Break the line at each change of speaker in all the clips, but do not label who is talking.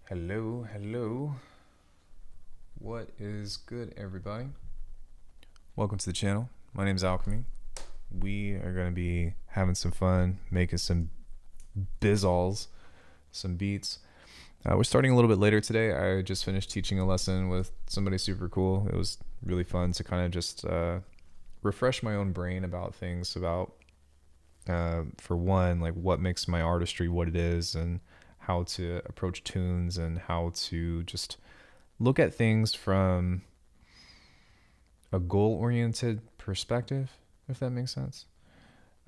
Hello, hello. What is good, everybody? Welcome to the channel. My name is Alckemy. We are going to be having some fun, making some bizzles, some beats. We're starting a little bit later today. I just finished teaching a lesson with somebody super cool. It was really fun to kind of just refresh my own brain about things, about, for one, like what makes my artistry what it is, and how to approach tunes, and how to just look at things from a goal-oriented perspective, if that makes sense.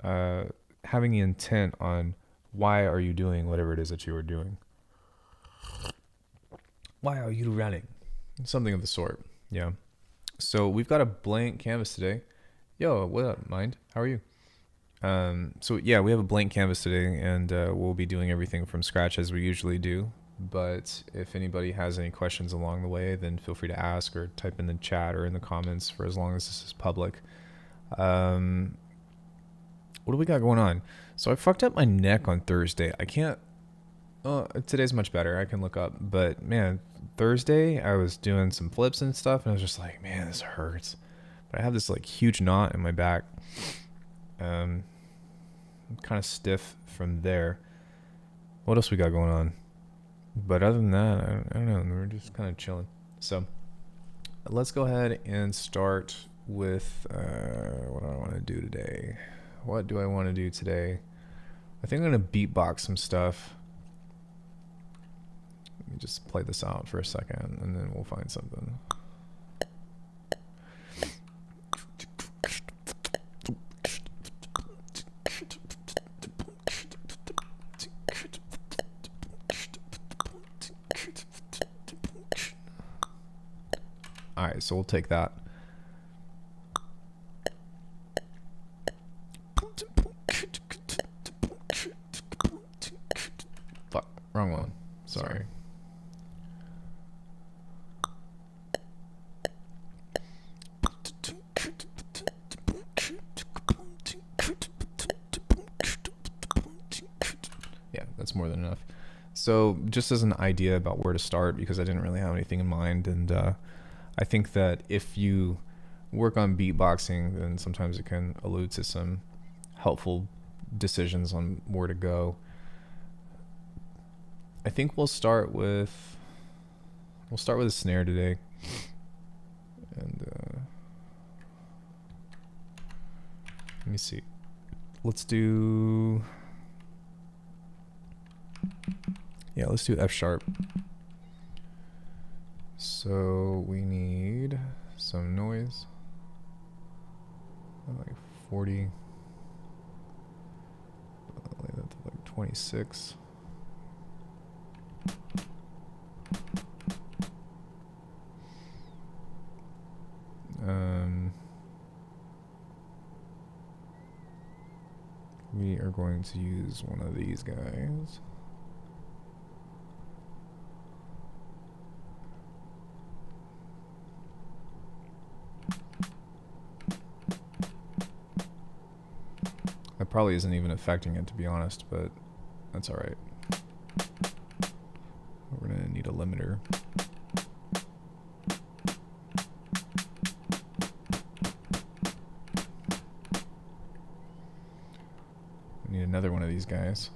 Having the intent on why are you doing whatever it is that you are doing. Why are you running? Something of the sort, yeah. So we've got a blank canvas today. Yo, what up, Mind? How are you? So yeah, we have a blank canvas today, and we'll be doing everything from scratch as we usually do. But if anybody has any questions along the way, then feel free to ask or type in the chat or in the comments for as long as this is public. What do we got going on? So I fucked up my neck on Thursday. I can't... today's much better. I can look up. But man, Thursday I was doing some flips and stuff, and I was just like, man, this hurts. But I have this like huge knot in my back. I'm kind of stiff from there. What else we got going on? But other than that, I don't know. We're just kind of chilling. So let's go ahead and start with what do I want to do today? What do I want to do today? I think I'm going to beatbox some stuff. Let me just play this out for a second, and then we'll find something. All right, so we'll take that. Fuck, wrong one. Sorry. Yeah, that's more than enough. So just as an idea about where to start, because I didn't really have anything in mind, and I think that if you work on beatboxing, then sometimes it can allude to some helpful decisions on where to go. I think we'll start with a snare today, and let me see. Let's do F sharp. So we need some noise, like 40, I'll lay that to like 26. We are going to use one of these guys. That probably isn't even affecting it, to be honest, but that's all right. We're gonna need a limiter. We need another one of these guys.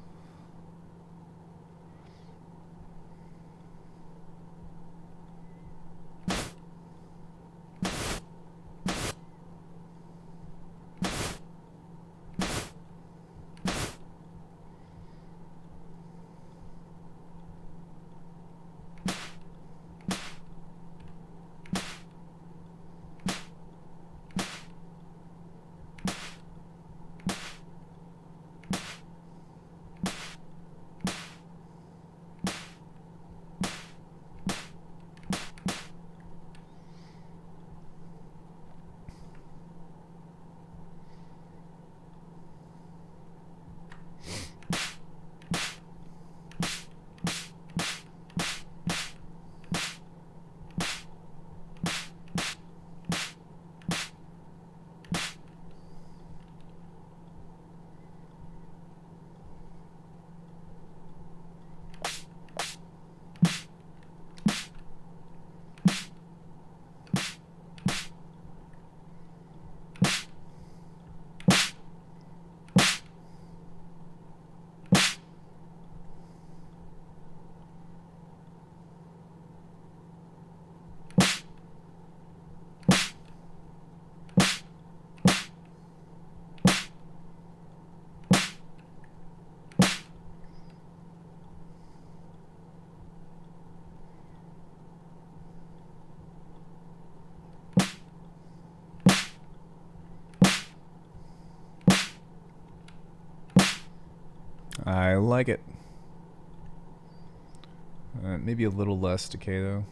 I like it. Maybe a little less decay though.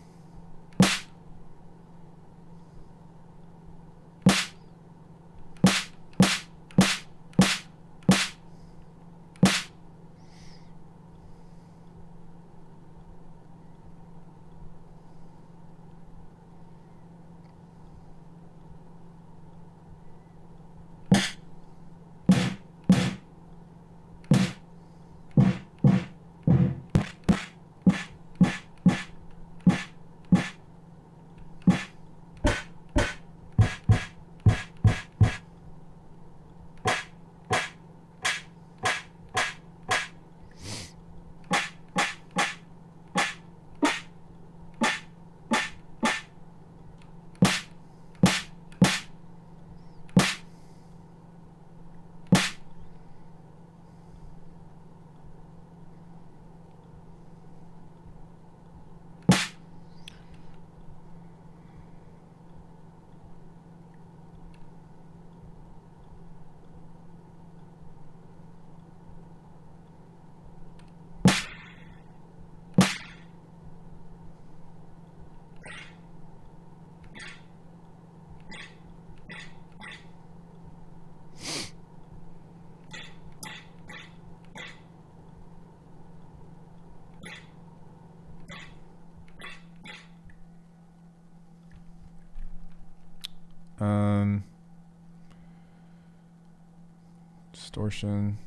Distortion.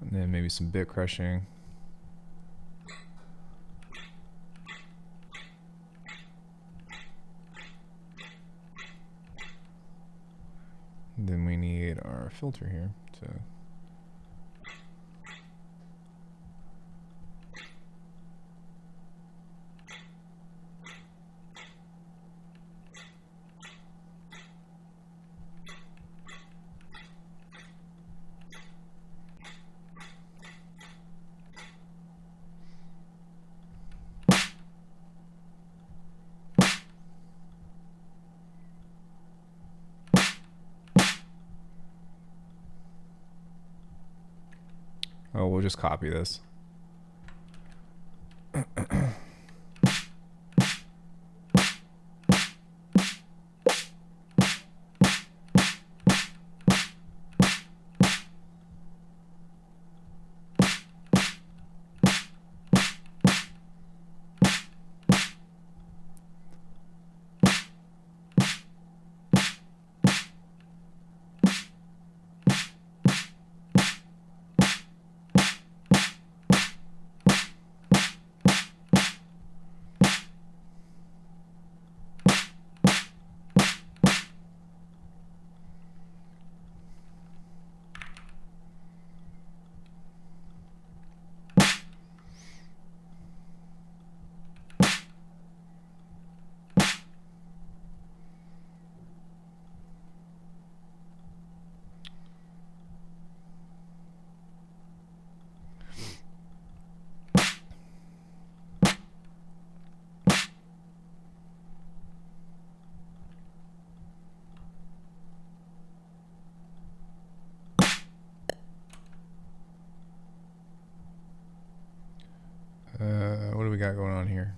And then maybe some bit crushing. And then we need our filter here to we'll just copy this. What do we got going on here?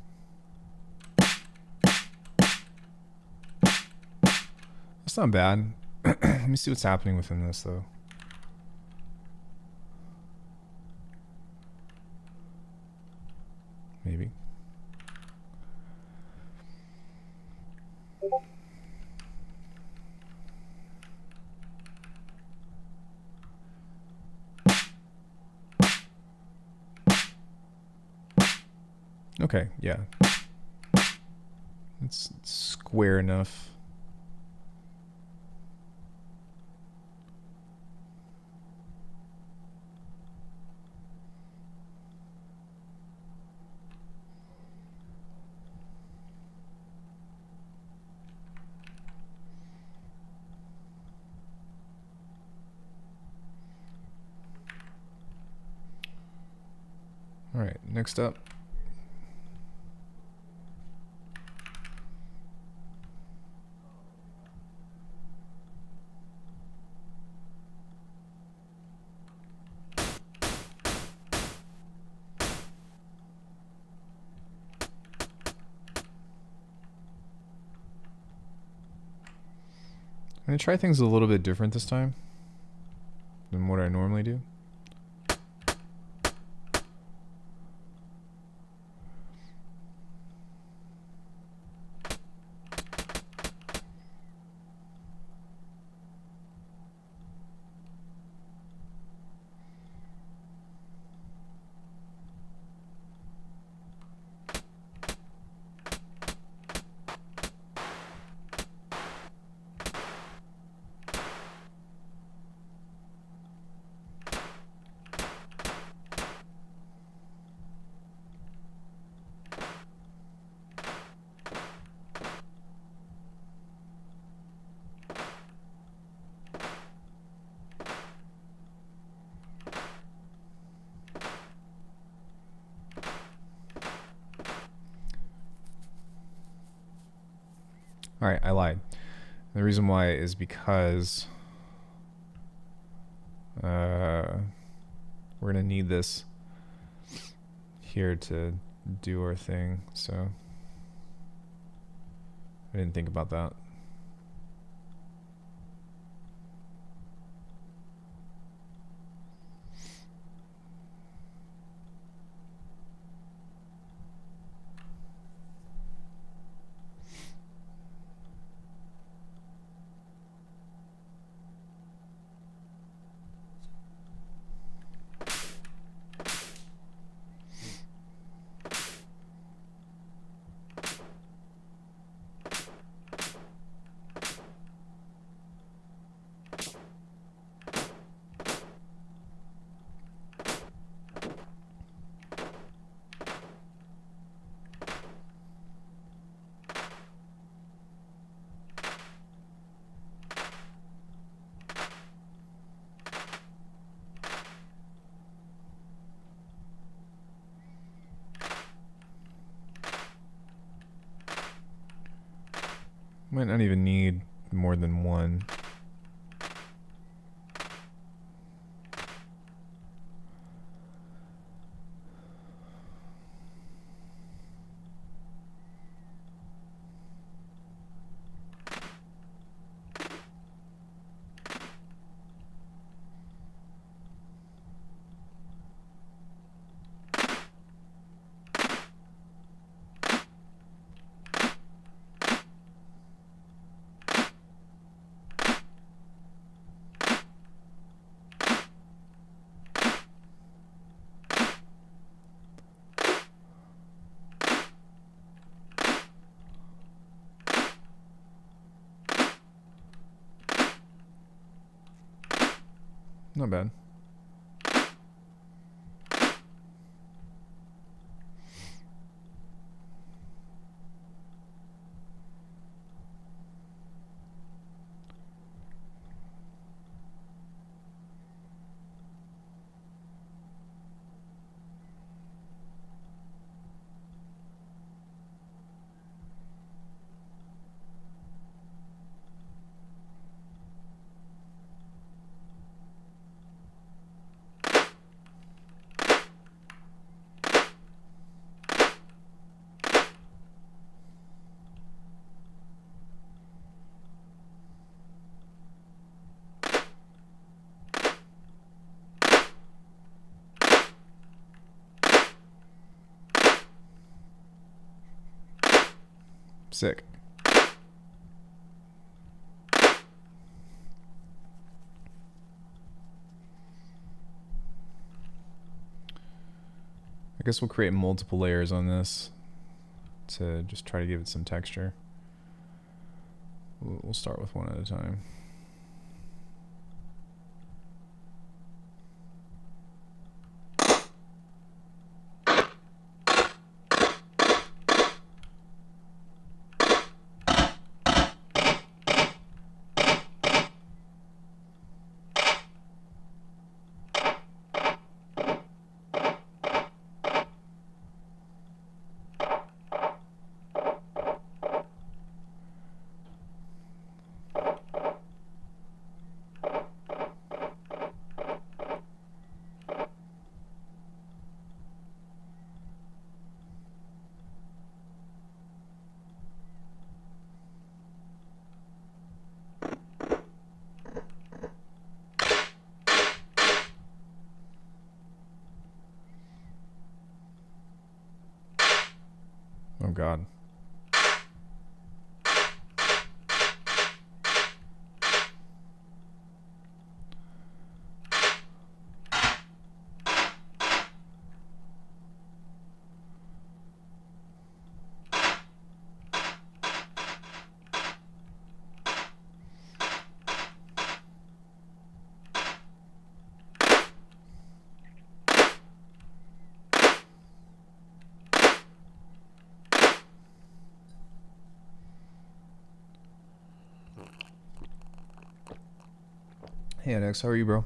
That's not bad. Let me see what's happening within this though. Maybe. Okay, yeah. It's square enough. All right, next up. I'm going to try things a little bit different this time than what I normally do. All right, I lied. The reason why is because we're gonna need this here to do our thing, so I didn't think about that. Might not even need more than one. Not bad. Sick. I guess we'll create multiple layers on this to just try to give it some texture. We'll start with one at a time. Oh God. Hey Alex, how are you, bro?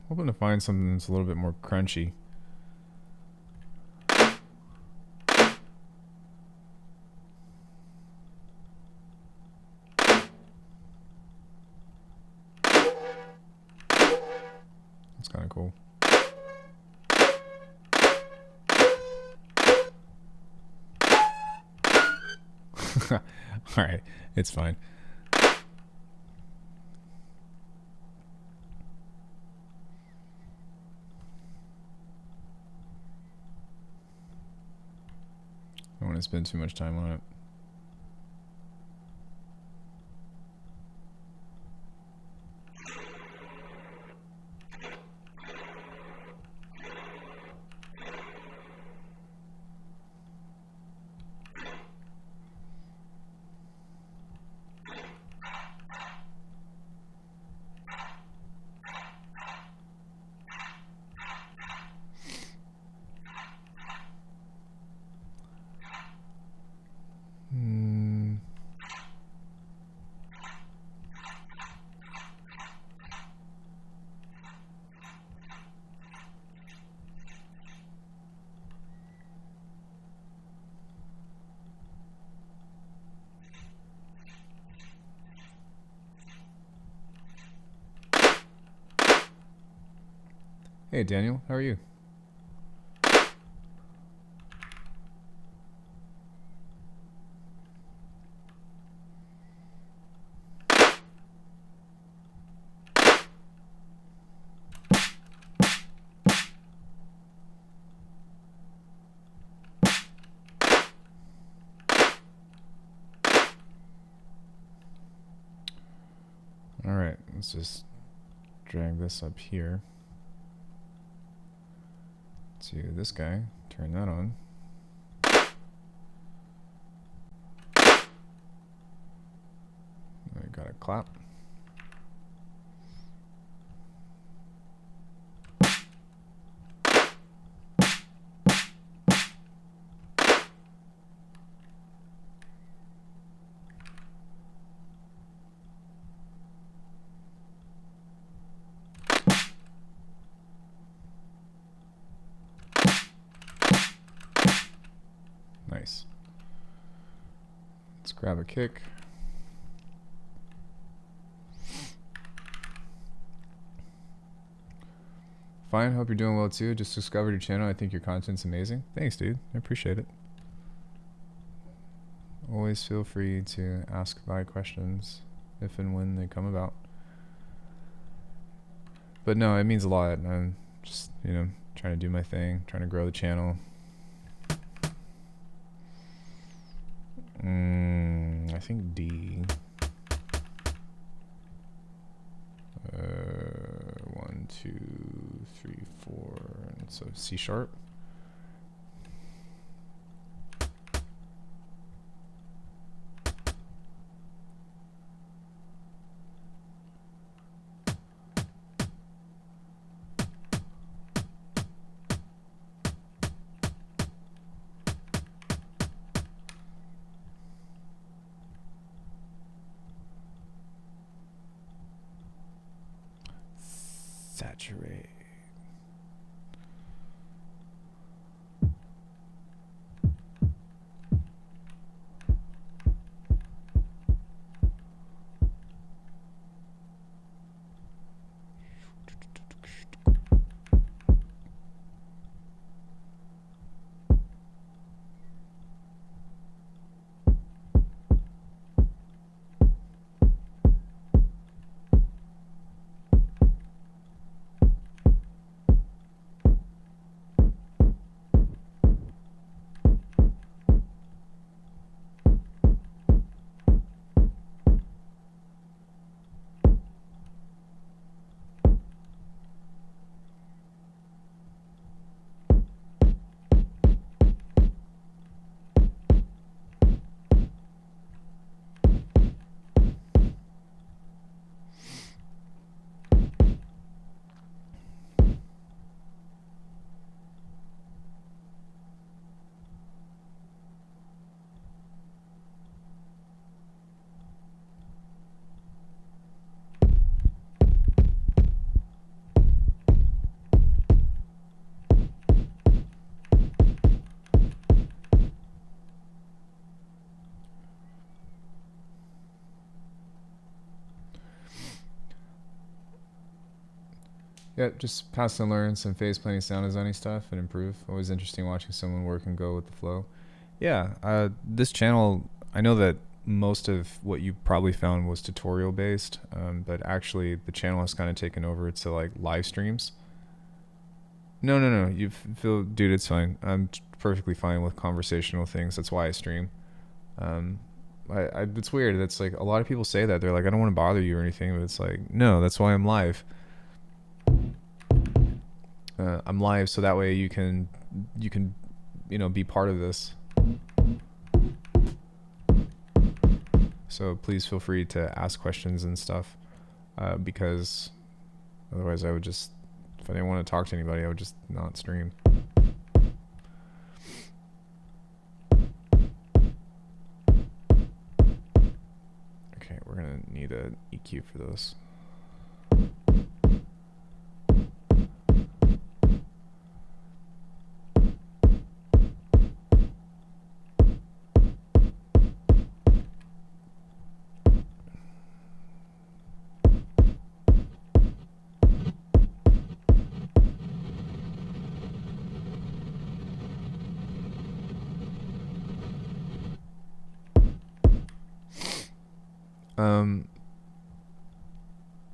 Hoping to find something that's a little bit more crunchy. That's kind of cool. All right, it's fine. I don't want to spend too much time on it. Hey Daniel, how are you? All right, let's just drag this up here to this guy, turn that on. I got a clap. Nice. Let's grab a kick. Fine, hope you're doing well too. Just discovered your channel. I think your content's amazing. Thanks, dude. I appreciate it. Always feel free to ask my questions if and when they come about. But no, it means a lot. I'm just, trying to do my thing, trying to grow the channel. I think D. 1, 2, 3, 4. And so C sharp. Saturate. Yeah, just pass and learn some phase planning, sound designing stuff, and improve. Always interesting watching someone work and go with the flow. Yeah, this channel, I know that most of what you probably found was tutorial based, but actually the channel has kind of taken over to like live streams. No. You feel, dude, it's fine. I'm perfectly fine with conversational things. That's why I stream. It's weird. That's like a lot of people say that. They're like, I don't want to bother you or anything, but it's like, no, that's why I'm live. I'm live so that way you can be part of this. So please feel free to ask questions and stuff, because otherwise I would just, if I didn't want to talk to anybody, I would just not stream. Okay, we're gonna need an EQ for this.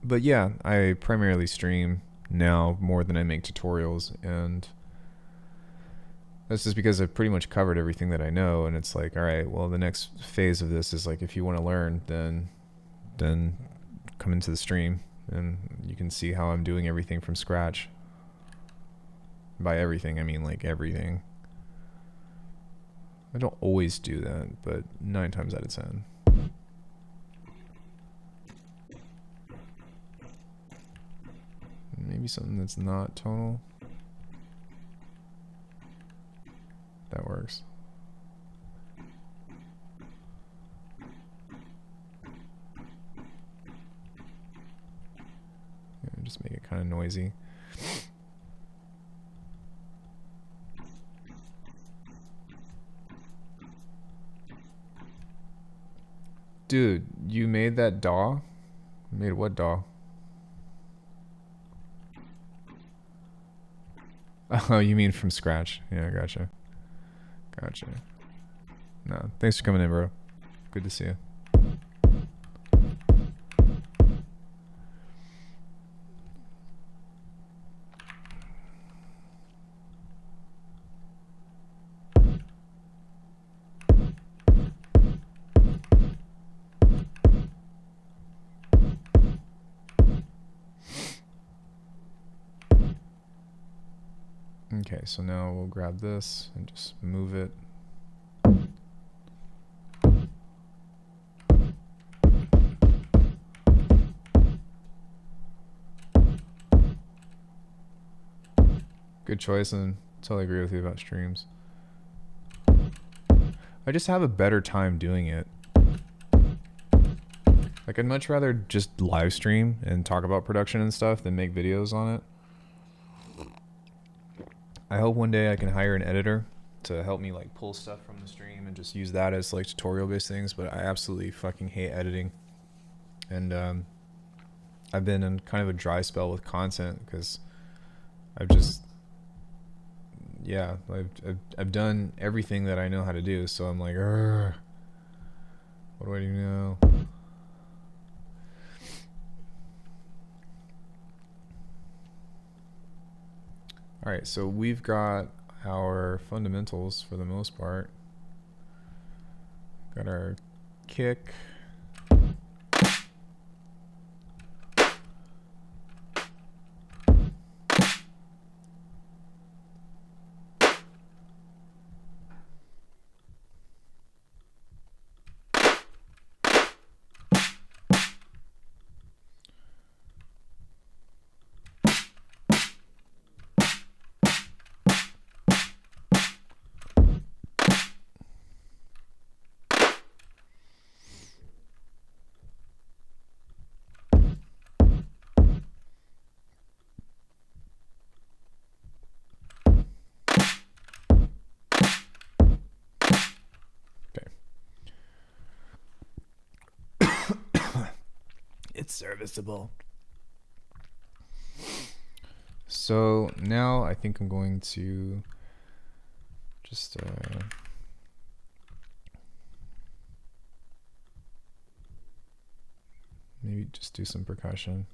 But yeah, I primarily stream now more than I make tutorials, and that's just because I've pretty much covered everything that I know, and it's like, all right, well, the next phase of this is like, if you want to learn, then come into the stream and you can see how I'm doing everything from scratch. By everything, I mean like everything. I don't always do that, but 9 times out of 10. Maybe something that's not tonal. That works. Yeah, just make it kind of noisy. Dude, you made that DAW? Made what DAW? Oh, you mean from scratch? Yeah, gotcha. No, thanks for coming in, bro. Good to see you. Okay, so now we'll grab this and just move it. Good choice, and totally agree with you about streams. I just have a better time doing it. Like, I'd much rather just live stream and talk about production and stuff than make videos on it. I hope one day I can hire an editor to help me like pull stuff from the stream and just use that as like tutorial based things, but I absolutely fucking hate editing. And I've been in kind of a dry spell with content because I've just I've done everything that I know how to do, so I'm like, what do I do now? All right, so we've got our fundamentals for the most part. Got our kick. It's serviceable. So now I think I'm going to just maybe just do some percussion.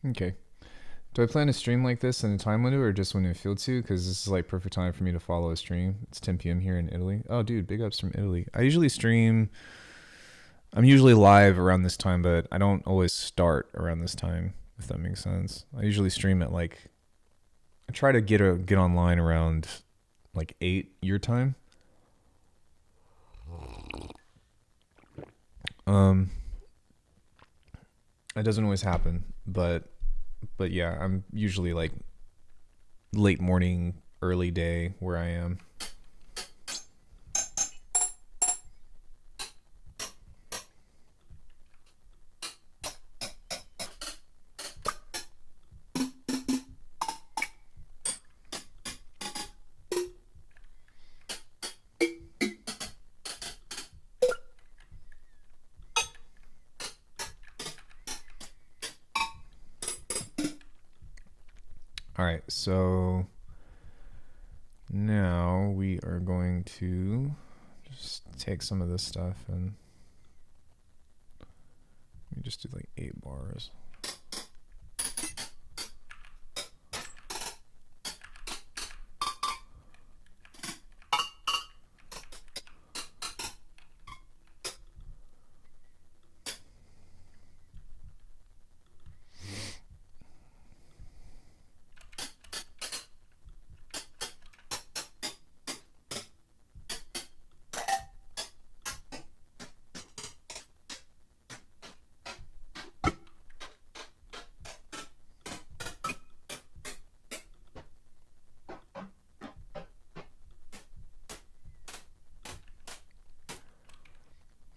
Okay. Do I plan to stream like this in a time window or just when I feel to? Because this is like perfect time for me to follow a stream. It's 10 p.m. here in Italy. Oh, dude, big ups from Italy. I usually stream. I'm usually live around this time, but I don't always start around this time, if that makes sense. I usually stream at like. I try to get online around like 8 your time. It doesn't always happen, but yeah, I'm usually like late morning, early day where I am. All right, so now we are going to just take some of this stuff and we just do like 8 bars.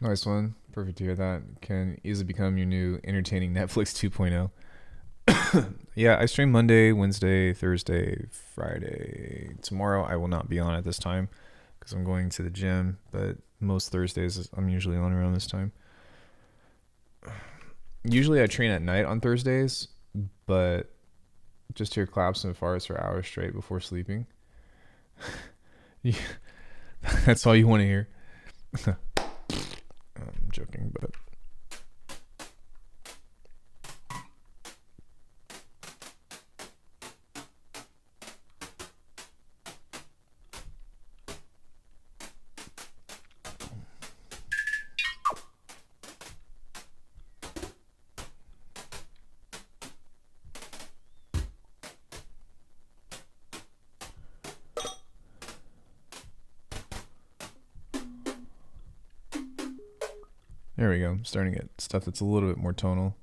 Nice one. Perfect to hear that. Can easily become your new entertaining Netflix 2.0. Yeah, I stream Monday, Wednesday, Thursday, Friday. Tomorrow I will not be on at this time because I'm going to the gym, but most Thursdays I'm usually on around this time. Usually I train at night on Thursdays, but just hear claps and farts for hours straight before sleeping. Yeah, that's all you want to hear. I'm joking, but there we go. I'm starting to get stuff that's a little bit more tonal.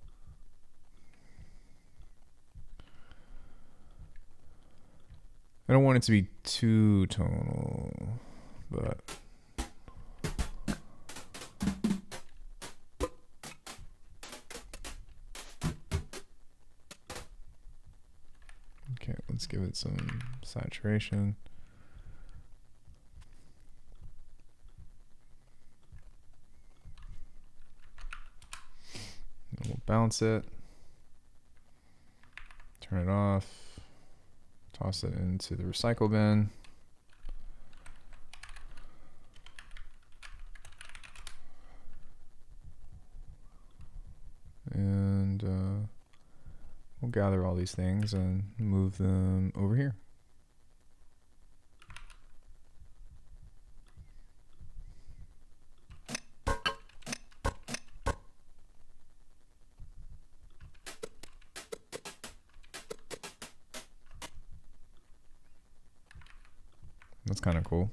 I don't want it to be too tonal, but okay, let's give it some saturation. And we'll bounce it, turn it off, toss it into the recycle bin. And we'll gather all these things and move them over here. That's kind of cool.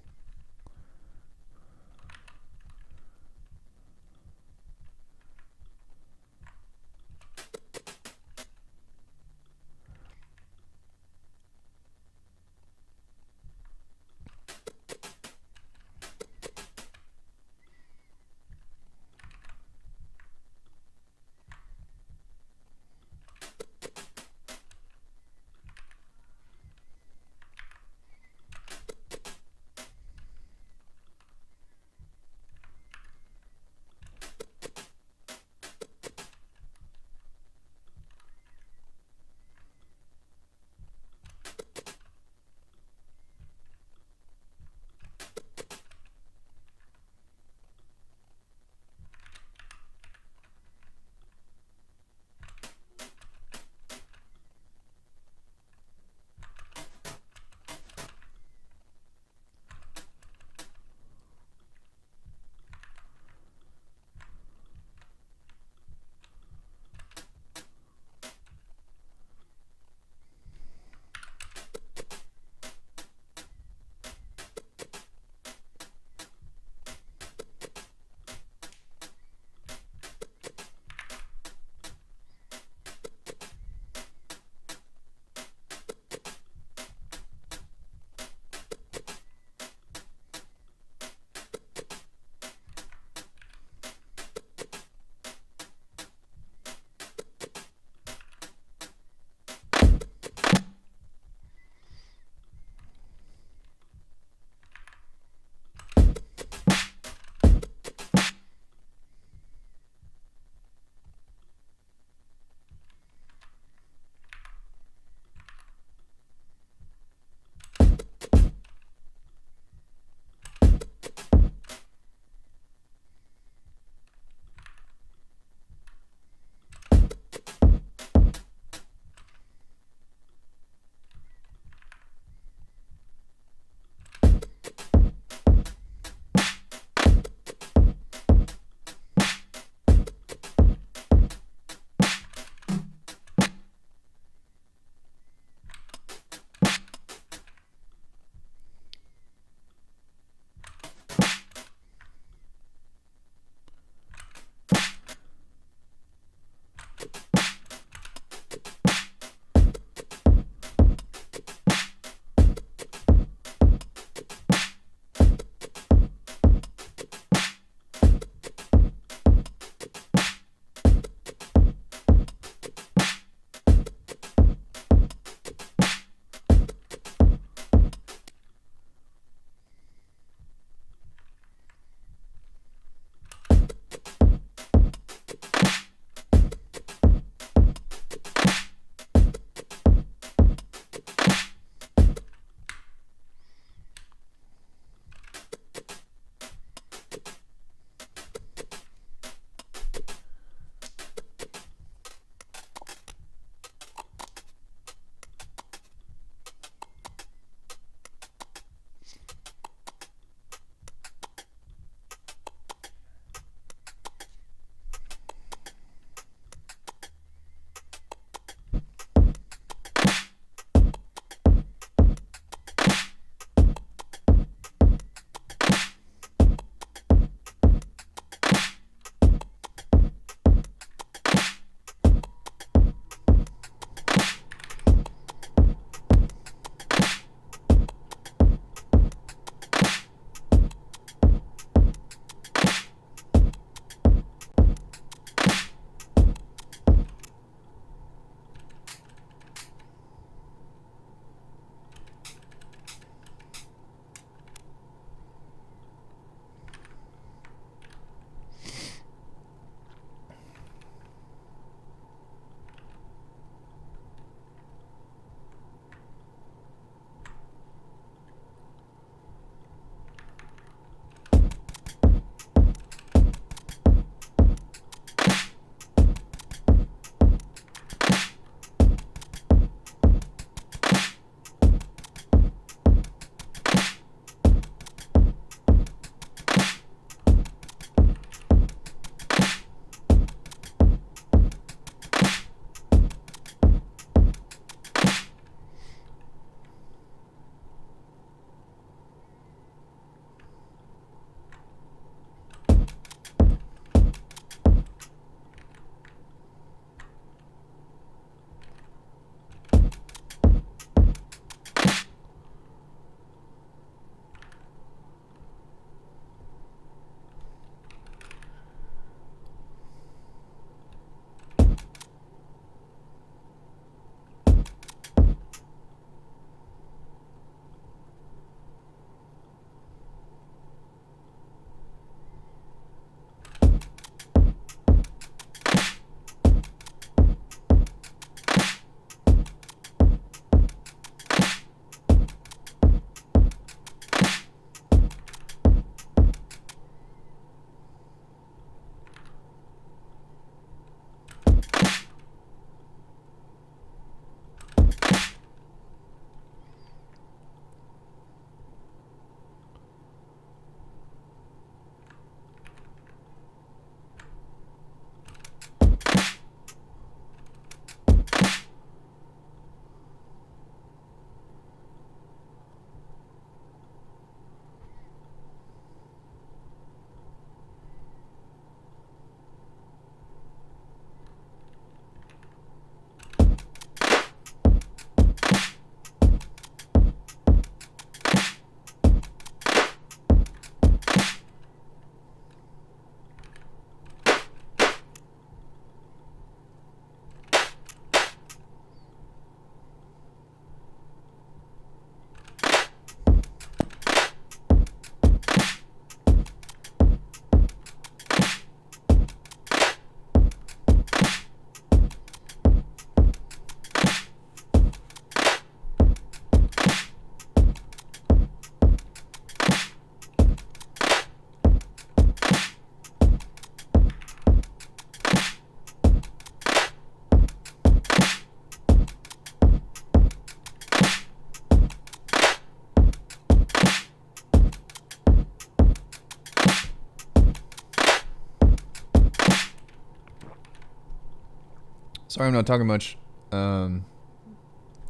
Sorry, I'm not talking much.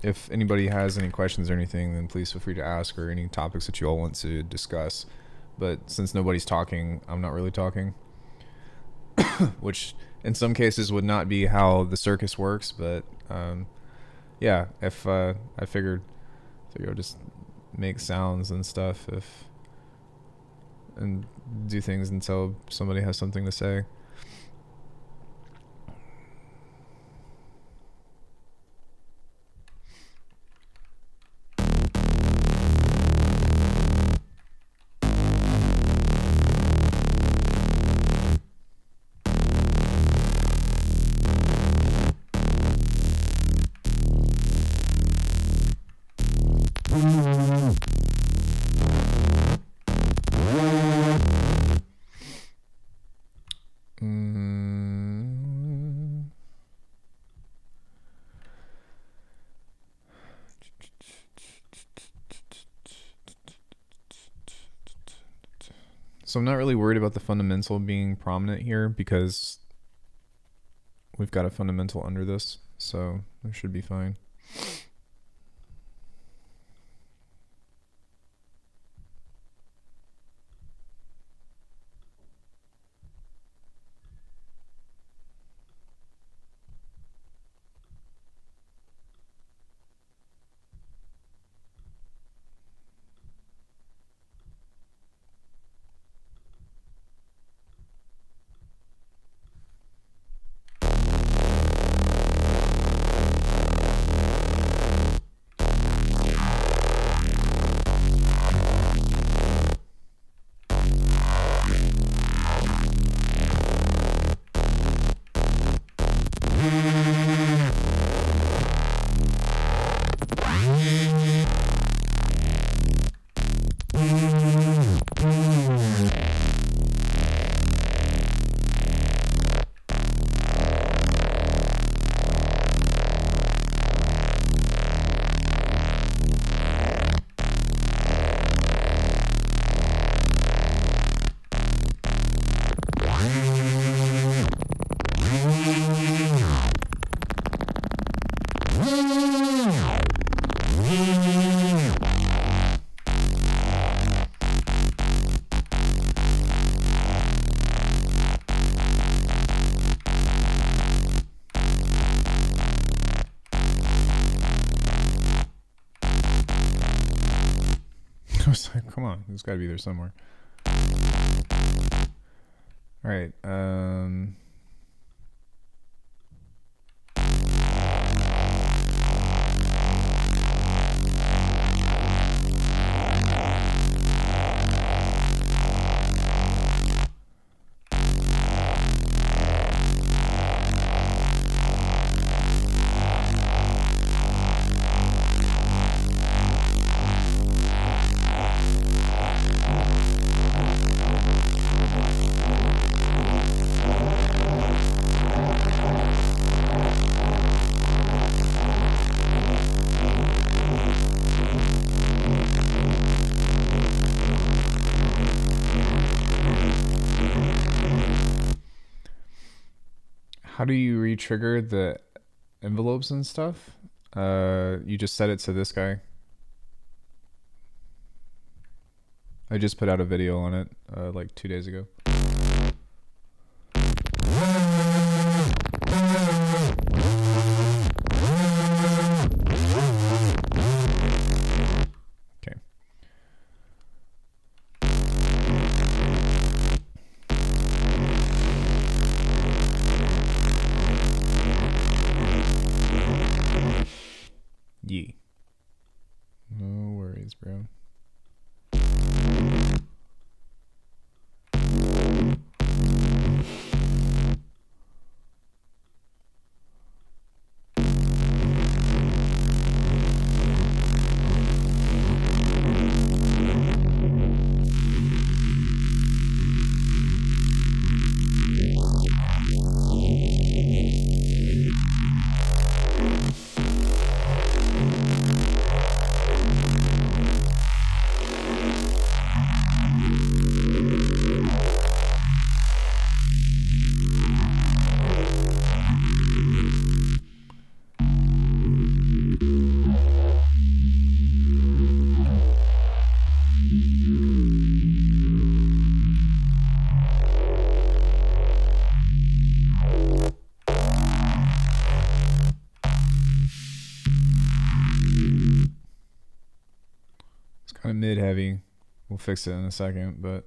If anybody has any questions or anything, then please feel free to ask, or any topics that you all want to discuss. But since nobody's talking, I'm not really talking, which in some cases would not be how the circus works. But yeah, if I figured I'll just make sounds and stuff and do things until somebody has something to say. So I'm not really worried about the fundamental being prominent here because we've got a fundamental under this, so it should be fine. I was like, come on, it's got to be there somewhere. All right. How do you re-trigger the envelopes and stuff? You just set it to this guy. I just put out a video on it like 2 days ago. Okay. Yee. No worries, bro. kind of mid-heavy. We'll fix it in a second, but...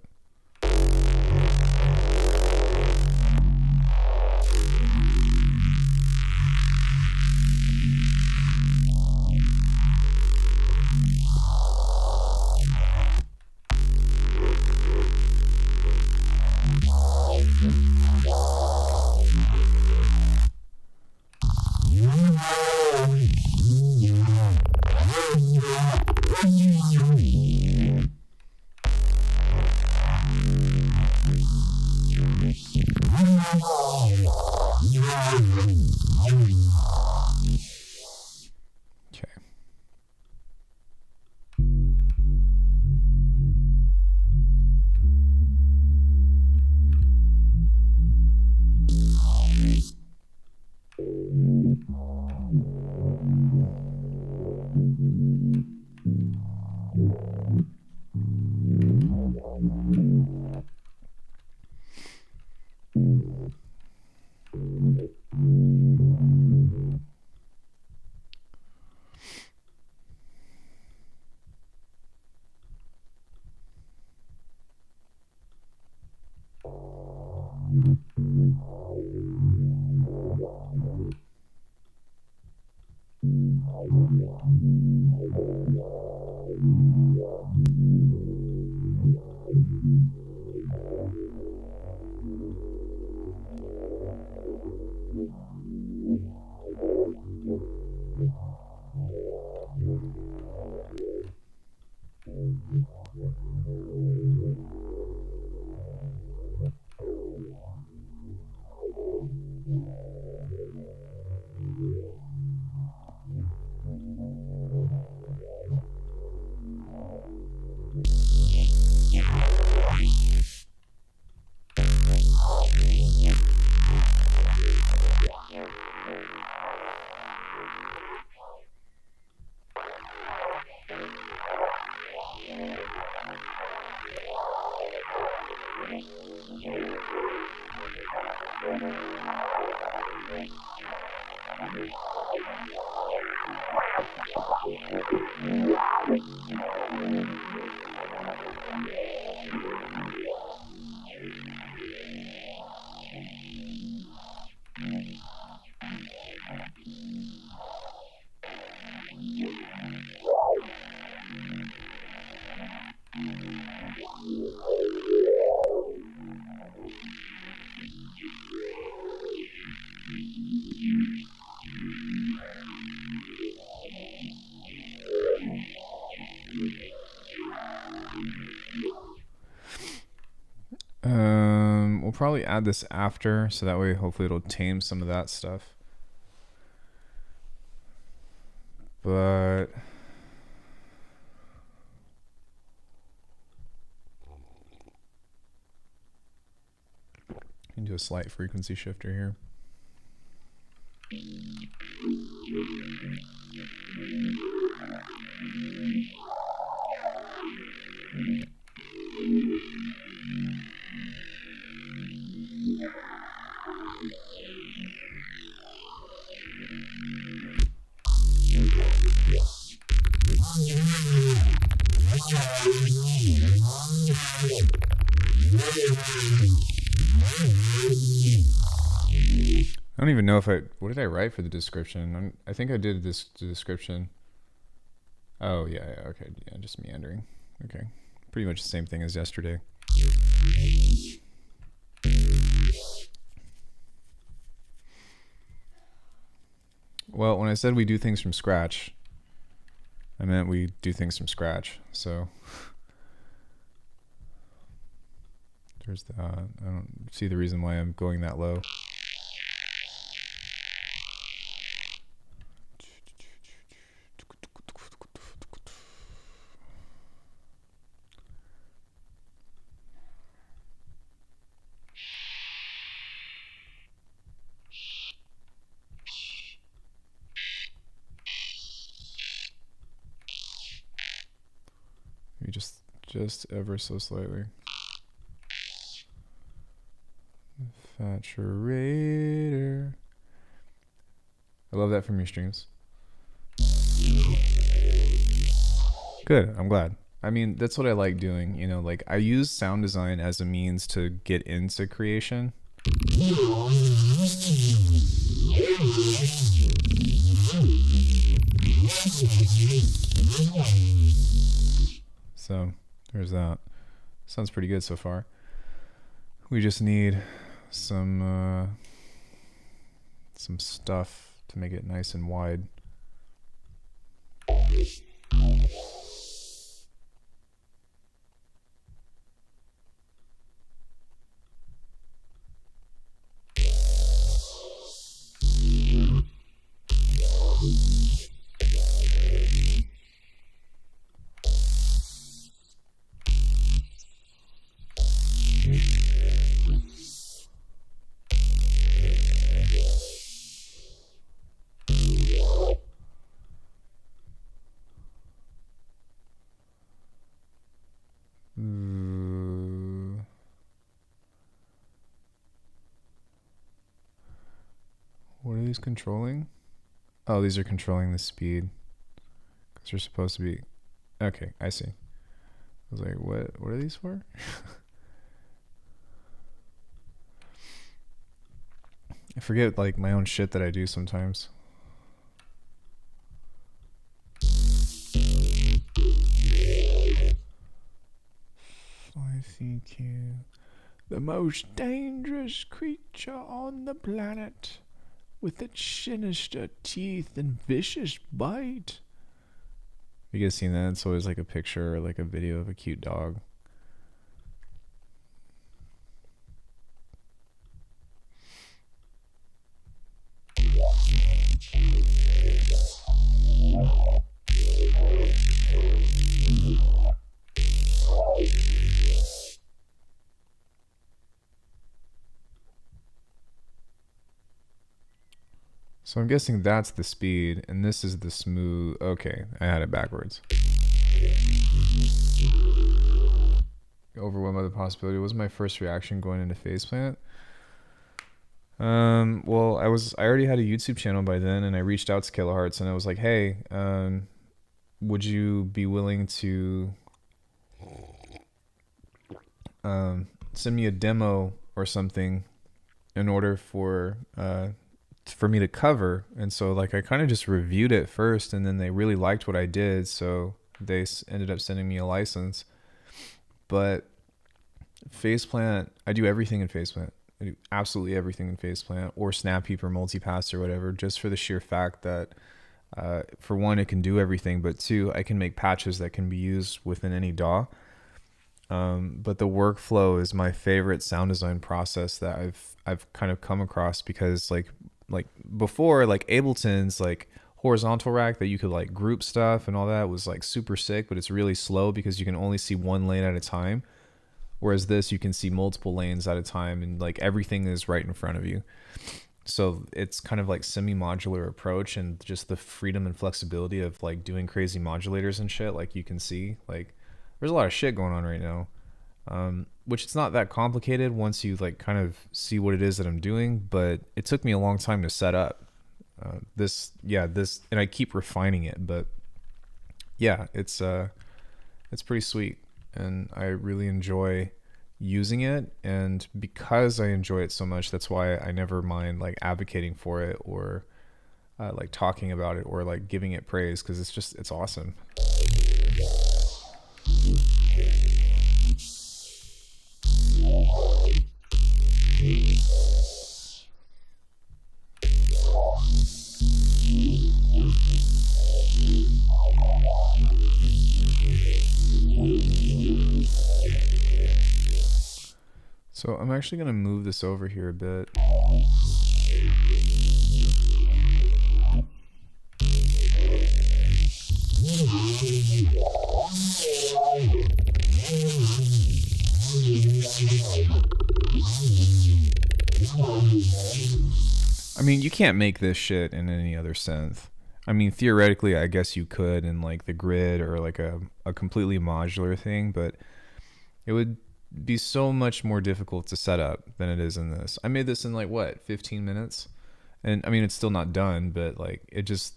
We'll probably add this after, so that way hopefully it'll tame some of that stuff. But I can do a slight frequency shifter here. I don't even know if what did I write for the description? I think I did this description. Oh, yeah, okay, yeah, just meandering. Okay, pretty much the same thing as yesterday. Well, when I said we do things from scratch, I meant we do things from scratch, so there's that. I don't see the reason why I'm going that low. Maybe just ever so slightly. Saturator. I love that from your streams. Good, I'm glad. I mean, that's what I like doing. You know, like I use sound design as a means to get into creation. So there's that. Sounds pretty good so far. We just need some stuff to make it nice and wide. What are these controlling? Oh, these are controlling the speed. Because they're supposed to be... Okay, I see. I was like, what are these for? I forget like my own shit that I do sometimes. ICQ. The most dangerous creature on the planet, with its sinister teeth and vicious bite. You guys seen that? It's always like a picture or like a video of a cute dog. So I'm guessing that's the speed, and this is the smooth. Okay, I had it backwards. Overwhelmed by the possibility. What was my first reaction going into Faceplant? Well, I already had a YouTube channel by then, and I reached out to Kilohearts, and I was like, hey, would you be willing to send me a demo or something in order for me to cover? And so like I kind of just reviewed it first, and then they really liked what I did, so they ended up sending me a license. But Faceplant, I do everything in Faceplant. I do absolutely everything in Faceplant or Snapheap or Multipass or whatever, just for the sheer fact that for one, it can do everything, but two, I can make patches that can be used within any DAW. But the workflow is my favorite sound design process that I've kind of come across, because like before, like Ableton's like horizontal rack that you could like group stuff and all that was like super sick, but it's really slow because you can only see one lane at a time. Whereas this, you can see multiple lanes at a time, and like everything is right in front of you. So it's kind of like semi-modular approach, and just the freedom and flexibility of like doing crazy modulators and shit. Like you can see, like there's a lot of shit going on right now, which it's not that complicated once you like kind of see what it is that I'm doing. But it took me a long time to set up this, and I keep refining it. But yeah, it's pretty sweet, and I really enjoy using it. And because I enjoy it so much, that's why I never mind like advocating for it, or like talking about it, or like giving it praise, because it's awesome. So I'm actually going to move this over here a bit. I mean, you can't make this shit in any other synth. I mean, theoretically, I guess you could in like the grid or like a completely modular thing, but it would be so much more difficult to set up than it is in this. I made this in like what, 15 minutes? And I mean, it's still not done, but like it's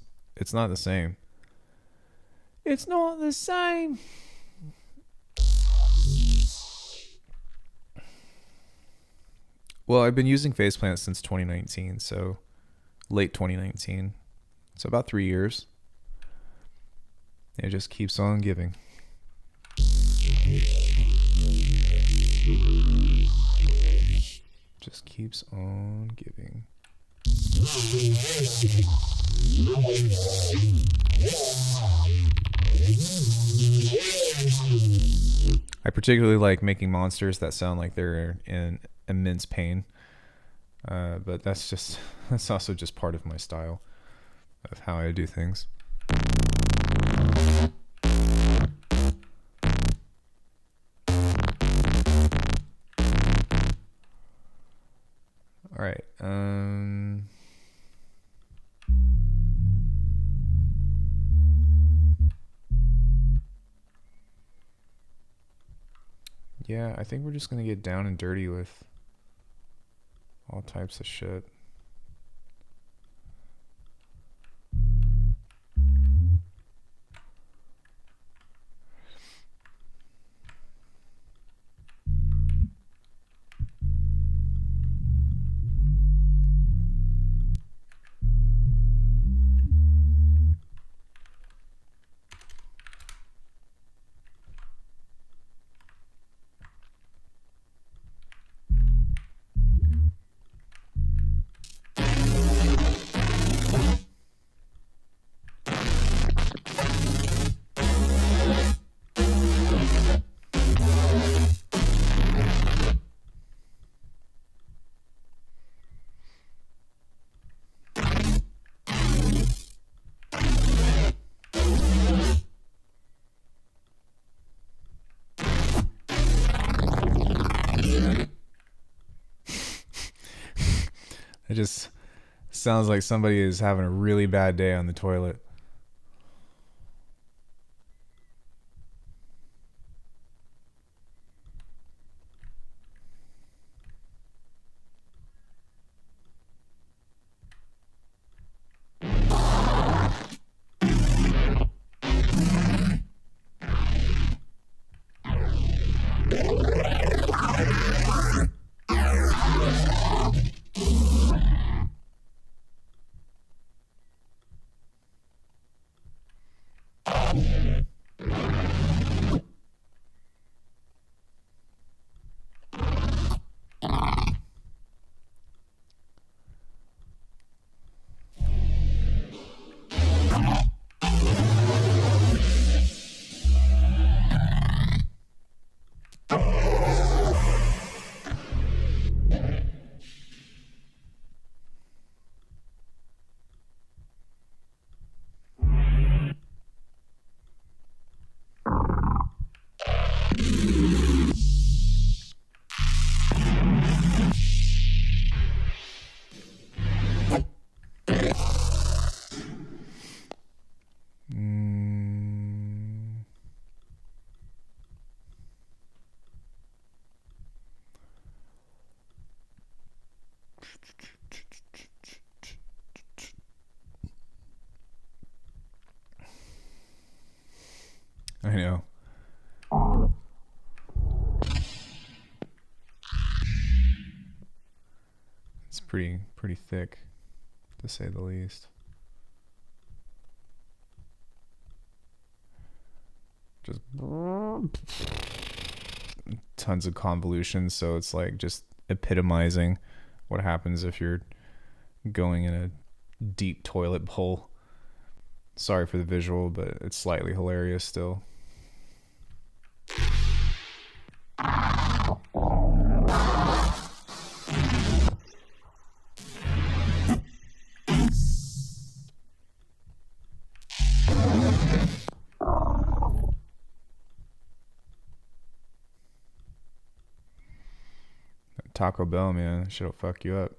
not the same. It's not the same. Well, I've been using faceplants since 2019, so late 2019. So about 3 years. It just keeps on giving. Just keeps on giving. I particularly like making monsters that sound like they're in immense pain. But that's also just part of my style of how I do things. All right. Yeah, I think we're just gonna get down and dirty with all types of shit. It just sounds like somebody is having a really bad day on the toilet. I know. It's pretty thick, to say the least. Just tons of convolutions, so it's like just epitomizing what happens if you're going in a deep toilet bowl. Sorry for the visual, but it's slightly hilarious still. Taco Bell, man, shit'll fuck you up.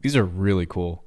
These are really cool.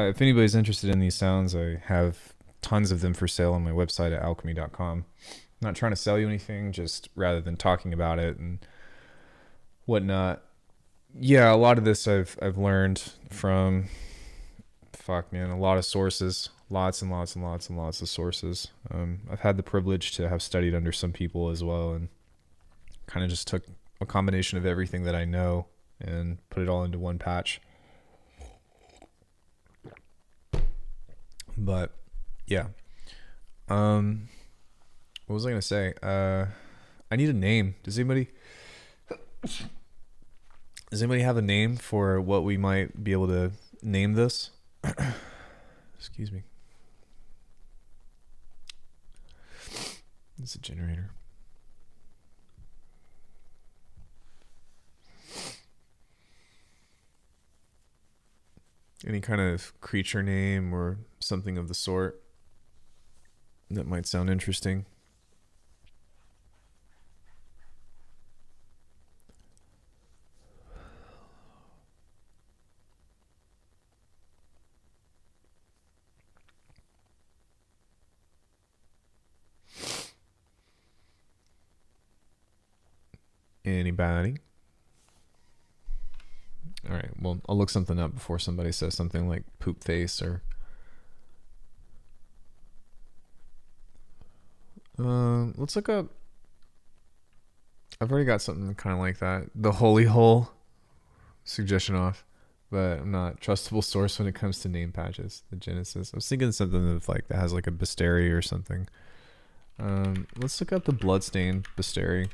If anybody's interested in these sounds, I have tons of them for sale on my website at alckemy.com. I'm not trying to sell you anything, just rather than talking about it and whatnot. Yeah, a lot of this I've learned from, a lot of sources, lots and lots and lots and lots of sources. I've had the privilege to have studied under some people as well, and kind of just took a combination of everything that I know and put it all into one patch. But yeah, what was I gonna say? I need a name. Does anybody have a name for what we might be able to name this? Excuse me. It's a generator. Any kind of creature name or something of the sort that might sound interesting. Anybody? All right, well, I'll look something up before somebody says something like poop face or... let's look up... I've already got something kind of like that. The holy hole. Suggestion off. But I'm not a trustable source when it comes to name patches. The Genesis. I was thinking something of like that has like a bestiary or something. Let's look up the bloodstained bestiary.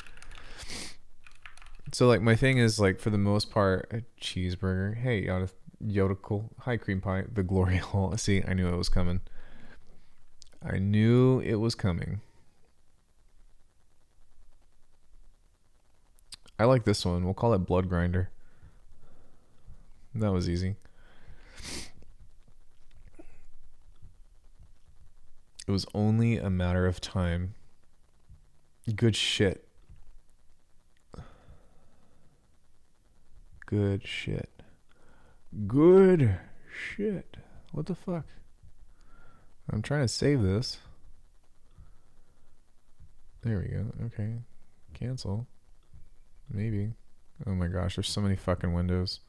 So like my thing is like for the most part a cheeseburger. Hey, Yodical. Hi, cream pie. The glory hole. See, I knew it was coming. I knew it was coming. I like this one. We'll call it Blood Grinder. That was easy. It was only a matter of time. Good shit. Good shit. Good shit. What the fuck? I'm trying to save this. There we go. Okay. Cancel. Maybe. Oh my gosh, there's so many fucking windows.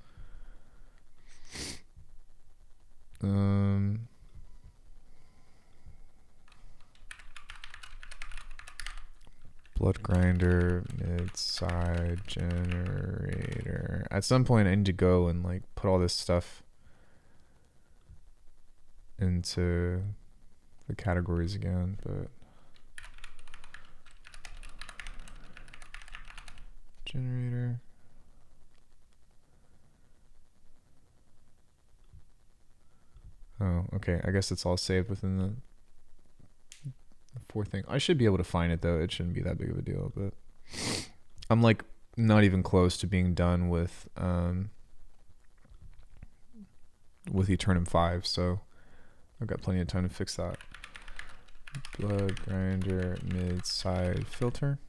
Blood grinder, mid-side generator. At some point I need to go and like put all this stuff into the categories again, but generator. Oh, okay. I guess it's all saved within the fourth thing. I should be able to find it though. It shouldn't be that big of a deal, but I'm like not even close to being done with Eternum 5, so I've got plenty of time to fix that. Blood grinder mid-side filter.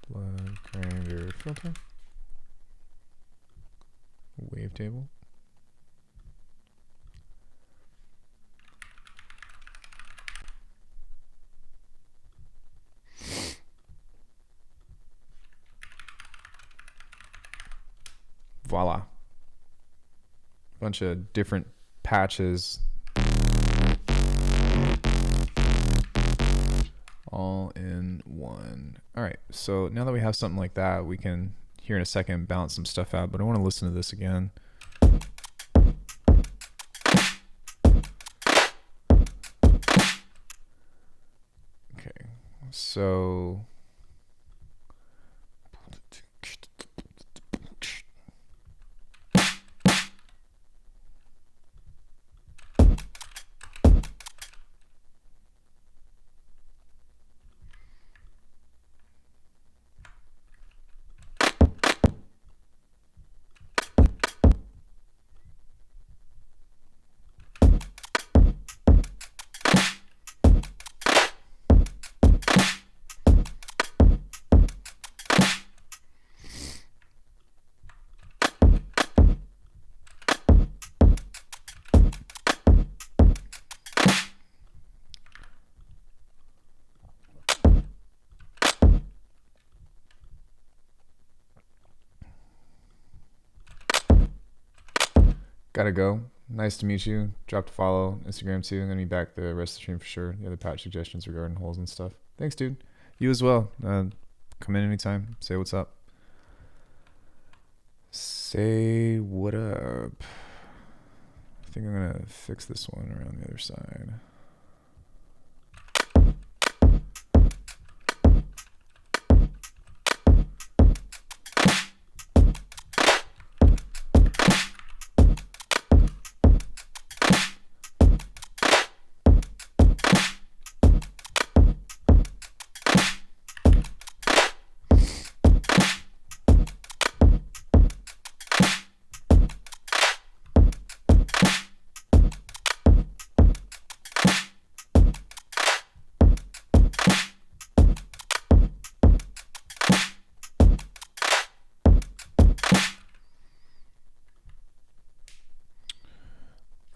Blood grinder filter. Wavetable. Voila. Bunch of different patches. All in one. All right. So now that we have something like that, we can, here in a second, balance some stuff out, but I want to listen to this again. Okay. So gotta go. Nice to meet you. Drop a follow. Instagram too. I'm gonna be back the rest of the stream for sure. The other patch suggestions regarding holes and stuff. Thanks, dude. You as well. Come in anytime. Say what's up. Say what up. I think I'm gonna fix this one around the other side.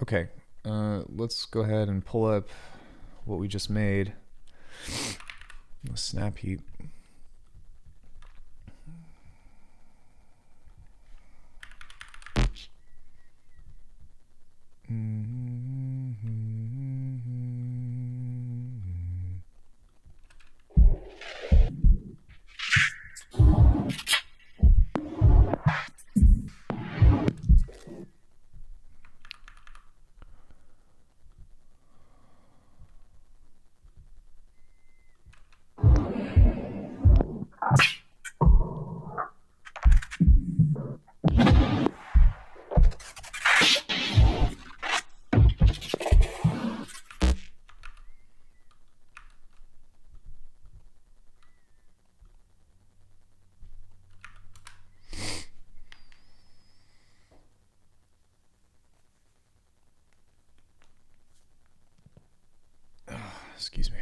Okay, let's go ahead and pull up what we just made. A snap heap. Excuse me.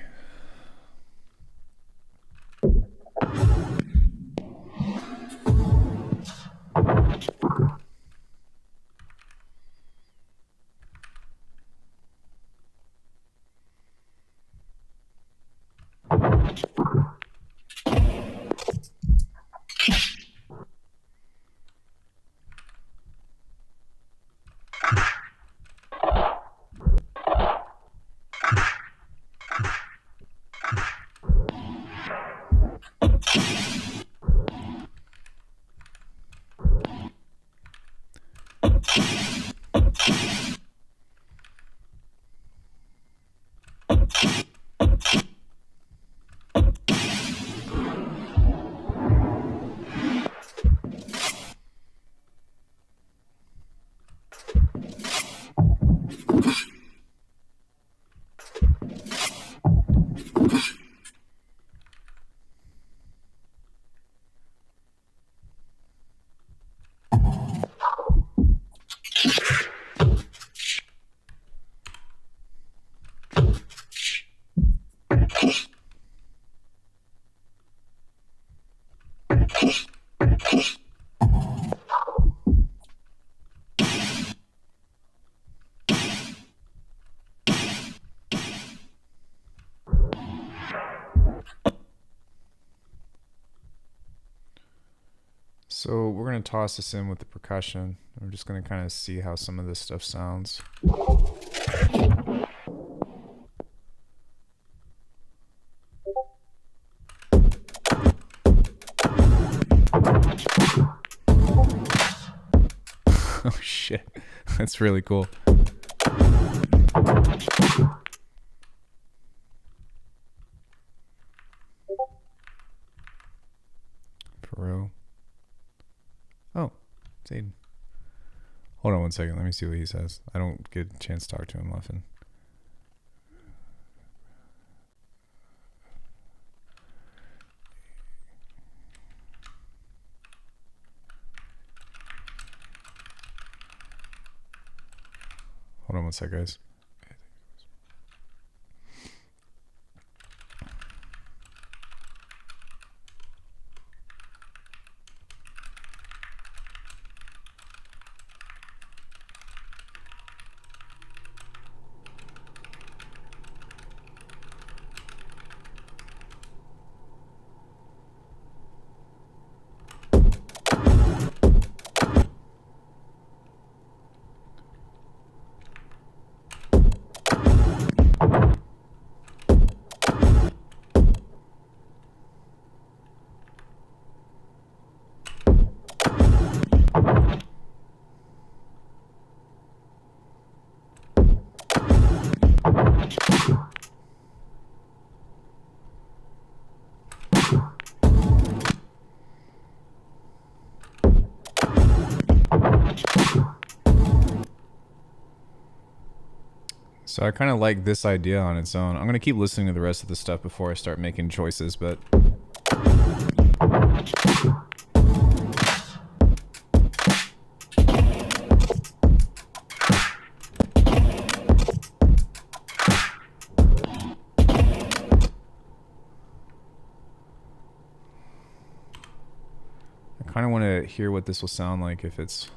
So we're going to toss this in with the percussion. We're just going to kind of see how some of this stuff sounds. Oh shit, that's really cool. For real. Oh, it's Aiden. Hold on one second. Let me see what he says. I don't get a chance to talk to him often. Hold on one sec, guys. So I kind of like this idea on its own. I'm going to keep listening to the rest of the stuff before I start making choices, but... I kind of want to hear what this will sound like if it's...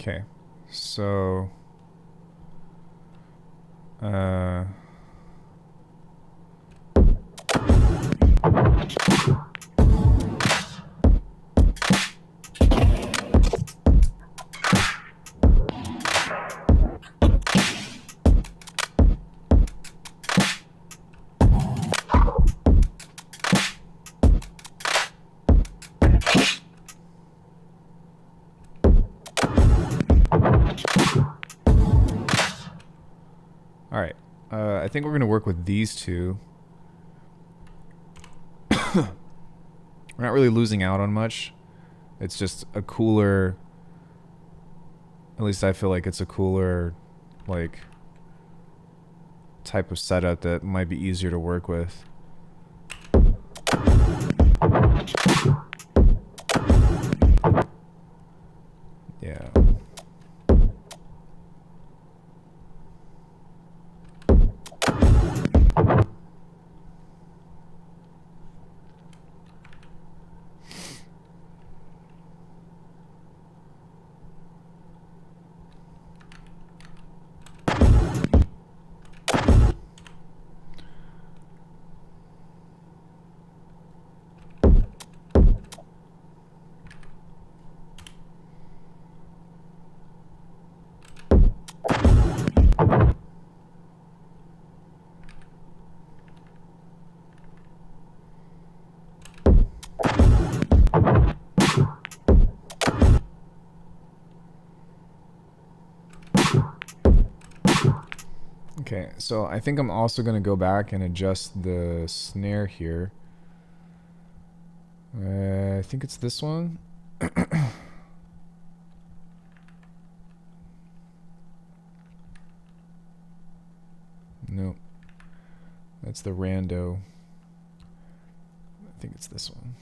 Okay, so All right. I think we're going to work with these two. We're not really losing out on much. It's just a cooler, at least I feel like it's a cooler, like, type of setup that might be easier to work with. Yeah. Okay, so I think I'm also going to go back and adjust the snare here. I think it's this one. Nope. That's the rando. I think it's this one.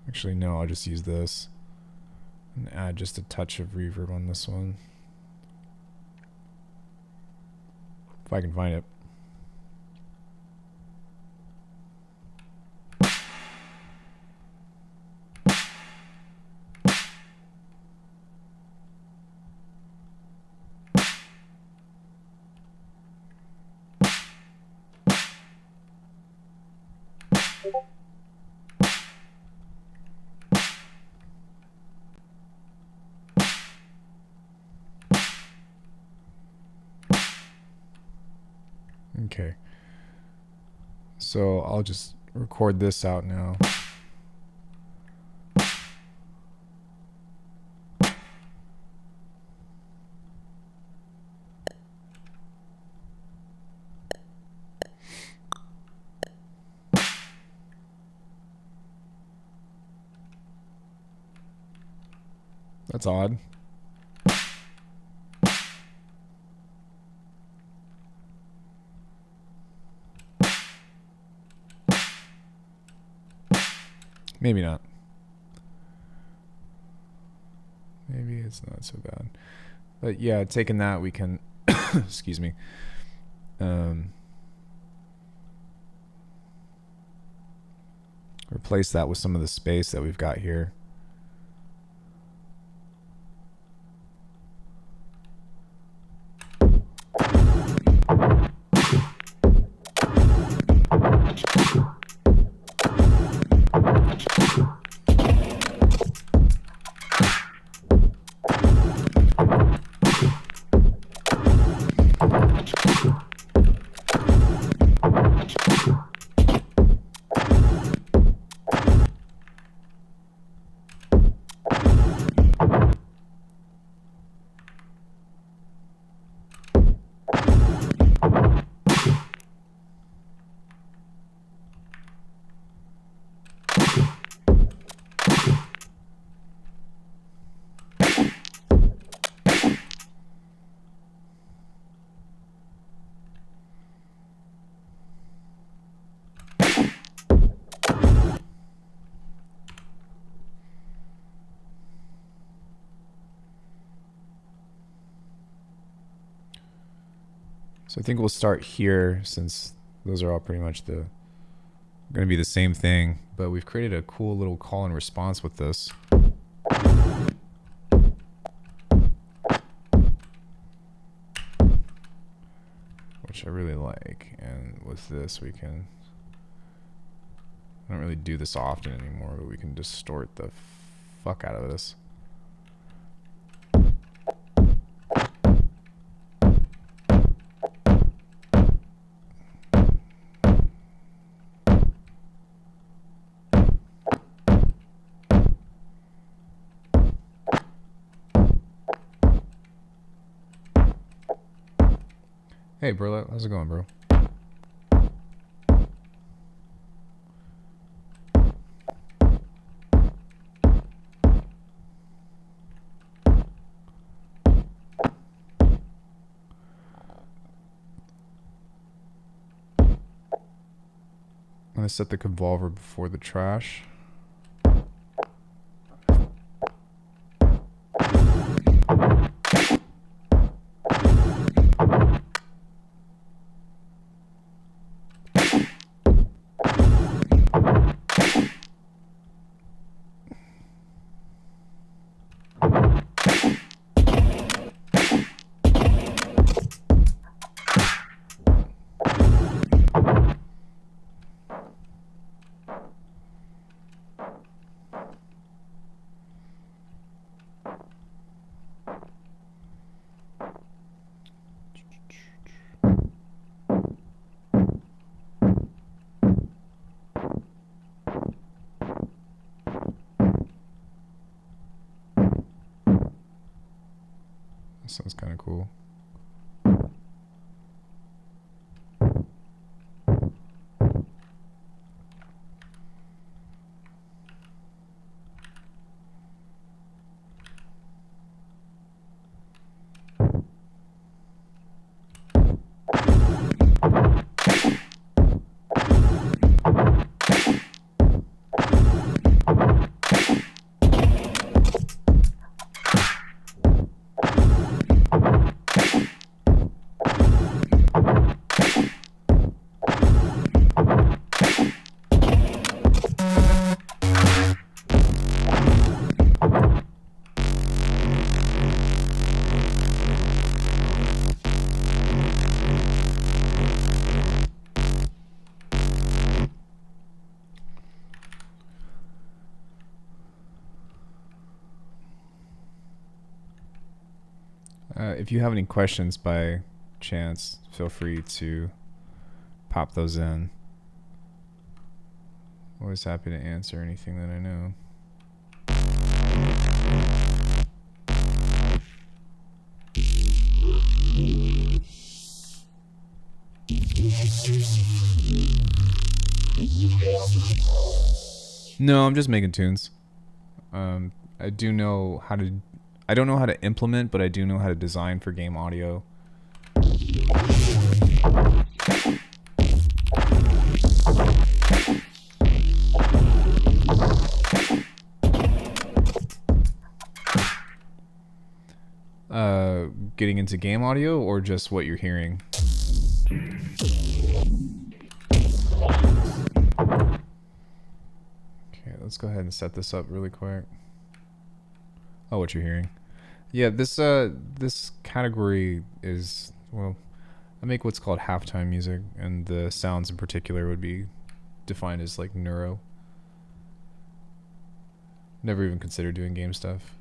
Actually, no, I'll just use this and add just a touch of reverb on this one. If I can find it. Okay. So I'll just record this out now. That's odd. Maybe not. Maybe it's not so bad. But yeah, taking that, we can, excuse me, replace that with some of the space that we've got here. So I think we'll start here since those are all pretty much going to be the same thing, but we've created a cool little call and response with this. Which I really like. And with this we can I don't really do this often anymore, but we can distort the fuck out of this. Hey, bro, how's it going, bro? I'm gonna set the convolver before the trash. Sounds kind of cool. If you have any questions by chance, feel free to pop those in. Always happy to answer anything that I know. No, I'm just making tunes. I do know how to... I don't know how to implement, but I do know how to design for game audio. Getting into game audio or just what you're hearing? Okay, let's go ahead and set this up really quick. Oh, what you're hearing. Yeah, this category is, well, I make what's called halftime music, and the sounds in particular would be defined as like neuro. Never even considered doing game stuff.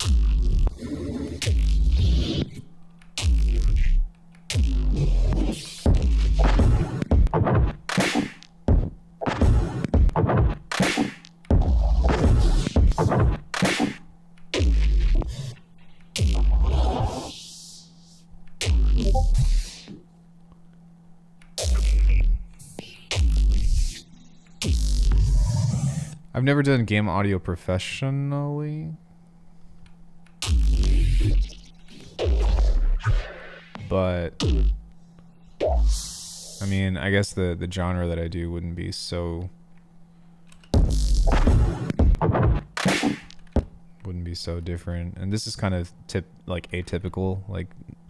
I've never done game audio professionally, but I mean, I guess the genre that I do wouldn't be so different. And this is kind of atypical. Like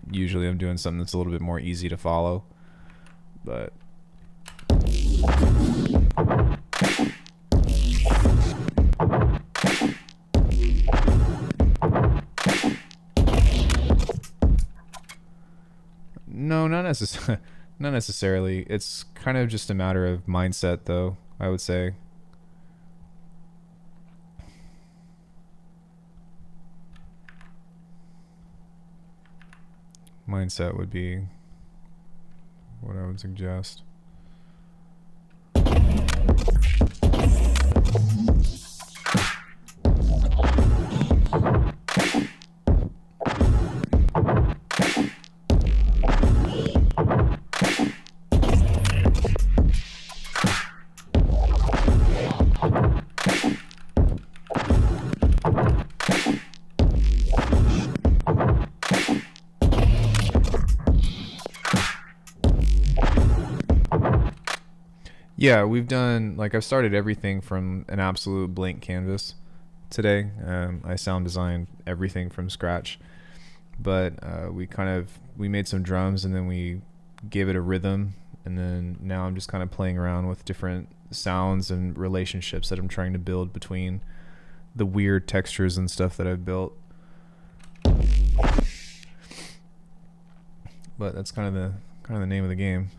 usually I'm doing something that's a little bit more easy to follow, but no, not necessarily. It's kind of just a matter of mindset, though, I would say. mindset would be what I would suggest. Yeah, we've done, like, I've started everything from an absolute blank canvas today. I sound designed everything from scratch, but we made some drums, and then we gave it a rhythm, and then now I'm just kind of playing around with different sounds and relationships that I'm trying to build between the weird textures and stuff that I've built. But that's kind of the name of the game.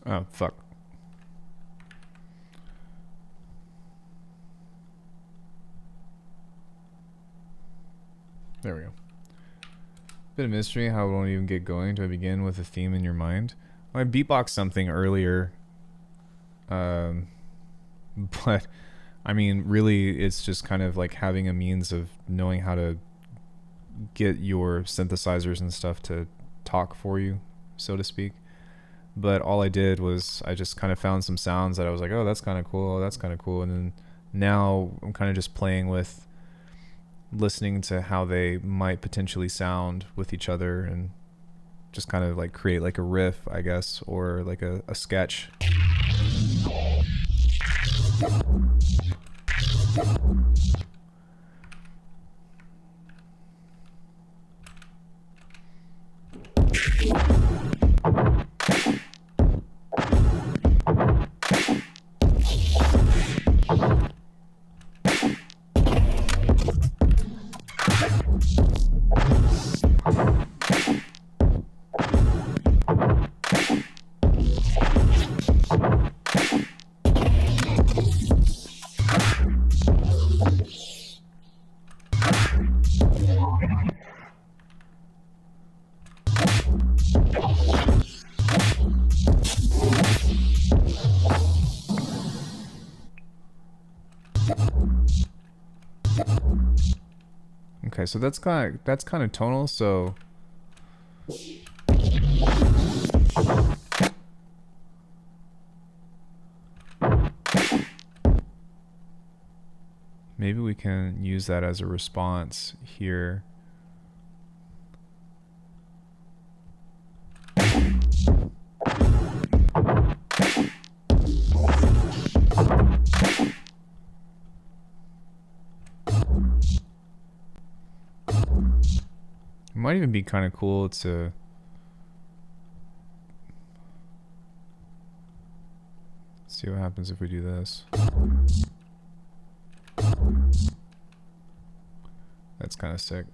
Oh, fuck. There we go. Bit of mystery how it won't even get going. Do I begin with a theme in your mind? Well, I beatboxed something earlier. But, I mean, really, it's just kind of like having a means of knowing how to get your synthesizers and stuff to talk for you, so to speak. But all I did was I just kind of found some sounds that I was like, oh, that's kind of cool. That's kind of cool. And then now I'm kind of just playing with listening to how they might potentially sound with each other and just kind of like create like a riff, I guess, or like a sketch. Okay, so that's kind of tonal, so maybe we can use that as a response here. It might even be kind of cool to see what happens if we do this. That's kind of sick.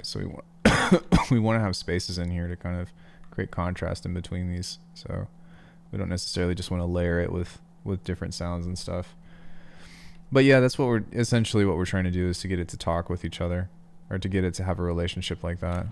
So we want we want to have spaces in here to kind of create contrast in between these. So we don't necessarily just want to layer it with different sounds and stuff. But yeah, that's what we're trying to do, is to get it to talk with each other, or to get it to have a relationship like that.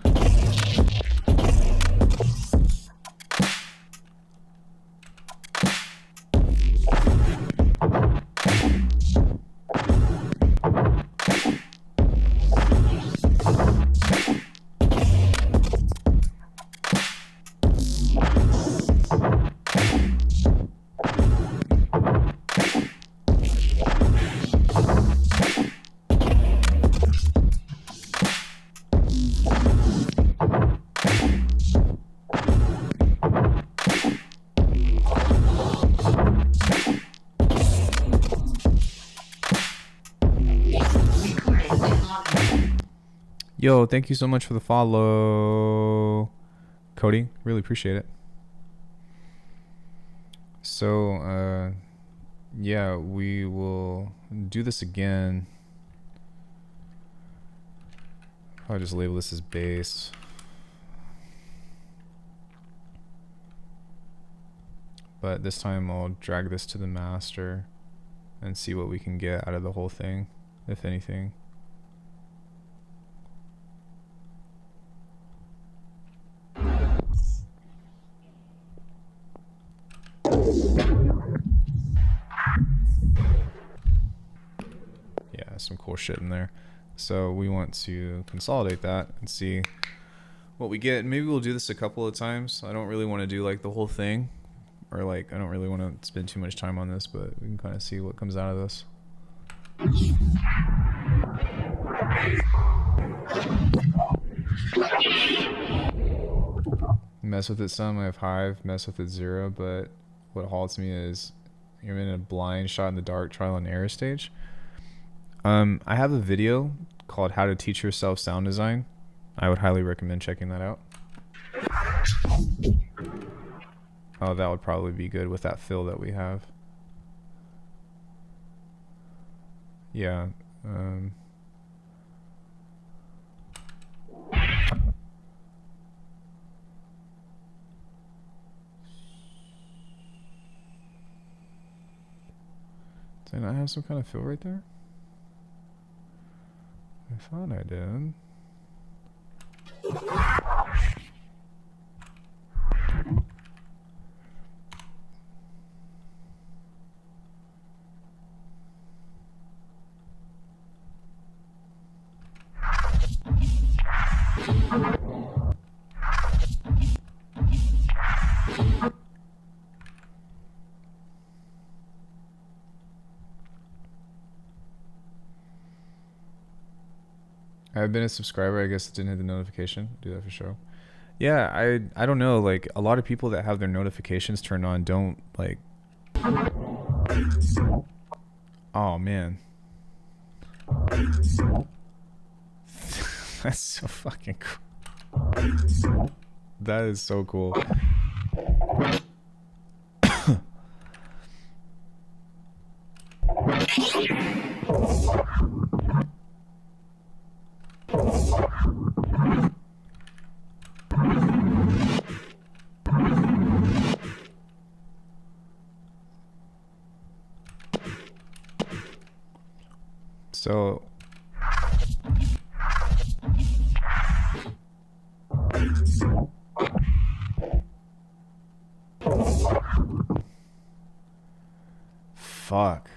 Yo, thank you so much for the follow, Cody. Really appreciate it. So, yeah, we will do this again. I'll just label this as bass. But this time I'll drag this to the master and see what we can get out of the whole thing, if anything. Yeah, some cool shit in there. So we want to consolidate that and see what we get. Maybe we'll do this a couple of times. I don't really want to do like the whole thing, or like I don't really want to spend too much time on this, but we can kind of see what comes out of this. Mess with it some. I have Hive. Mess with it 0. But what halts me is you're in a blind shot in the dark trial and error stage. I have a video called How to Teach Yourself Sound Design. I would highly recommend checking that out. Oh, that would probably be good with that fill that we have. Yeah. Did I have some kind of fill right there? I thought I did. I've been a subscriber. I guess it didn't hit the notification. Do that for sure. Yeah, I don't know. Like a lot of people that have their notifications turned on don't like. Oh man. That's so fucking cool. That is so cool. So fuck.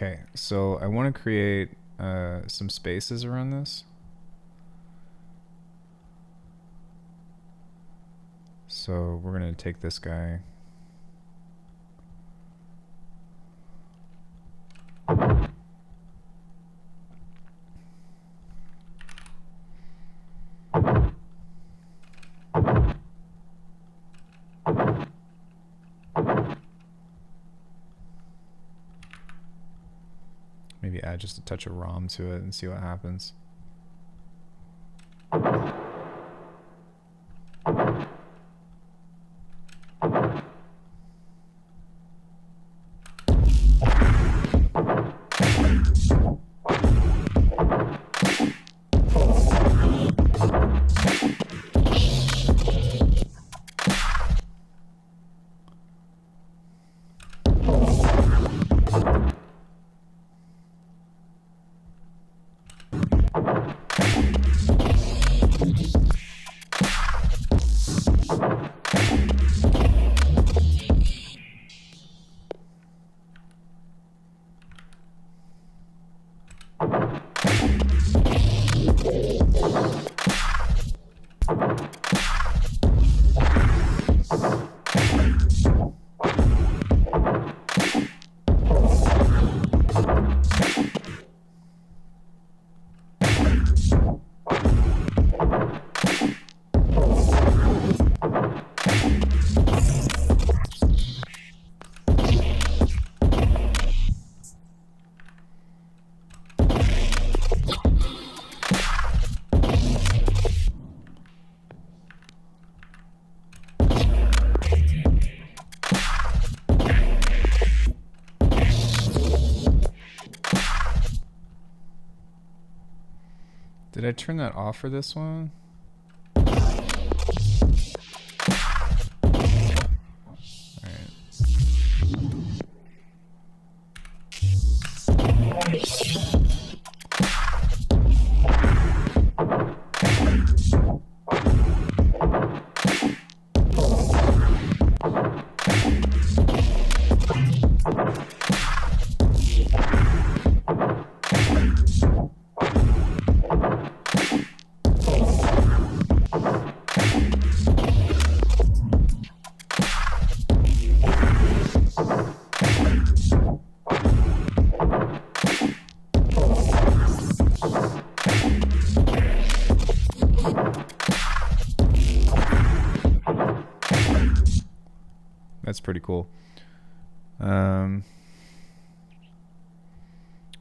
Okay, so I want to create some spaces around this. So we're going to take this guy. Maybe add just a touch of ROM to it and see what happens. Did I turn that off for this one? That's pretty cool.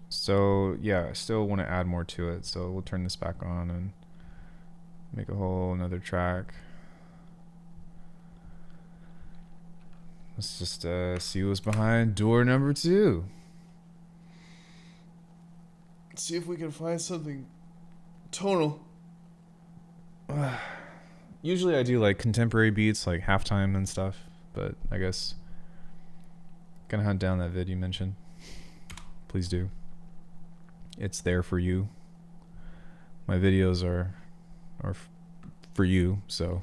So yeah, I still want to add more to it. So we'll turn this back on and make a whole another track. Let's just see what's behind door number 2. See if we can find something tonal. Usually I do like contemporary beats, like Halftime and stuff, but I guess gonna hunt down that vid you mentioned. Please do. It's there for you. My videos are for you, so.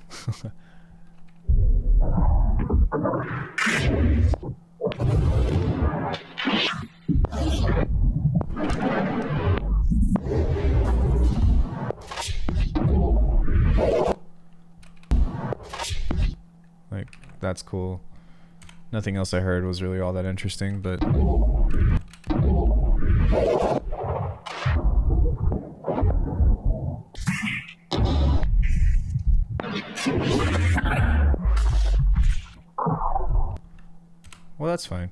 Like, that's cool. Nothing else I heard was really all that interesting, but well, that's fine.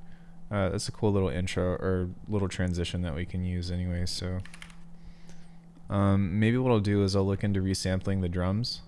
That's a cool little intro or little transition that we can use anyway. So maybe what I'll do is I'll look into resampling the drums.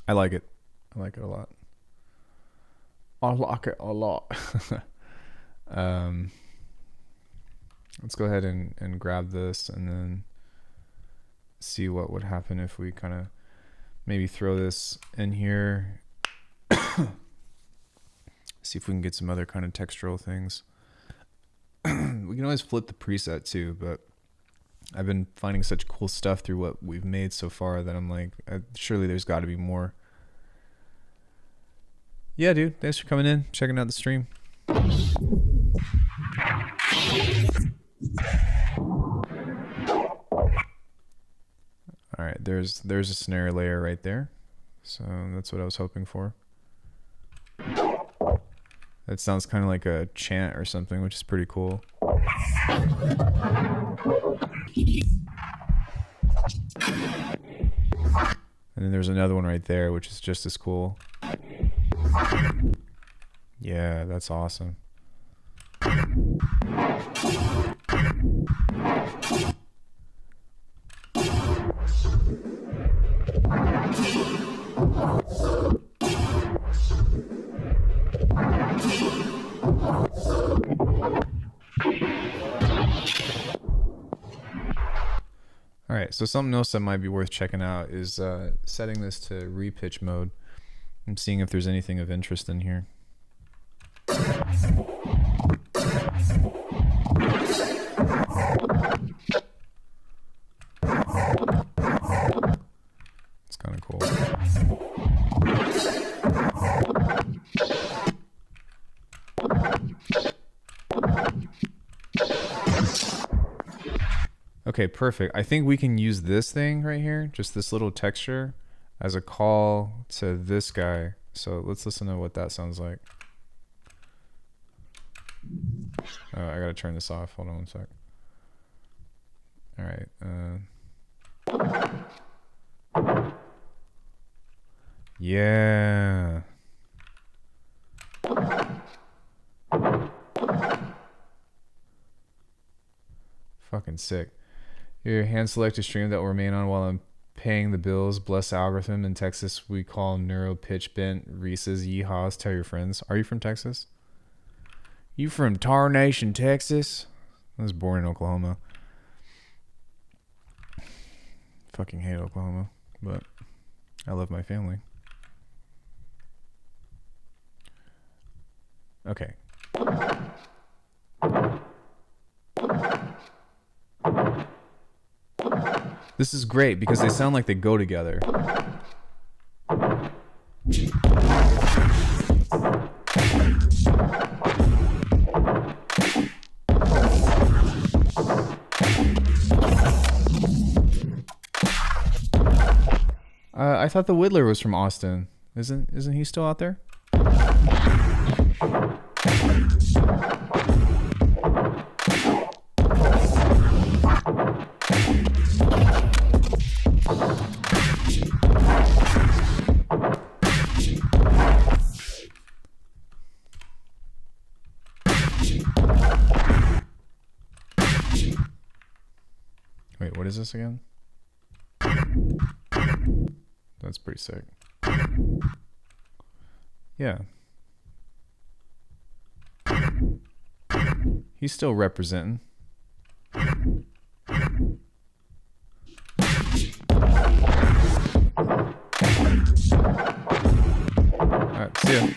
I like it. I like it a lot. I like it a lot. Let's go ahead and grab this and then see what would happen if we kind of maybe throw this in here. See if we can get some other kind of textural things. We can always flip the preset too, but I've been finding such cool stuff through what we've made so far that I'm like, surely there's got to be more. Yeah, dude. Thanks for coming in, checking out the stream. All right, there's a snare layer right there. So that's what I was hoping for. That sounds kind of like a chant or something, which is pretty cool. And then there's another one right there, which is just as cool. Yeah, that's awesome. All right, so something else that might be worth checking out is setting this to repitch mode and seeing if there's anything of interest in here. It's kind of cool. Okay, perfect. I think we can use this thing right here, just this little texture, as a call to this guy. So let's listen to what that sounds like. I gotta turn this off. Hold on one sec. All right. Yeah. Fucking sick. Your hand selected stream that will remain on while I'm paying the bills. Bless the algorithm. In Texas, we call neuro pitch bent Reese's yeehaws. Tell your friends. Are you from Texas? You from Tar Nation, Texas? I was born in Oklahoma. Fucking hate Oklahoma, but I love my family. Okay. This is great because they sound like they go together. I thought the Whittler was from Austin. Isn't he still out there? Wait, what is this again? That's pretty sick. Yeah. He's still representing. Alright, see ya.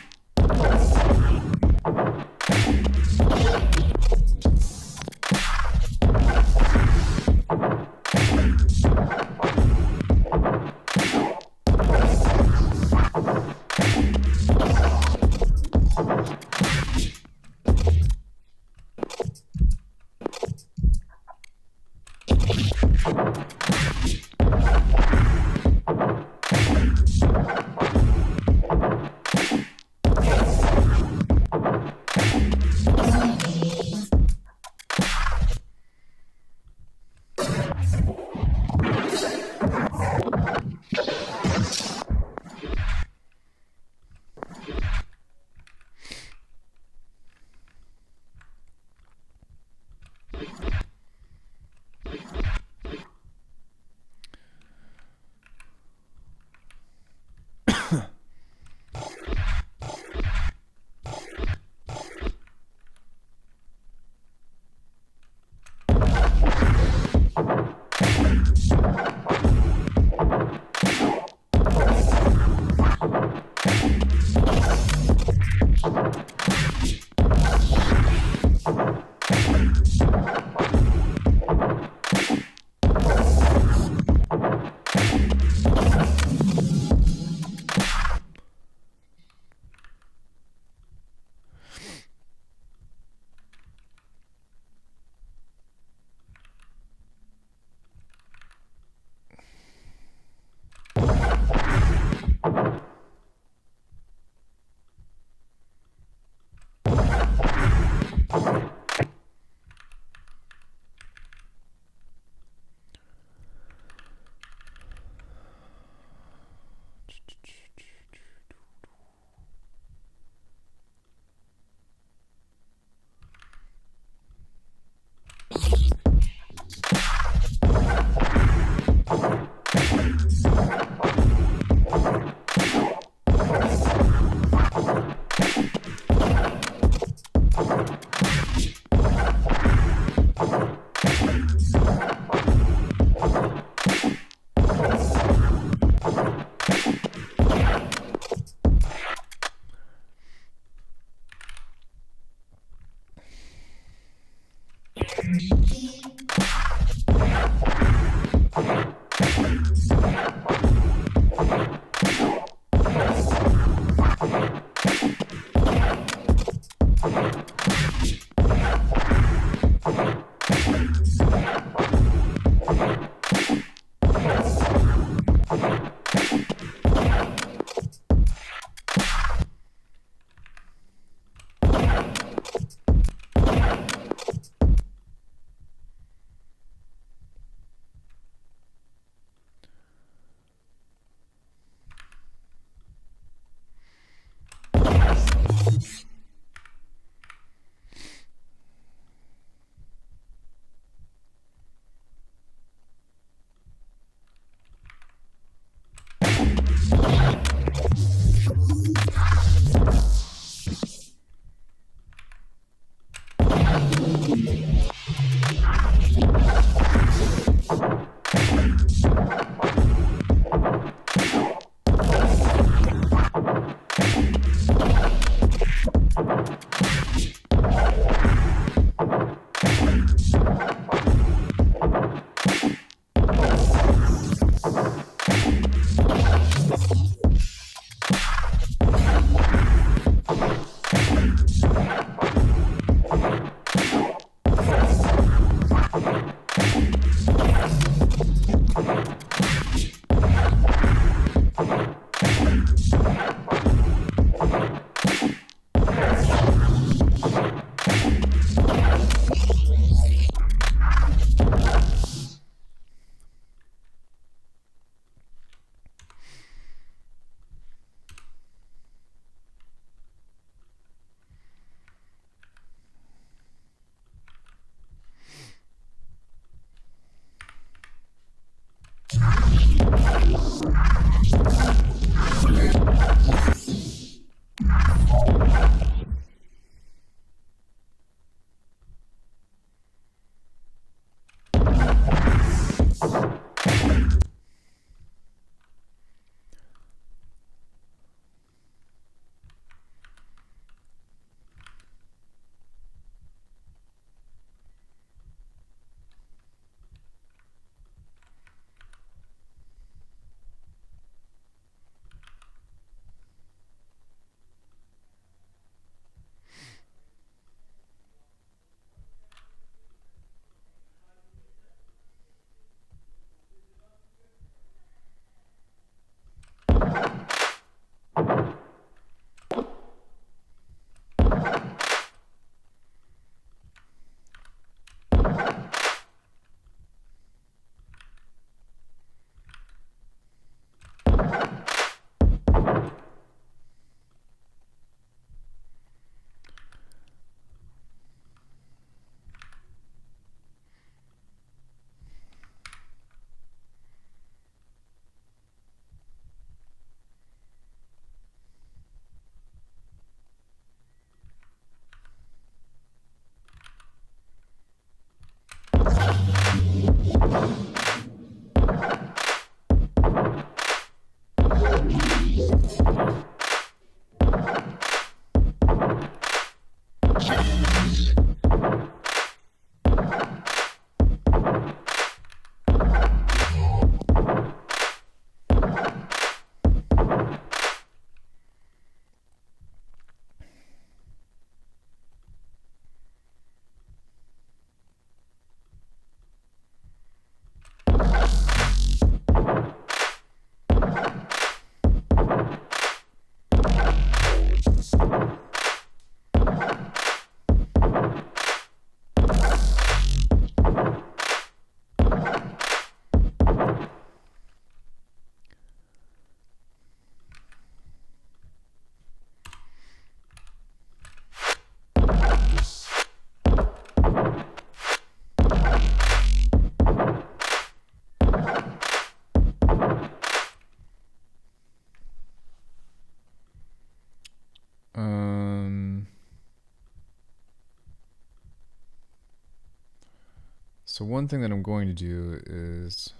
So one thing that I'm going to do is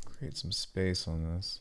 create some space on this.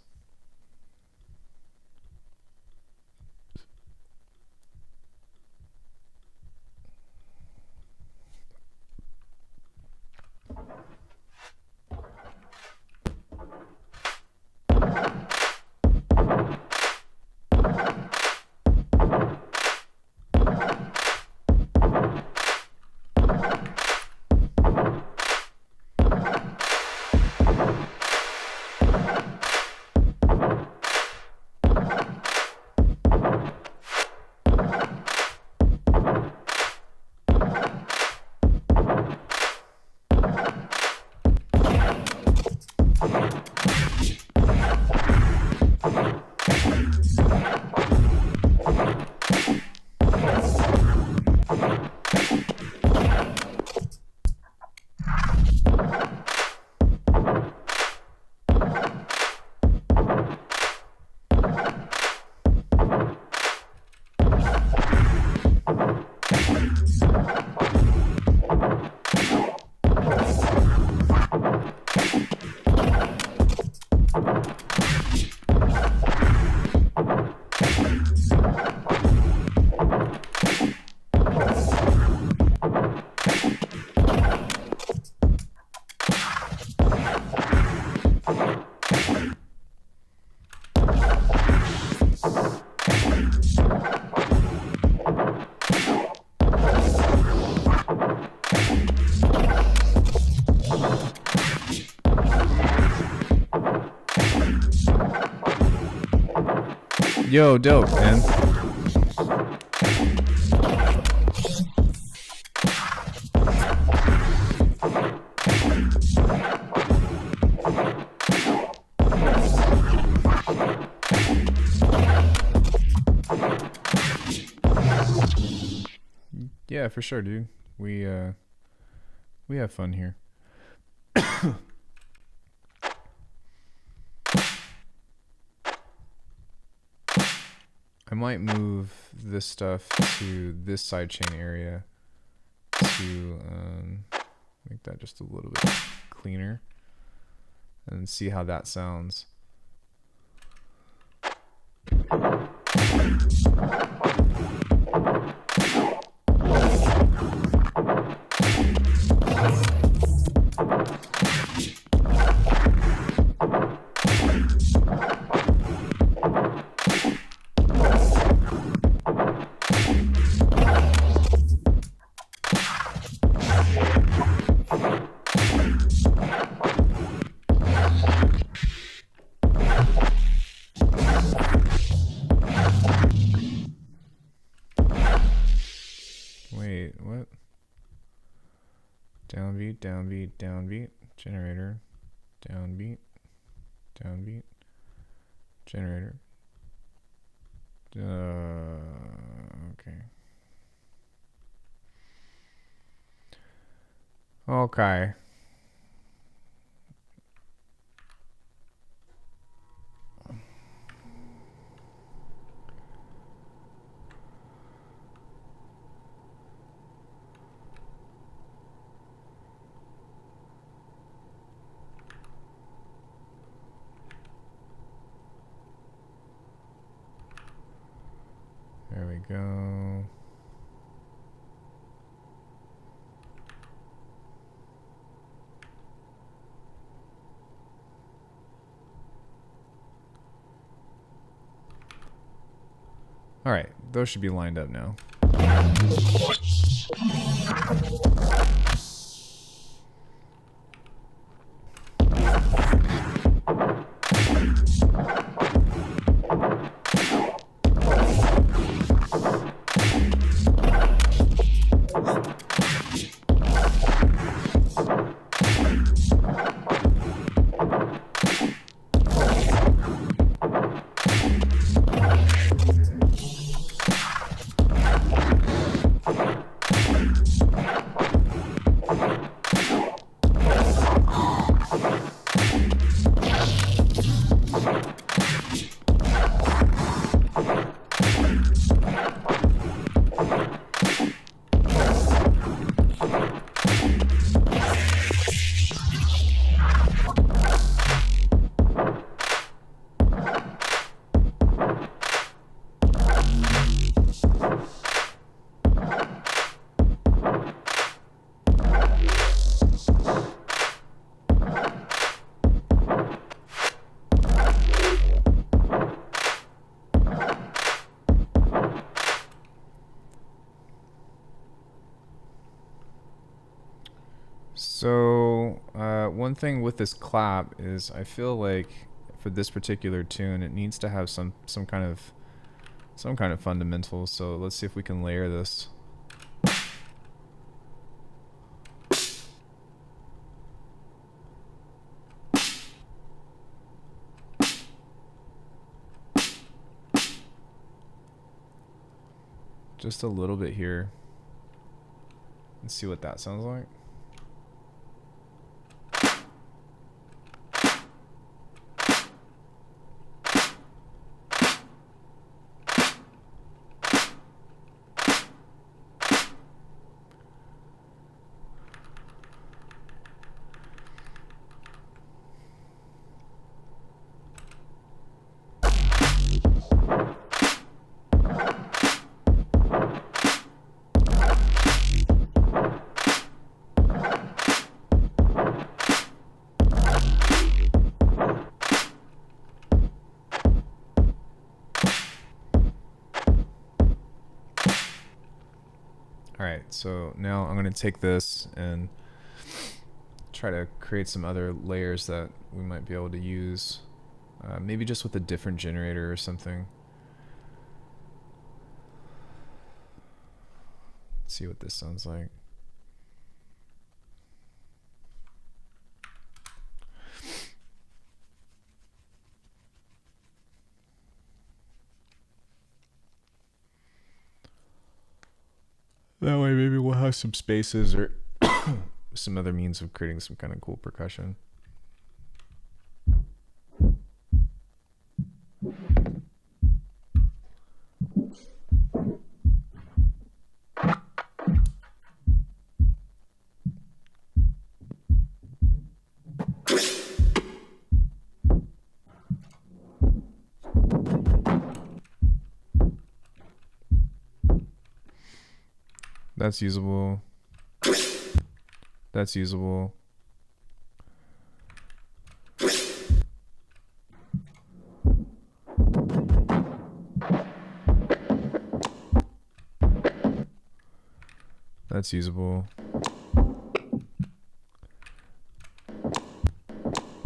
Yo, dope, man. Yeah, for sure, dude. We have fun here. I might move this stuff to this sidechain area to make that just a little bit cleaner and see how that sounds. Wait, what? Downbeat, downbeat, downbeat, generator, downbeat, downbeat, generator. Okay. Okay. There we go. All right, those should be lined up now. one thing with this clap is I feel like for this particular tune, it needs to have some kind of fundamentals. So let's see if we can layer this. Just a little bit here. Let's see what that sounds like. Alright, so now I'm going to take this and try to create some other layers that we might be able to use. Maybe just with a different generator or something. Let's see what this sounds like. That way maybe we'll have some spaces or some other means of creating some kind of cool percussion. That's usable. That's usable. That's usable.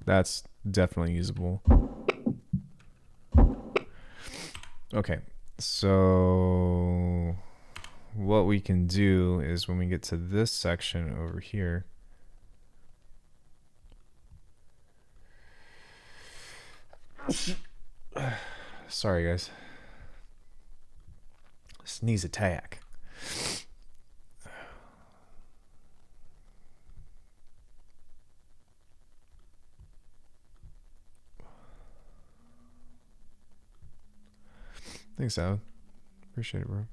That's definitely usable. Okay, so what we can do is when we get to this section over here, sorry guys, sneeze attack. Thanks, Alan. Appreciate it, bro.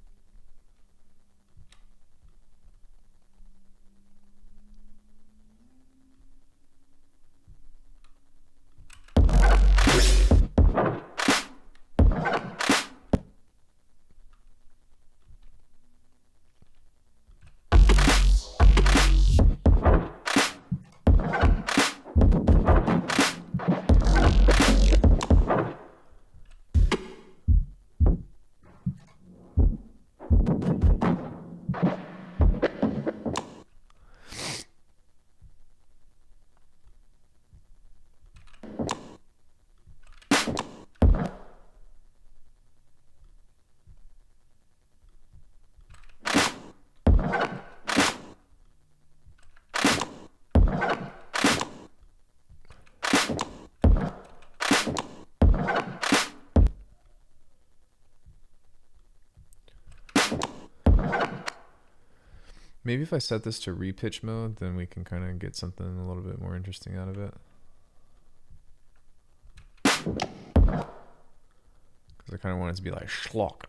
Maybe if I set this to repitch mode, then we can kind of get something a little bit more interesting out of it. Because I kind of want it to be like schlock.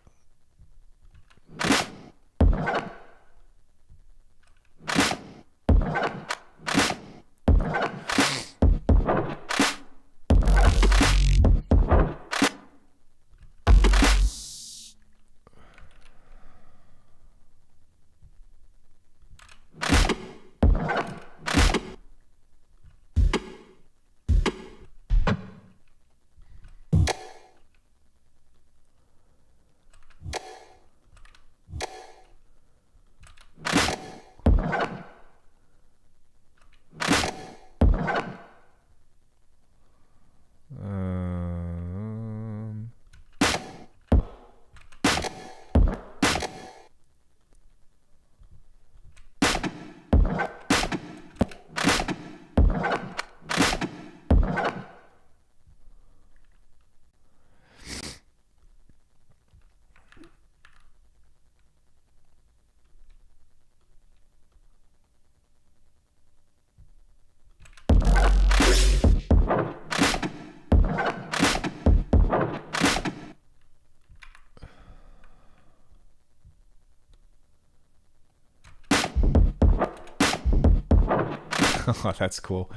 Oh, that's cool.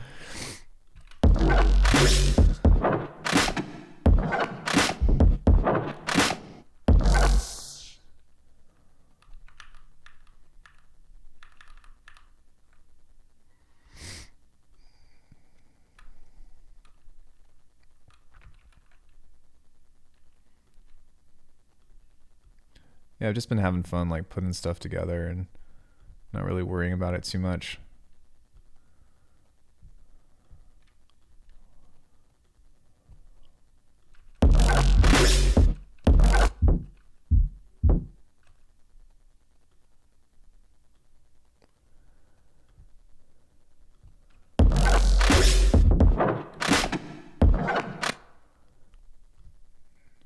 Yeah, I've just been having fun like putting stuff together and not really worrying about it too much.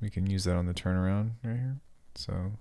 We can use that on the turnaround right here. So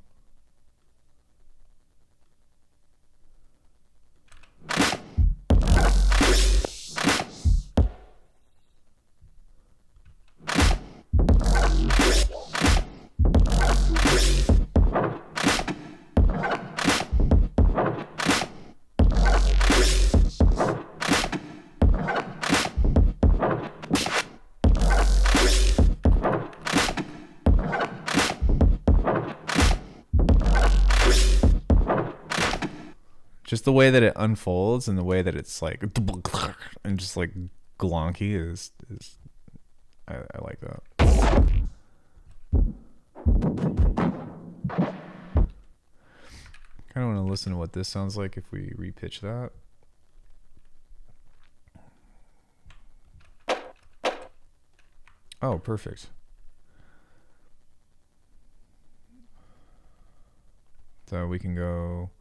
just the way that it unfolds and the way that it's like and just like glonky is I like that. Kind of want to listen to what this sounds like if we repitch that. Oh, perfect. So we can go.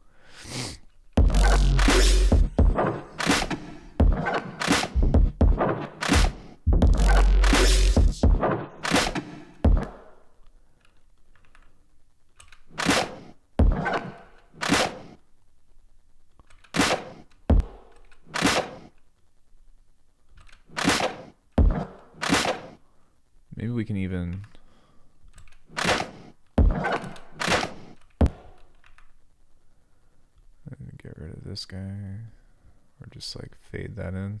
Maybe we can even get rid of this guy or just like fade that in.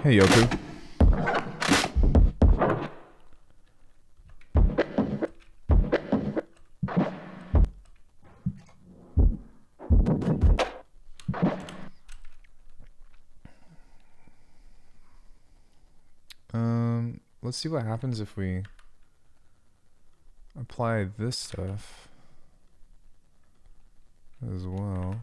Hey, Yoku. Let's see what happens if we apply this stuff as well.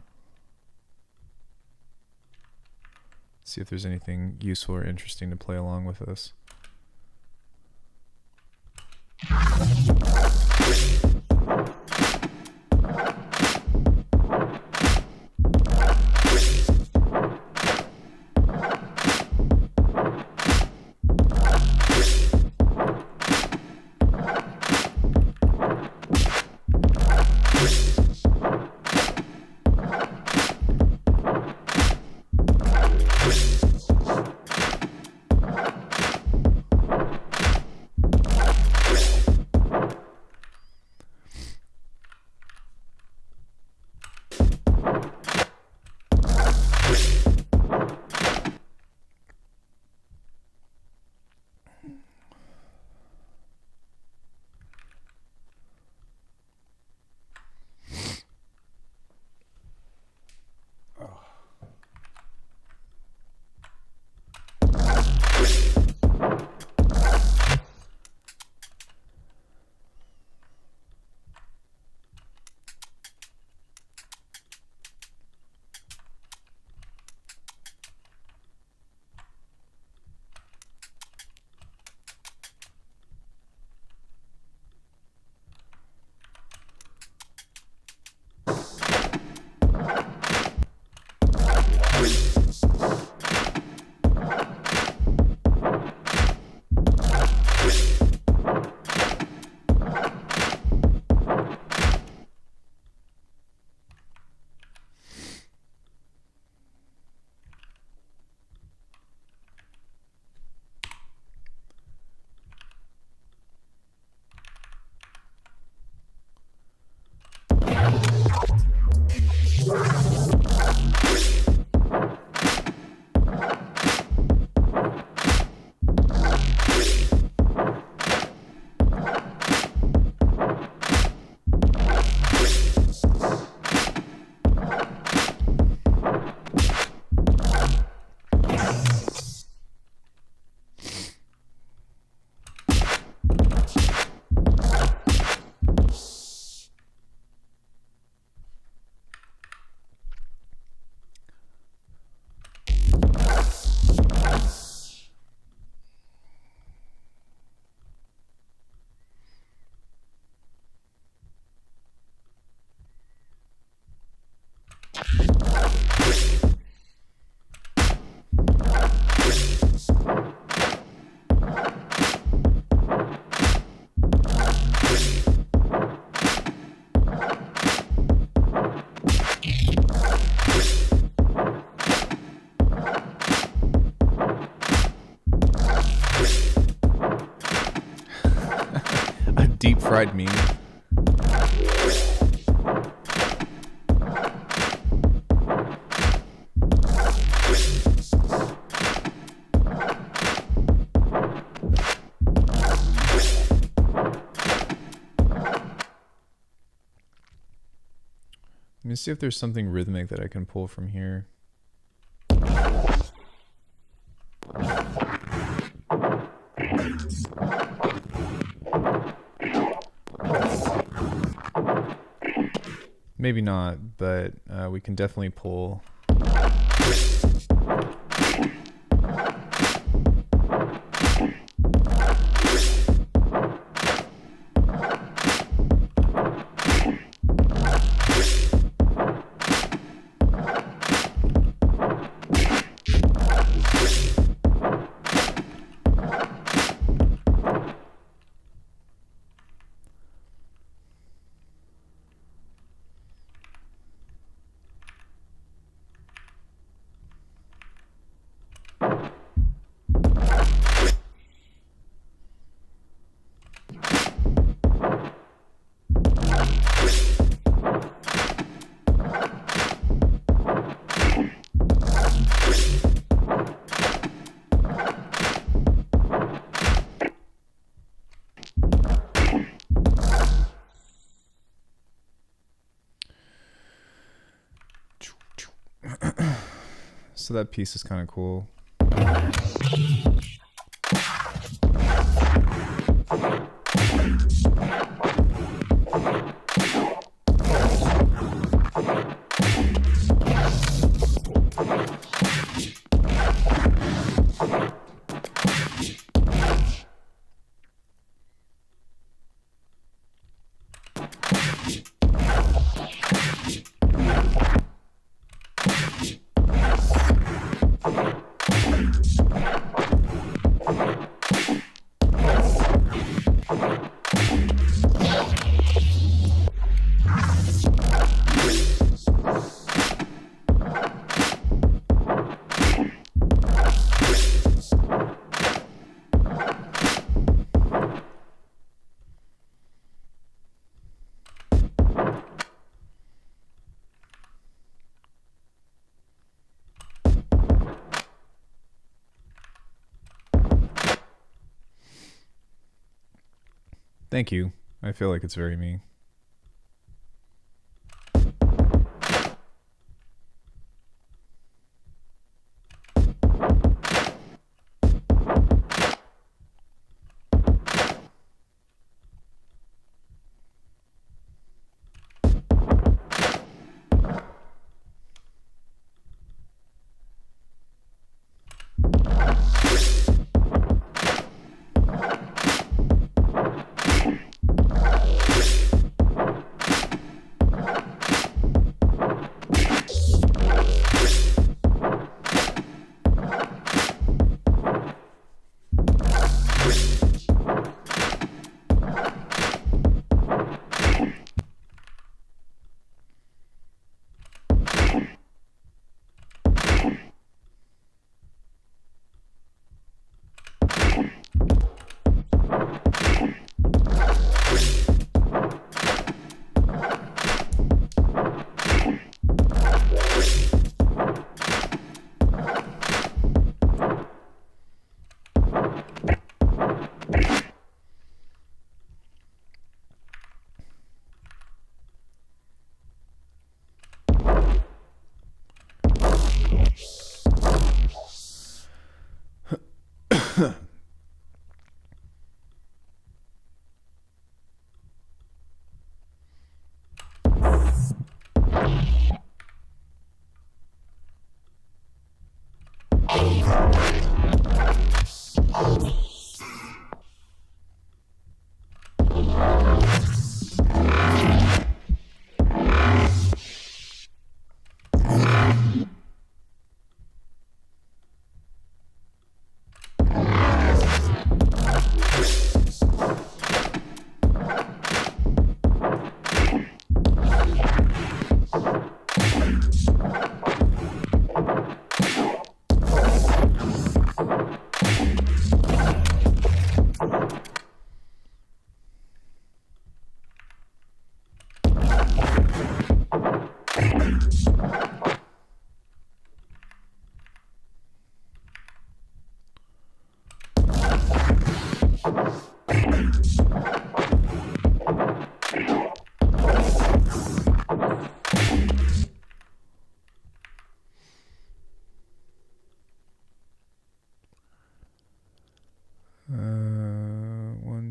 See if there's anything useful or interesting to play along with this. deep fried meat. Let me see if there's something rhythmic that I can pull from here. Maybe not, but we can definitely pull. So that piece is kind of cool. Thank you. I feel like it's very me.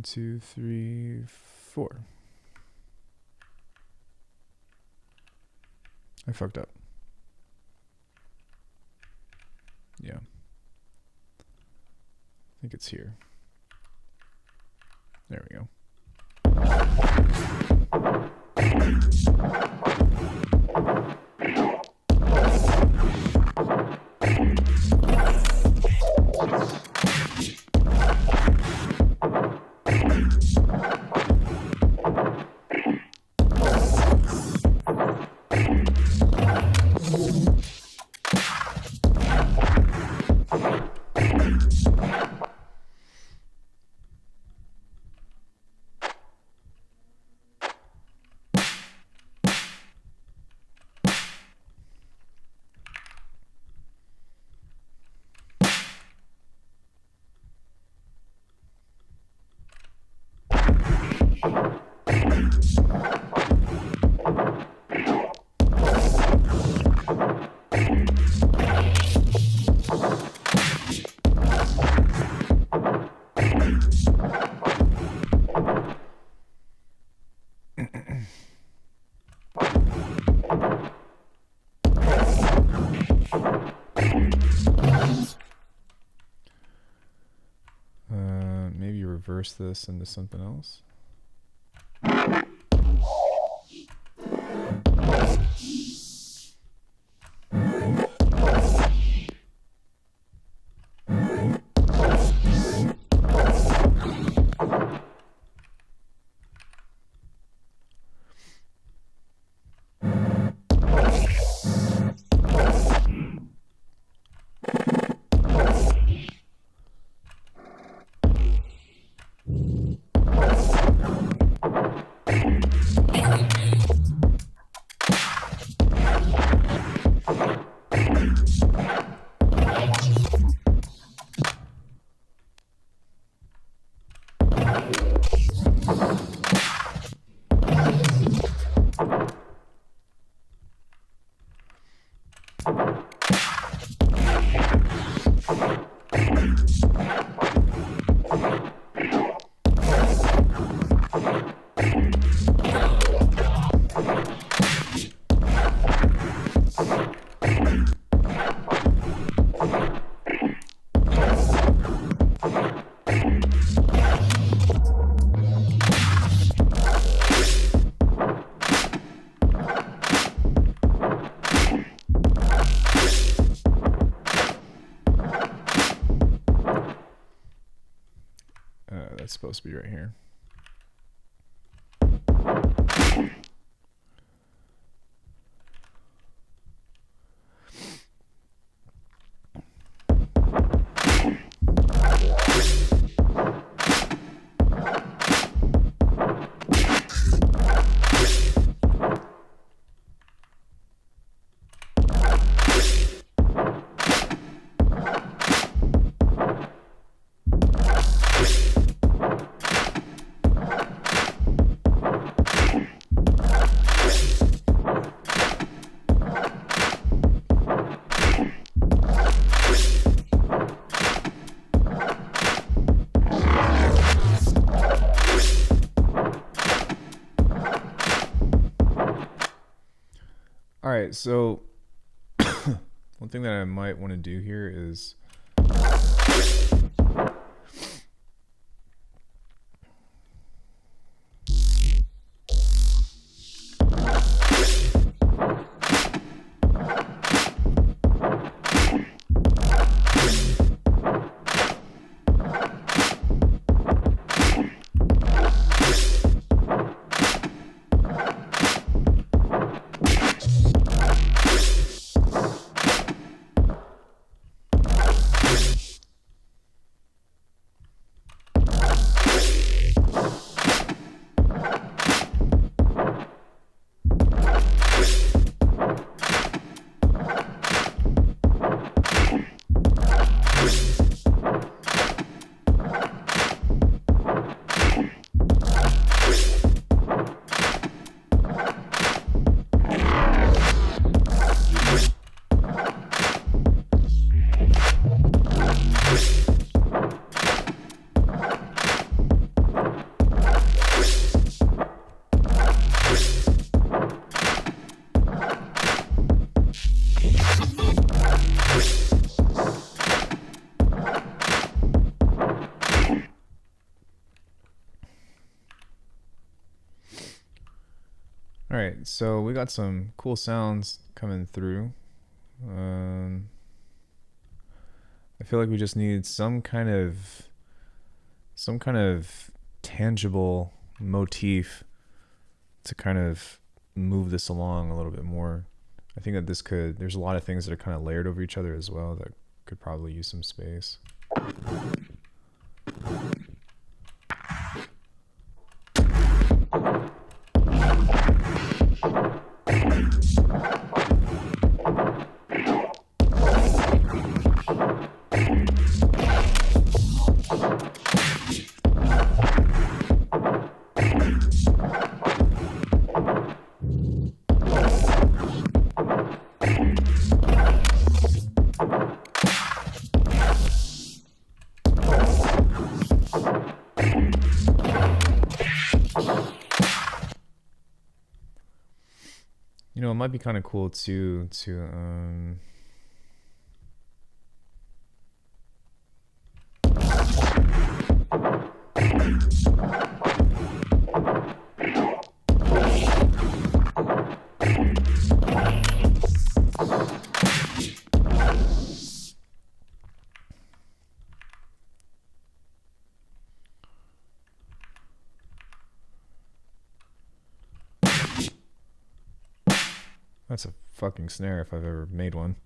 1, 2, 3, 4. I fucked up. Yeah. I think it's here. There we go. Maybe reverse this into something else. That's supposed to be right here. All right, so one thing that I might want to do here is All right, so we got some cool sounds coming through. I feel like we just need some kind of tangible motif to kind of move this along a little bit more. I think that there's a lot of things that are kind of layered over each other as well that could probably use some space. You know, it might be kind of cool too to that's a fucking snare if I've ever made one.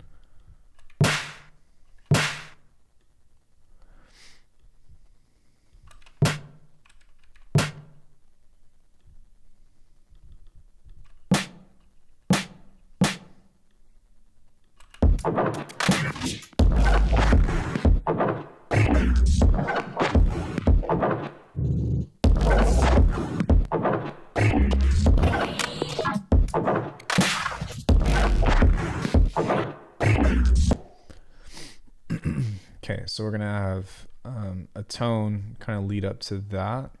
Okay, so we're gonna have a tone kind of lead up to that,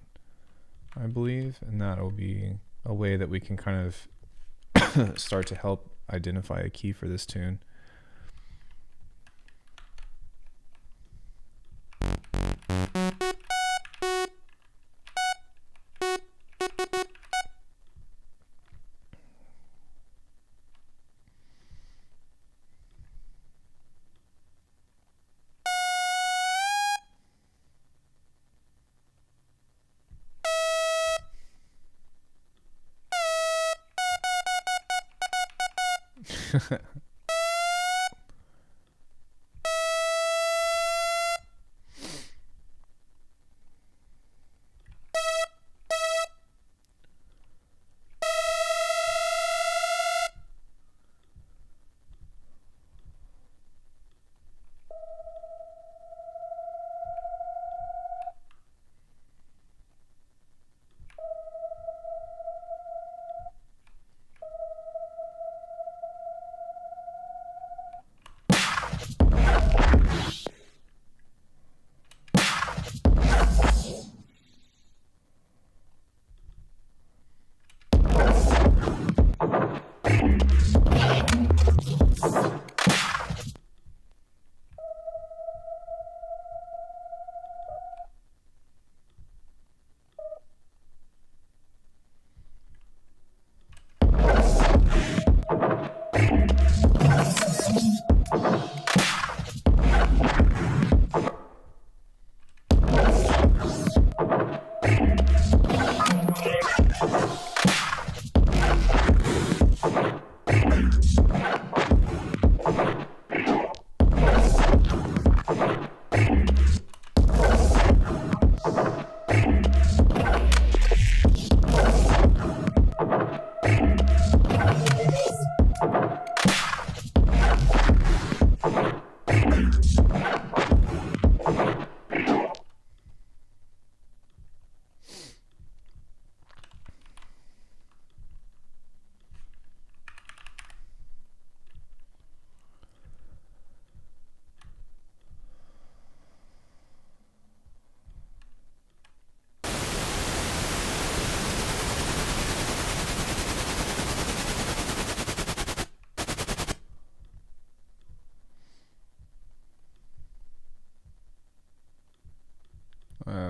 I believe, and that'll be a way that we can kind of start to help identify a key for this tune.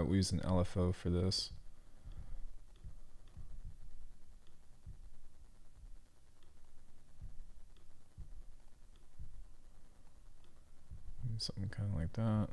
We use an LFO for this. Something kind of like that.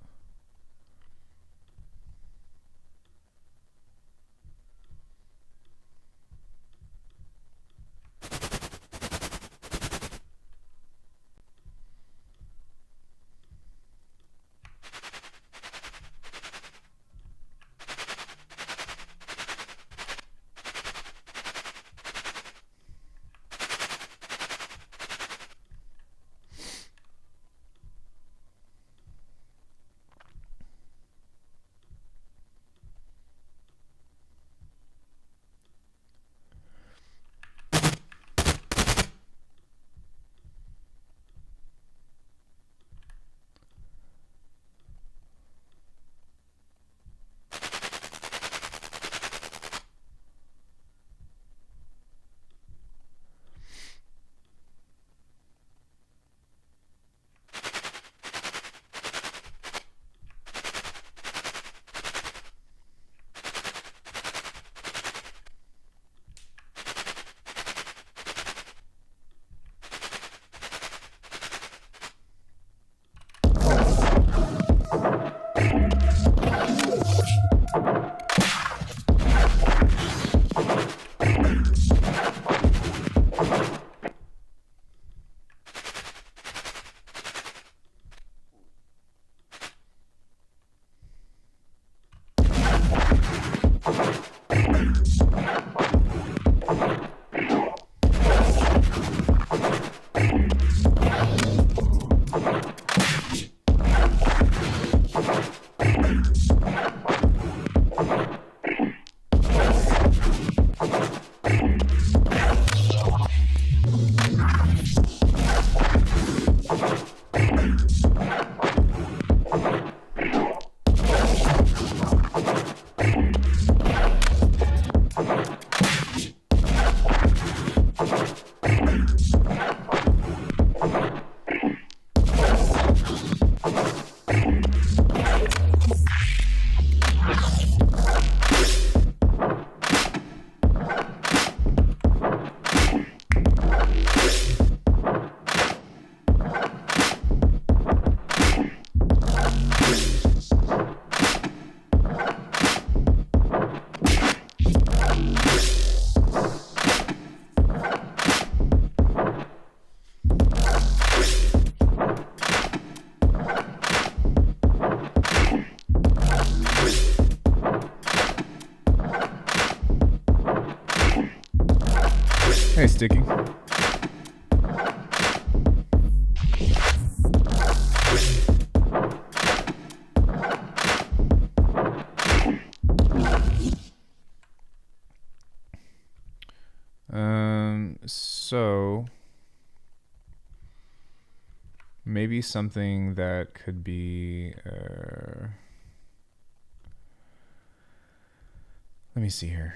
Hey, Sticky. So maybe something that could be, let me see here.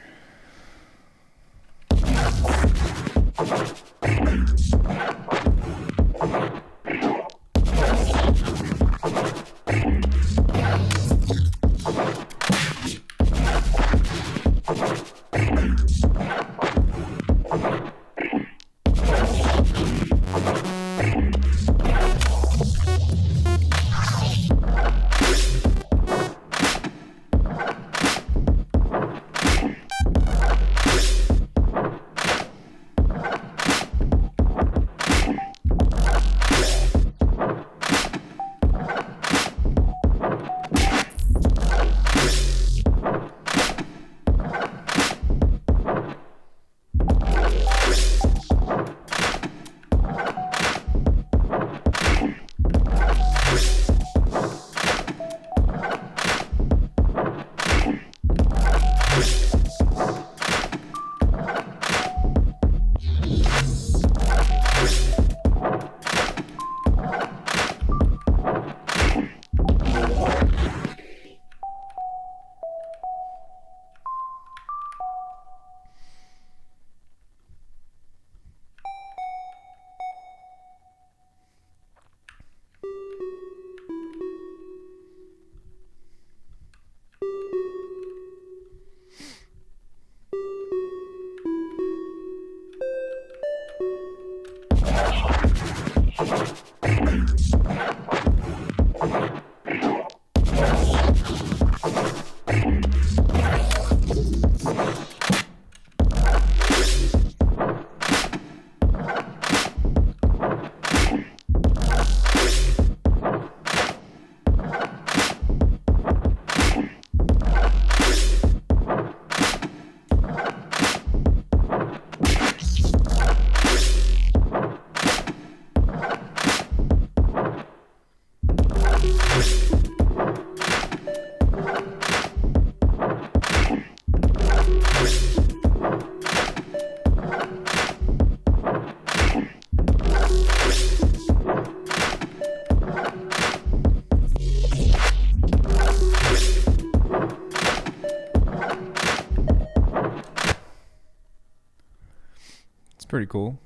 pretty cool.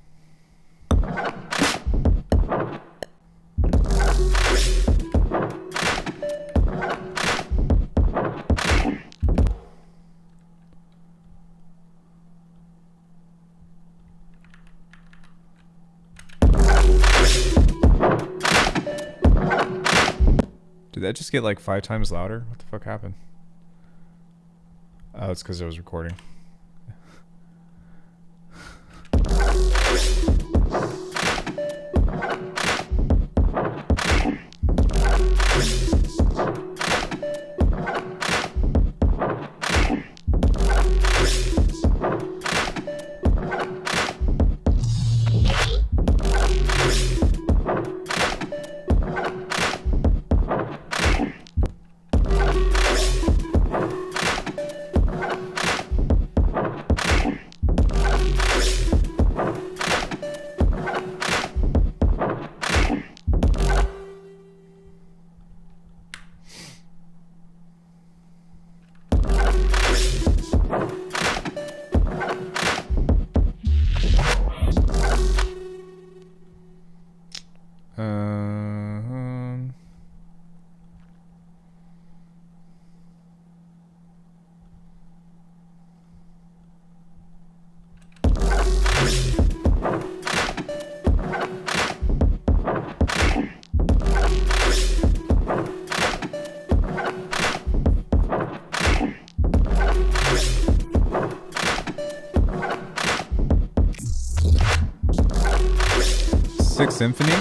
Did that just get like 5 times louder? What the fuck happened? Oh, it's because I was recording. Sixth Symphony?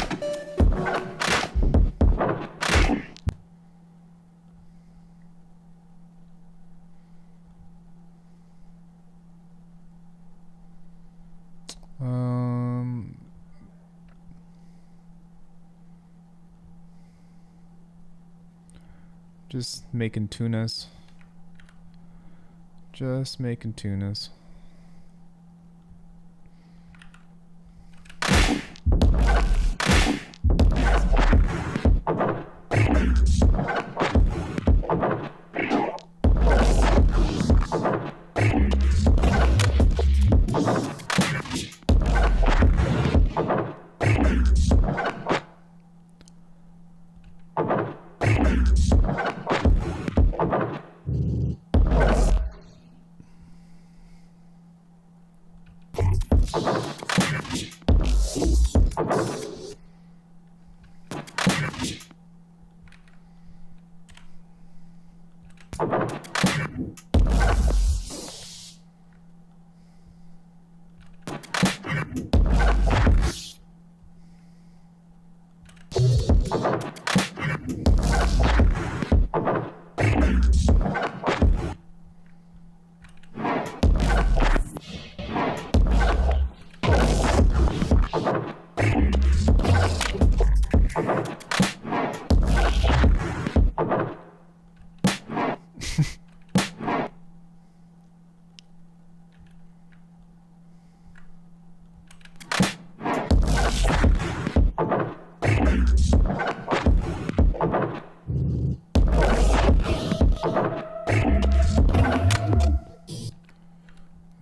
Just making tunas. Just making tunas.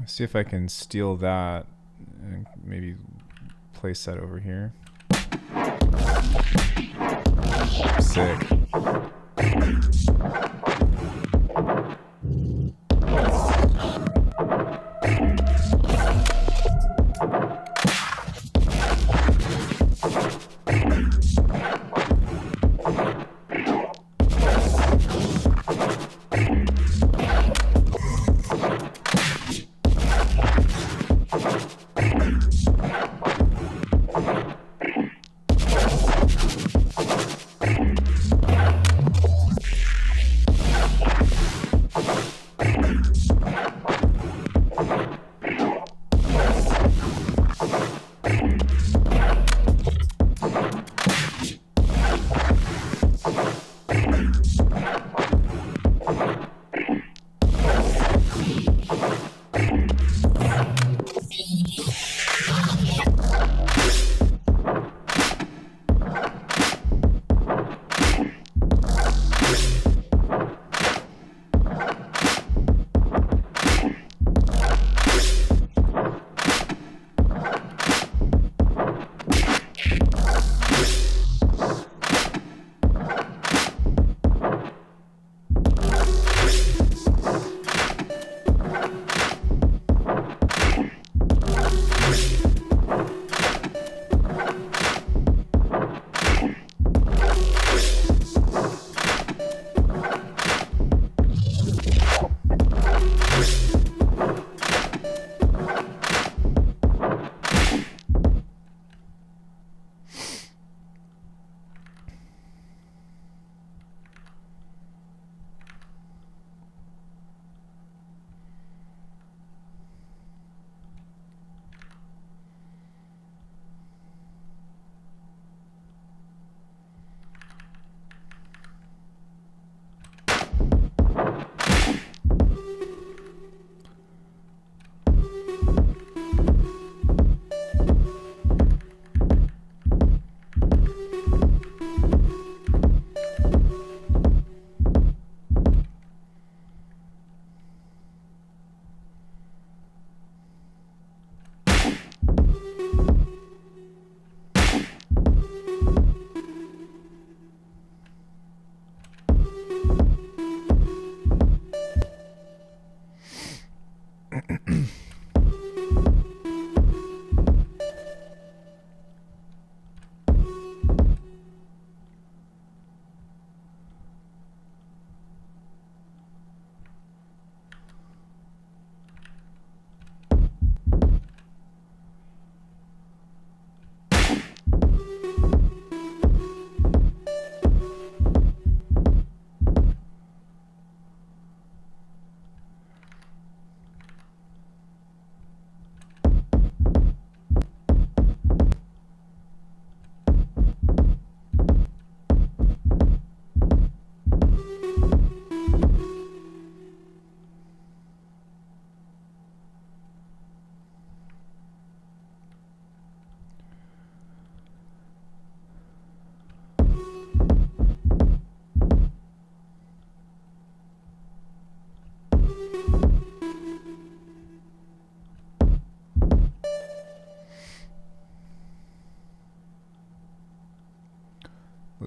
See if I can steal that and maybe place that over here. Sick.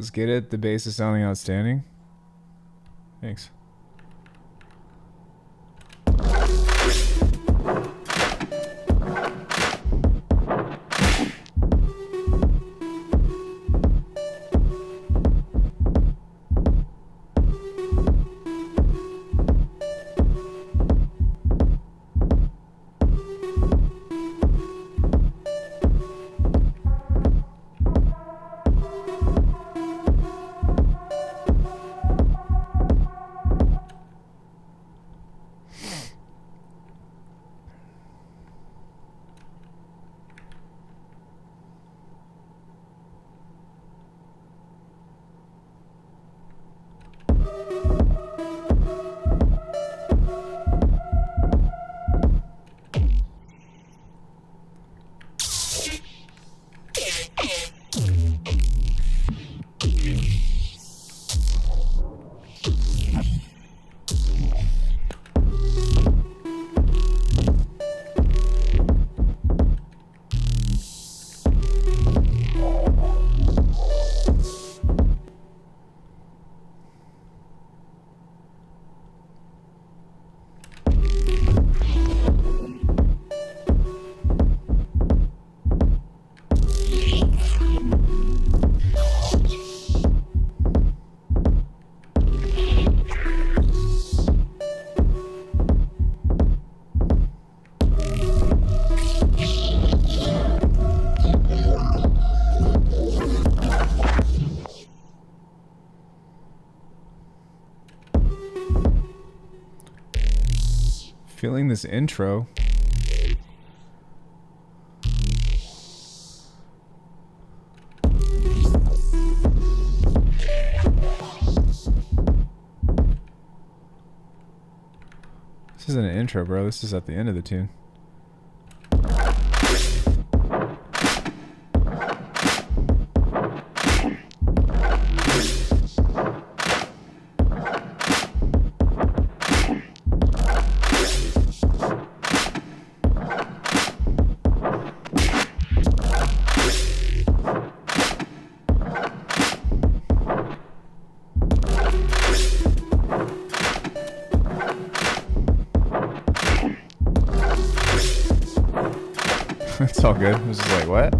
Let's get it. The bass is sounding outstanding. Thanks. Feeling this intro. This isn't an intro, bro. This is at the end of the tune. It's all good. It was just like, what?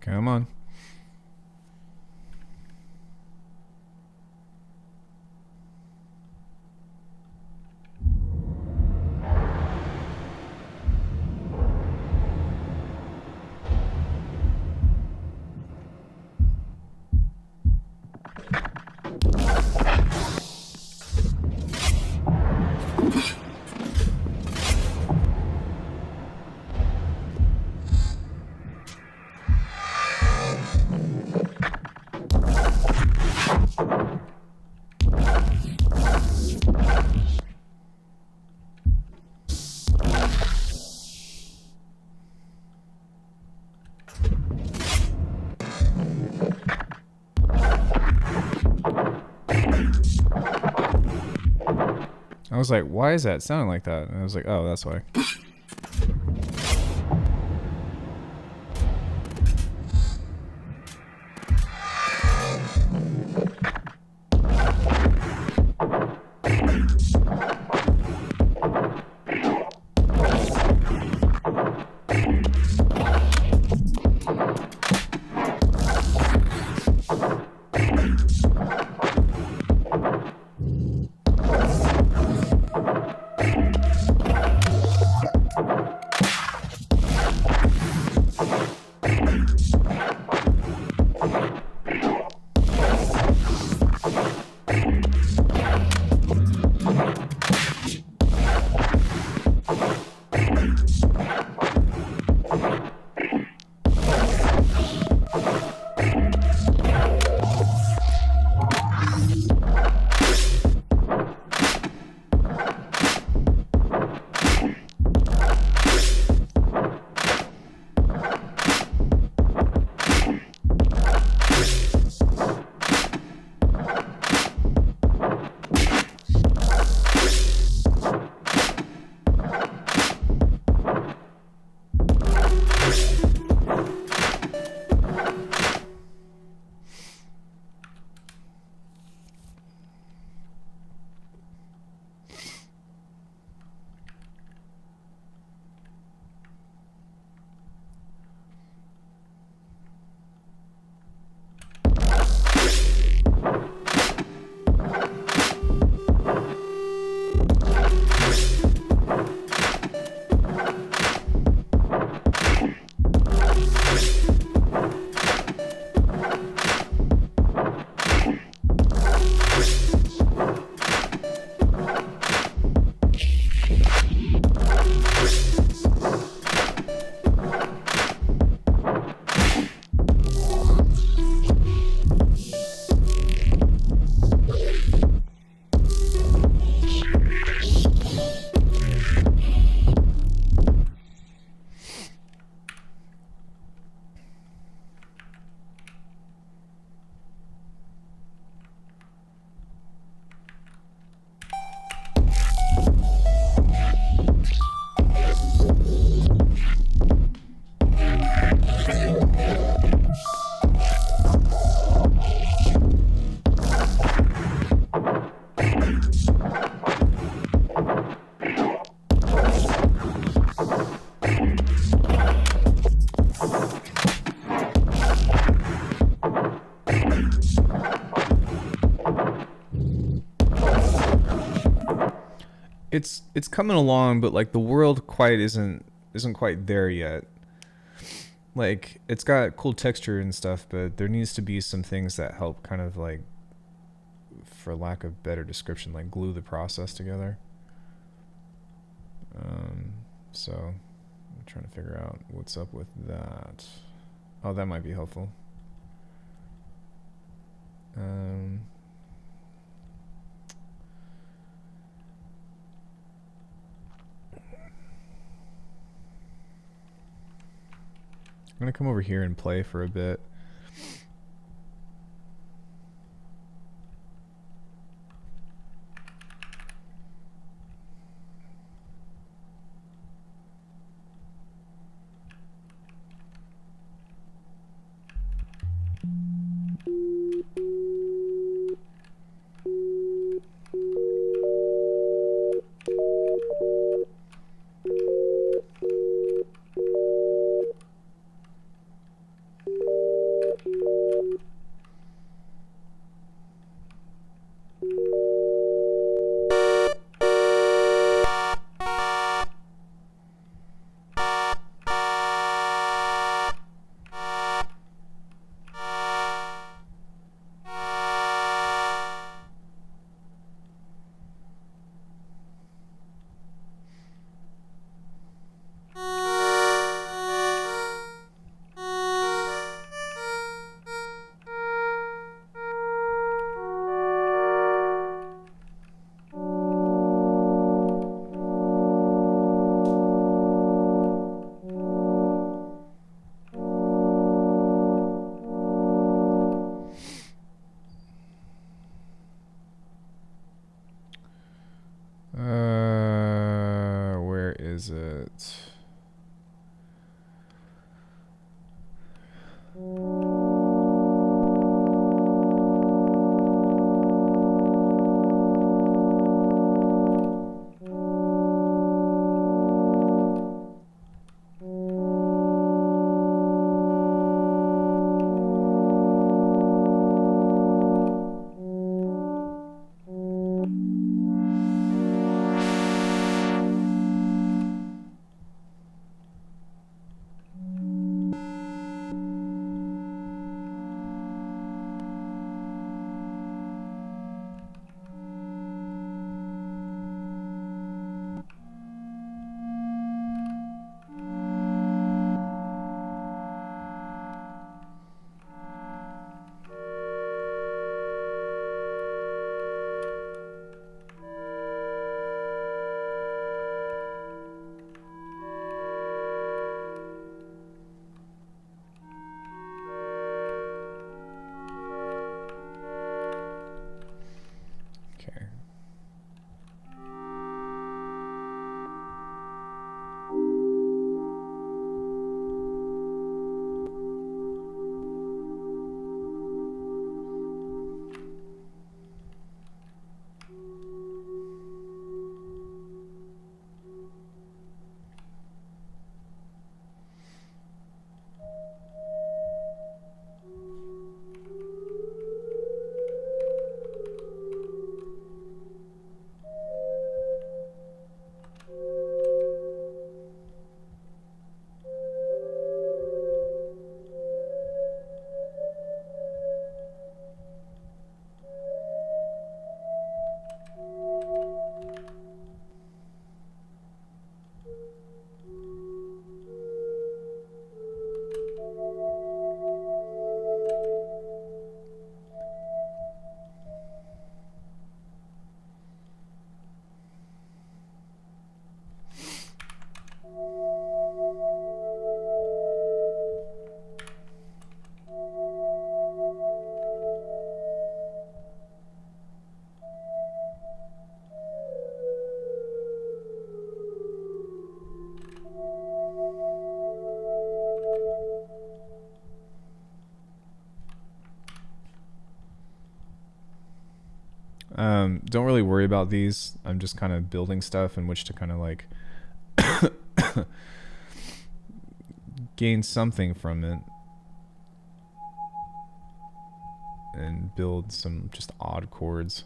Come on. I was like, why is that sounding like that? And I was like, oh, that's why. It's coming along, but like the world quite isn't quite there yet. Like it's got cool texture and stuff, but there needs to be some things that help kind of like, for lack of better description, like glue the process together. So I'm trying to figure out what's up with that. Oh, that might be helpful. I'm gonna come over here and play for a bit. Where is it? Okay. Don't really worry about these. I'm just kind of building stuff in which to kind of like gain something from it and build some just odd chords.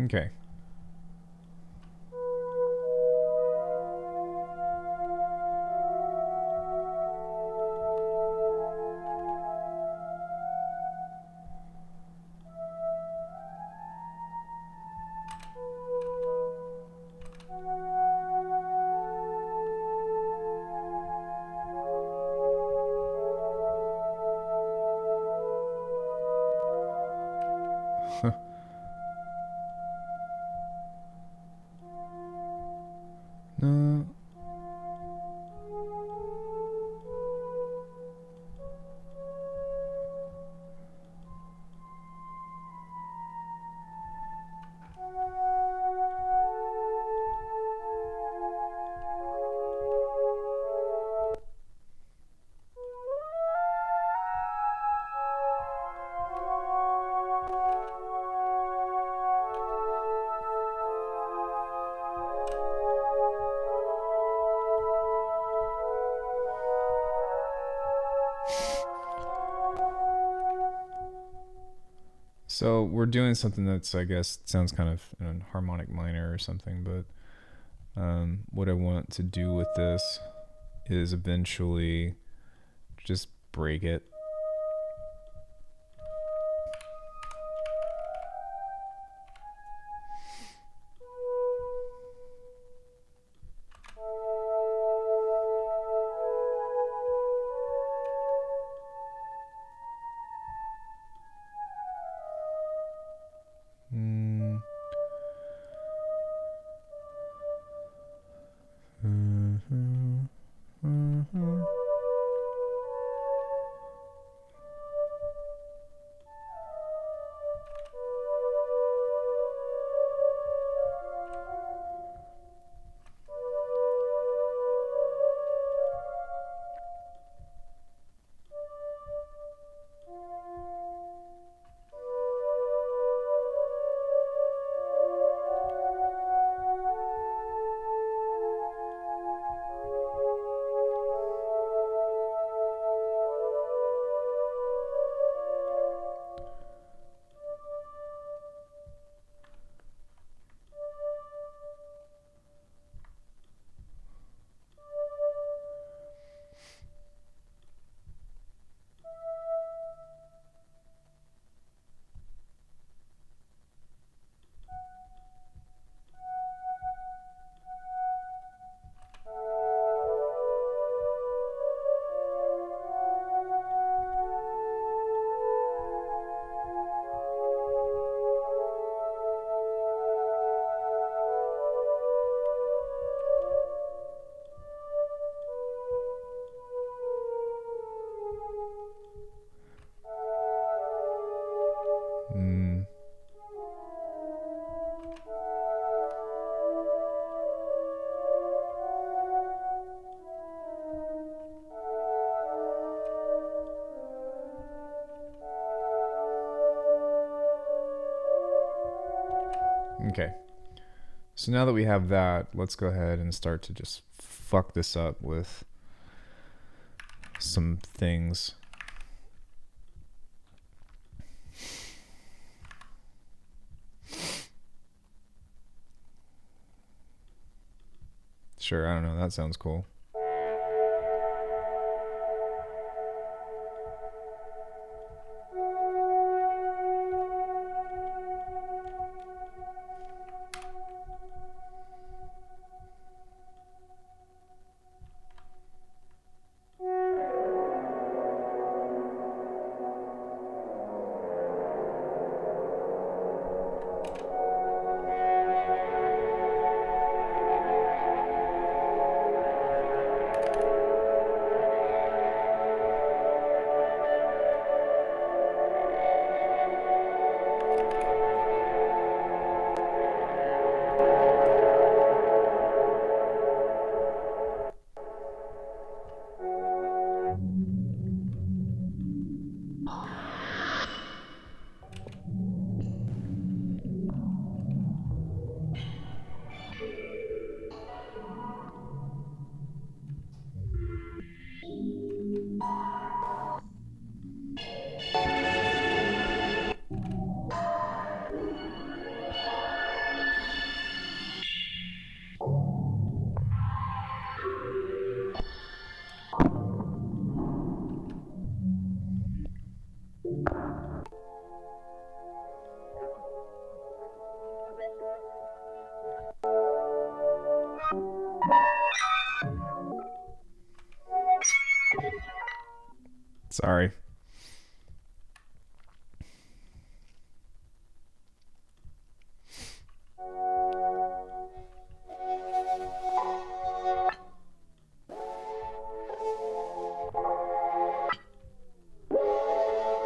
Okay. No. So we're doing something that's, I guess, sounds kind of in a harmonic minor or something, but what I want to do with this is eventually just break it. Okay. So now that we have that, let's go ahead and start to just fuck this up with some things. Sure, I don't know. That sounds cool. Sorry.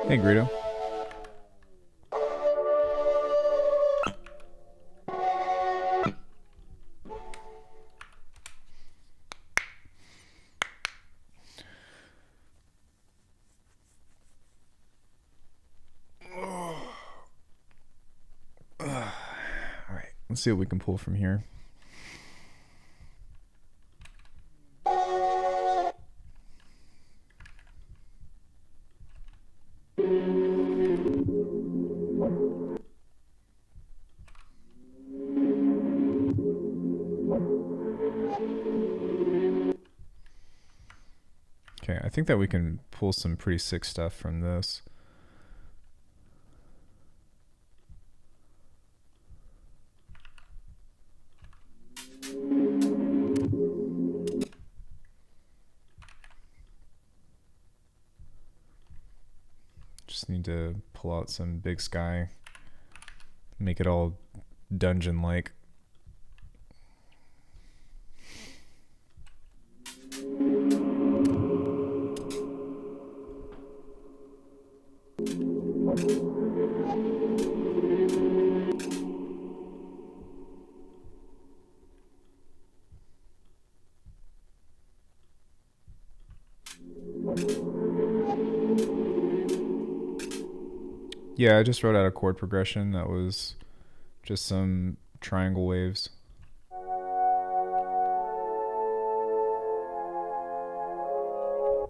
Hey, Greedo. All right, let's see what we can pull from here. Okay, I think that we can pull some pretty sick stuff from this. Just need to pull out some big sky, make it all dungeon-like. Yeah, I just wrote out a chord progression that was just some triangle waves.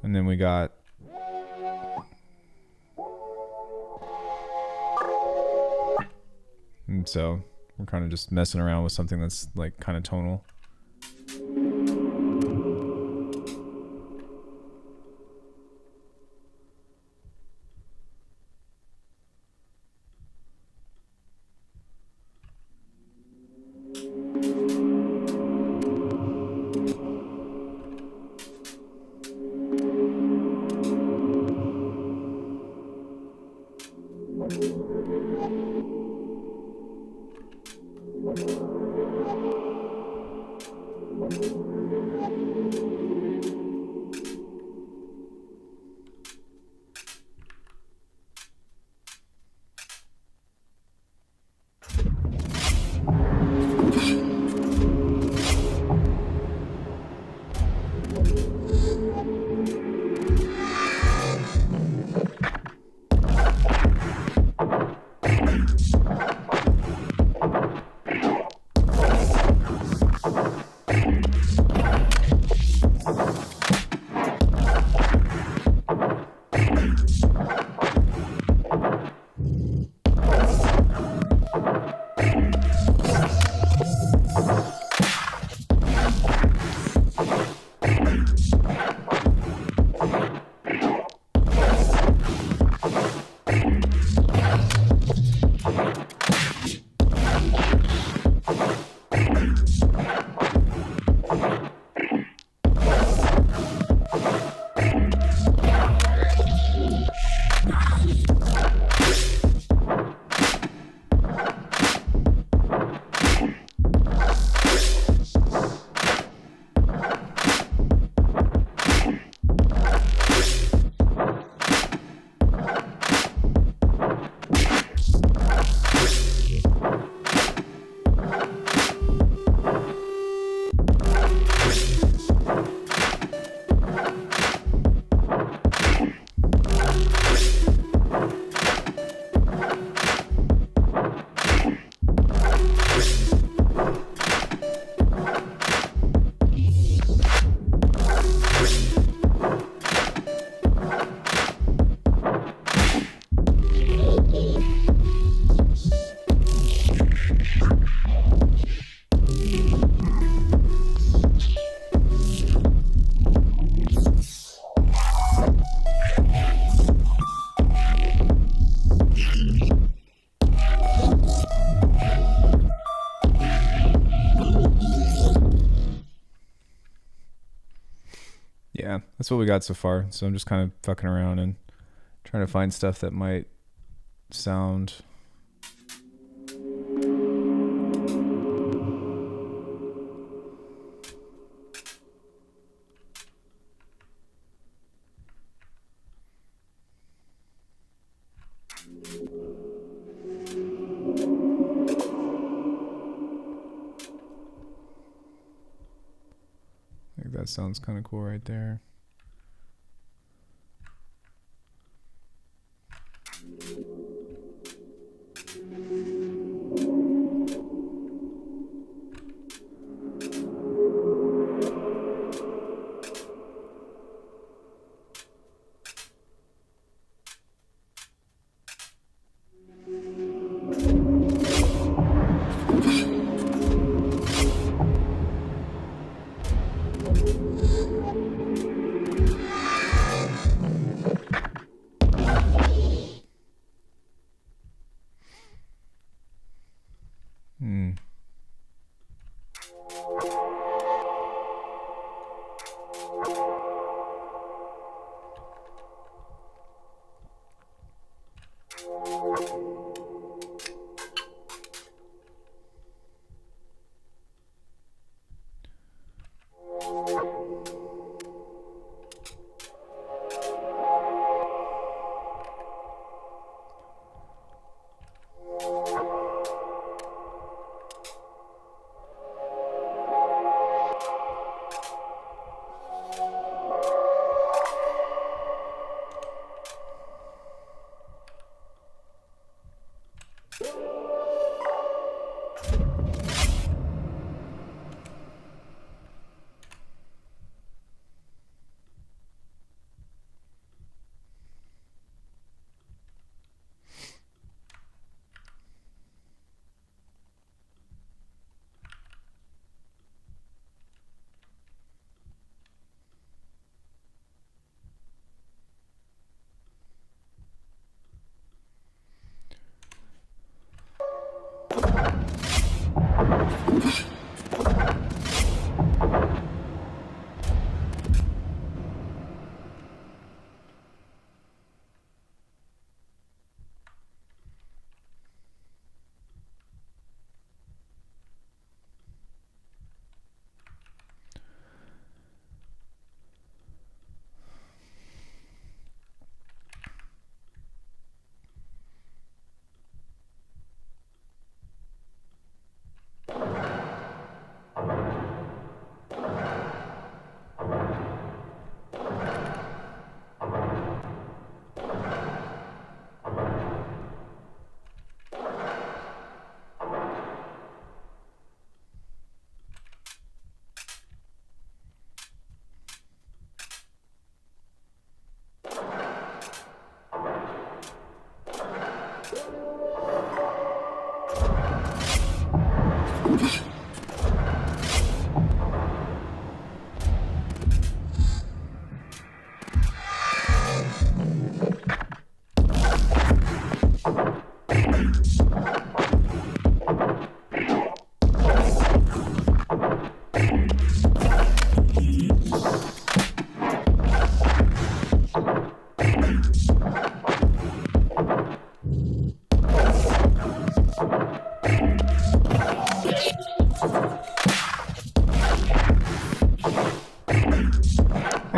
And then we got and so we're kind of just messing around with something that's like kind of tonal. that's what we got so far. So I'm just kind of fucking around and trying to find stuff that might sound. I think that sounds kind of cool right there.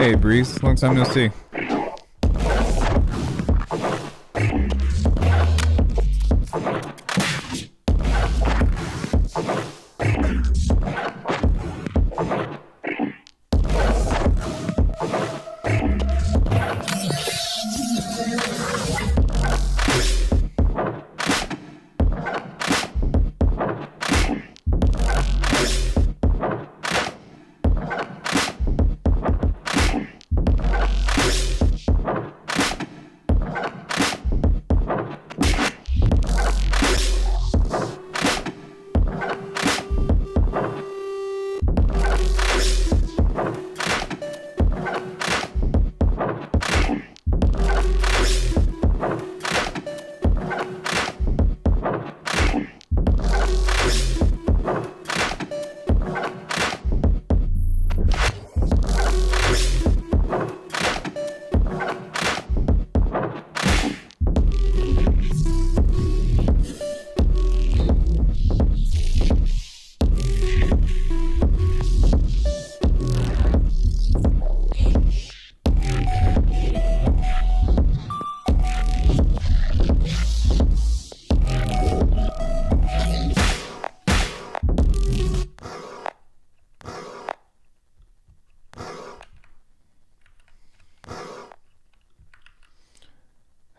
Hey, Breeze. Long time no see.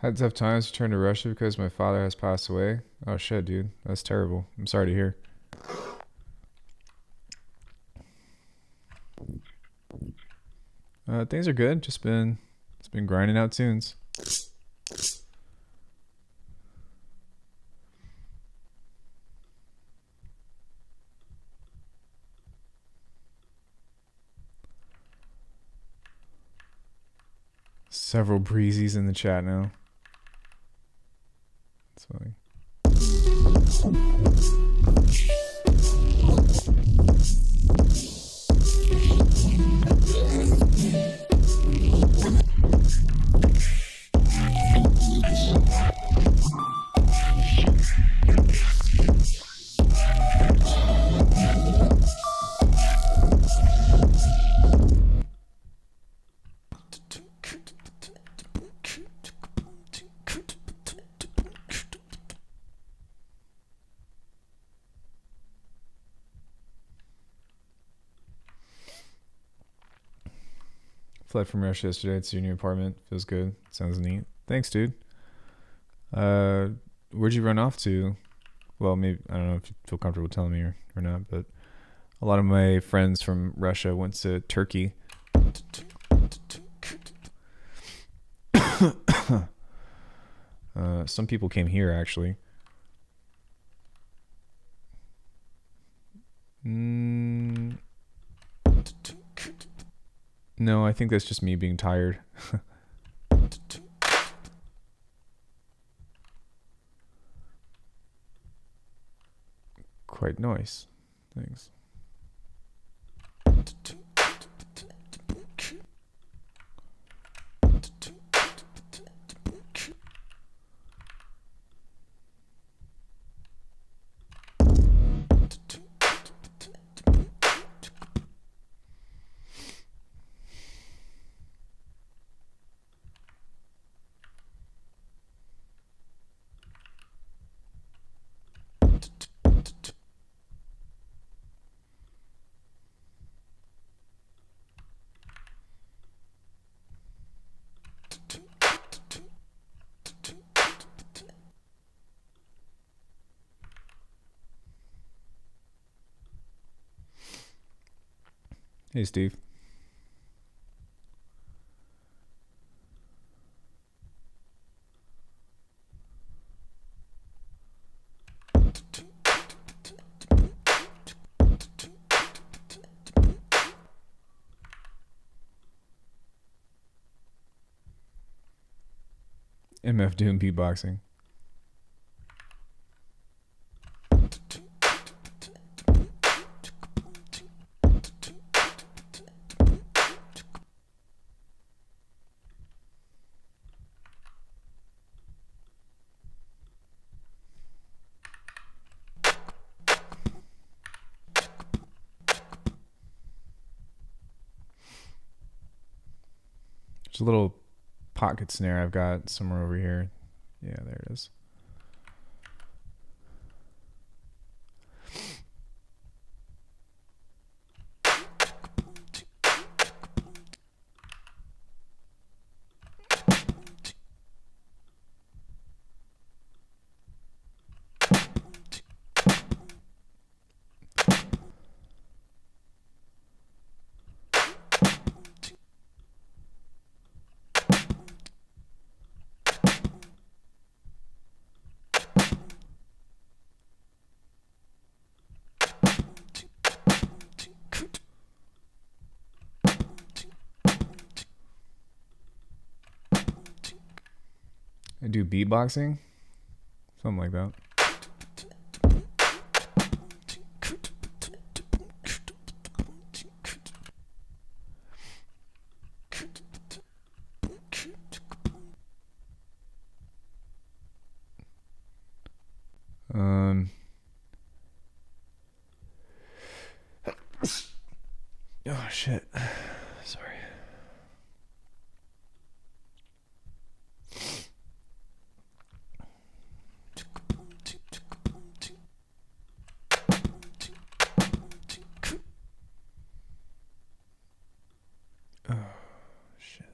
Had tough times to return to Russia because my father has passed away. Oh shit, dude. That's terrible. I'm sorry to hear. Things are good. Just been grinding out tunes. Several breezies in the chat now. That's funny. Fled from Russia yesterday to your new apartment. Feels good. Sounds neat. Thanks, dude. Where'd you run off to? Well, maybe, I don't know if you feel comfortable telling me or not, but a lot of my friends from Russia went to Turkey. Some people came here, actually. No, I think that's just me being tired. Quite nice. Thanks. Hey, Steve. MF doing beatboxing. There's a little pocket snare I've got somewhere over here. Yeah, there it is. I do beatboxing, something like that. Oh shit. Sorry. Oh shit.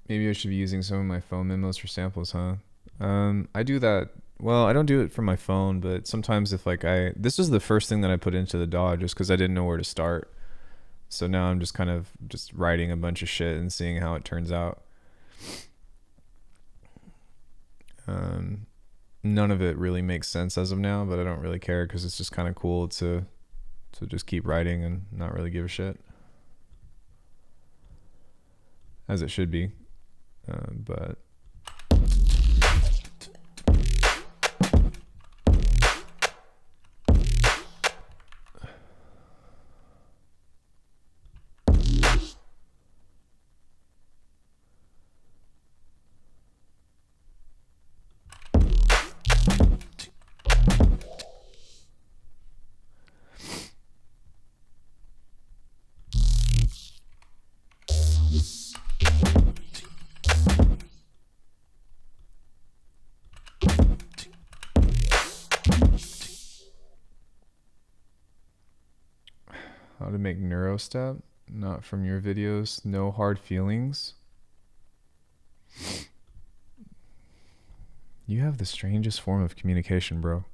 Maybe I should be using some of my phone memos for samples, huh? I do that. Well, I don't do it from my phone, but sometimes if like this was the first thing that I put into the DAW just because I didn't know where to start. So now I'm just kind of just writing a bunch of shit and seeing how it turns out. None of it really makes sense as of now, but I don't really care because it's just kind of cool to just keep writing and not really give a shit. As it should be. But how to make neuro step? Not from your videos. No hard feelings. You have the strangest form of communication, bro.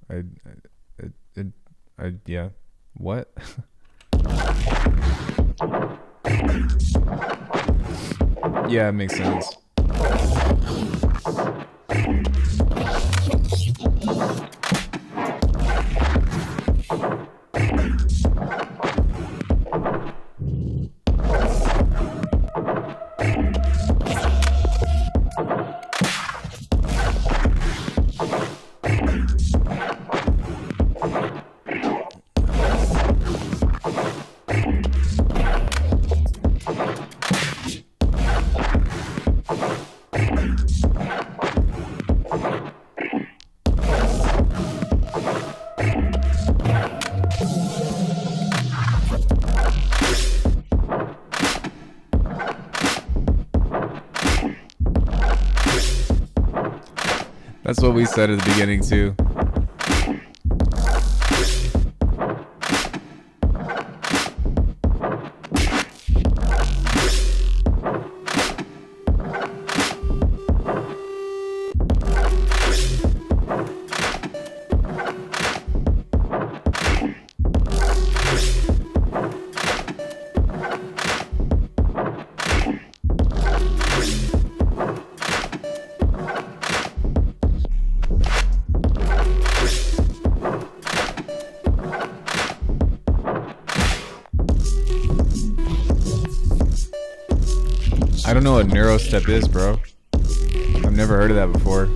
Yeah. What? Yeah, it makes sense. That's what we said at the beginning too. I don't know what neuro step is, bro. I've never heard of that before.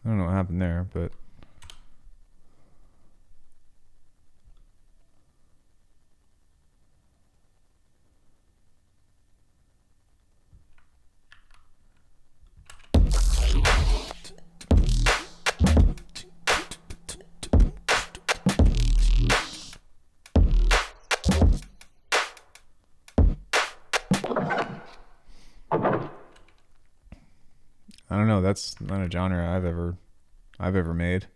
I don't know what happened there, but I don't know. That's not a genre I've ever made.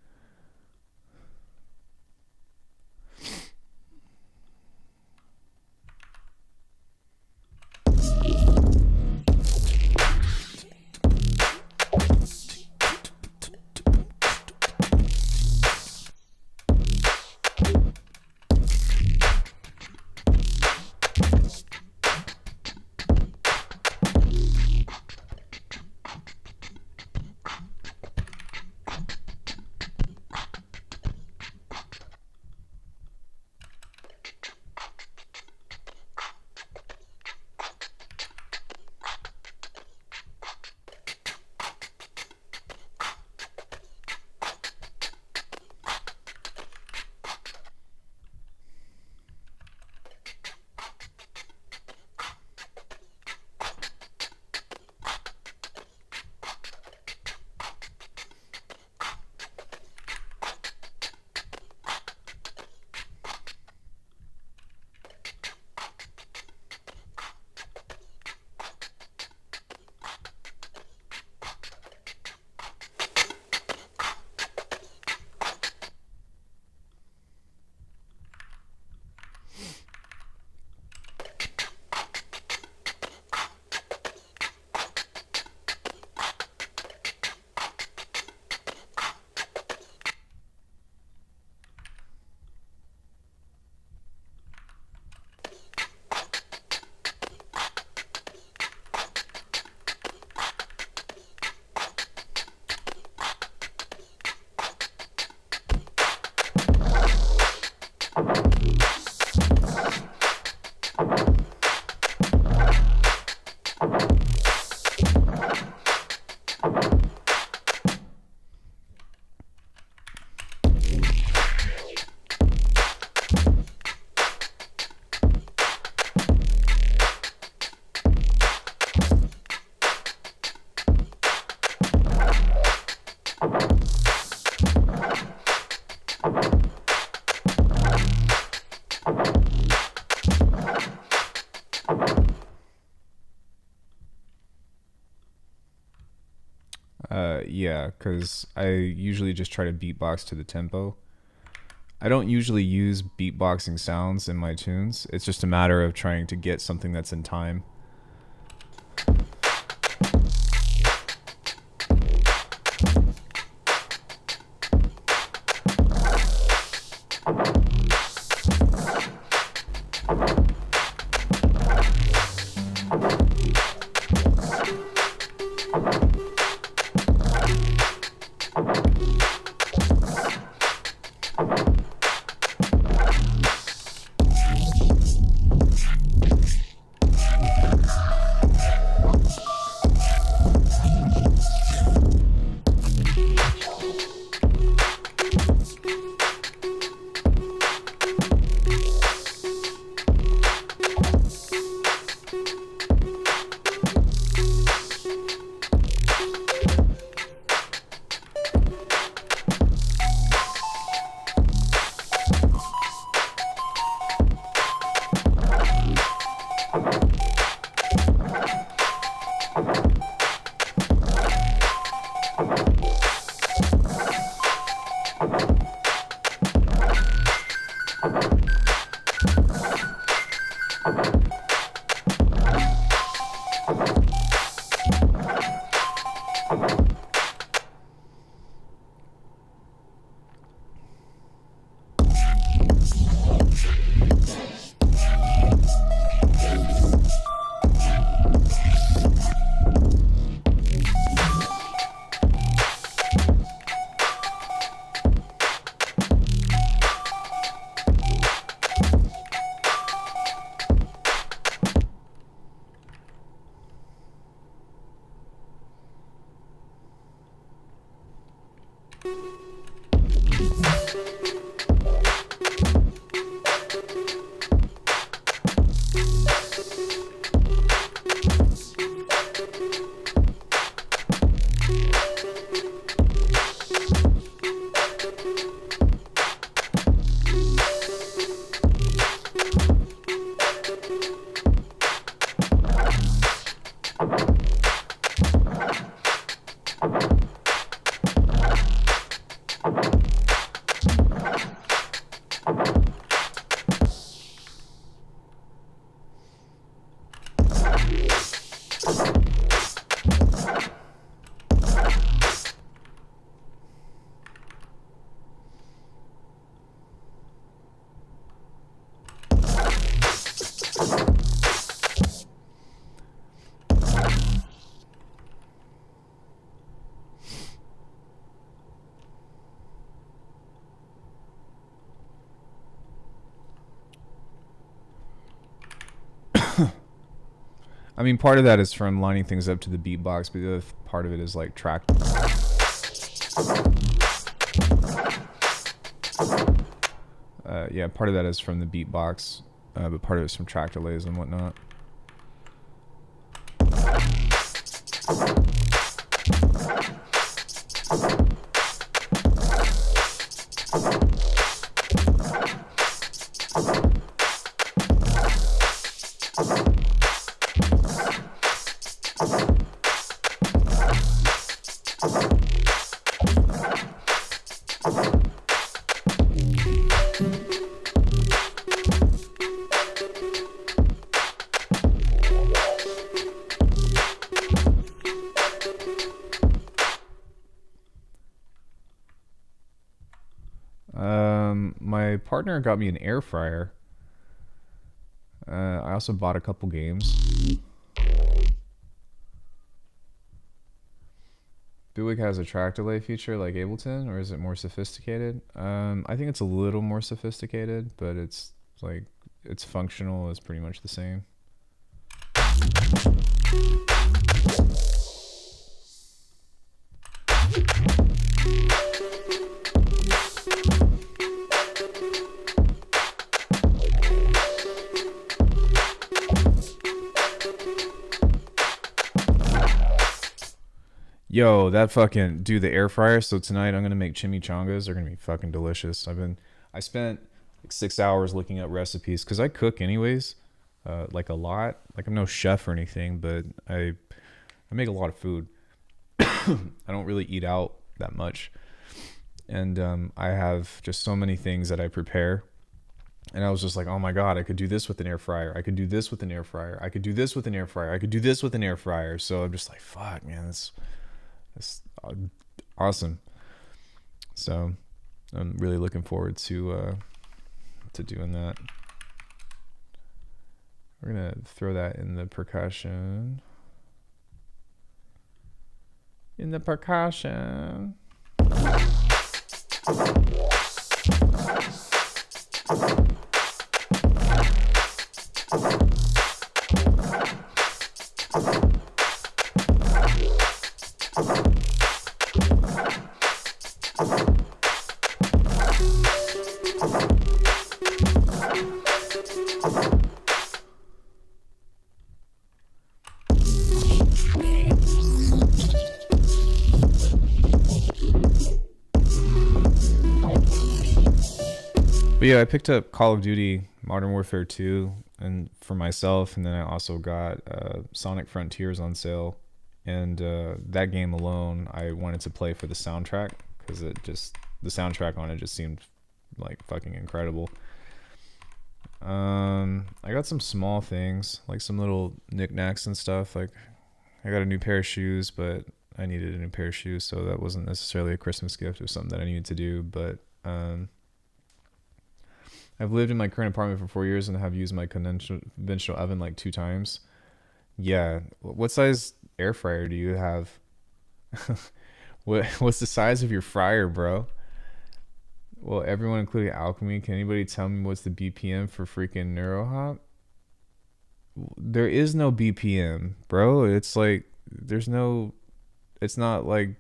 Yeah, because I usually just try to beatbox to the tempo. I don't usually use beatboxing sounds in my tunes. It's just a matter of trying to get something that's in time. I mean, part of that is from lining things up to the beatbox, but the other part of it is like track. Yeah, part of that is from the beatbox, but part of it's from track delays and whatnot. My partner got me an air fryer. I also bought a couple games. Buick has a track delay feature like Ableton, or is it more sophisticated? I think it's a little more sophisticated, but it's like it's functional is pretty much the same. Yo, that fucking dude, the air fryer. So tonight I'm gonna make chimichangas. They're gonna be fucking delicious. I spent like 6 hours looking up recipes because I cook anyways, like a lot. Like I'm no chef or anything, but I make a lot of food. I don't really eat out that much. And I have just so many things that I prepare. And I was just like, oh my God, I could do this with an air fryer. I could do this with an air fryer. I could do this with an air fryer. I could do this with an air fryer. So I'm just like, fuck, man, that's awesome. So I'm really looking forward to doing that. We're going to throw that in the percussion. In the percussion. But yeah, I picked up Call of Duty Modern Warfare 2 and for myself, and then I also got Sonic Frontiers on sale. And that game alone, I wanted to play for the soundtrack because the soundtrack on it just seemed like fucking incredible. I got some small things, like some little knickknacks and stuff. Like I got a new pair of shoes, but I needed a new pair of shoes, so that wasn't necessarily a Christmas gift or something that I needed to do. But I've lived in my current apartment for 4 years and have used my conventional oven like 2 times. Yeah. What size air fryer do you have? What's the size of your fryer, bro? Well, everyone, including Alckemy, can anybody tell me what's the BPM for freaking NeuroHop? There is no BPM, bro. It's like it's not like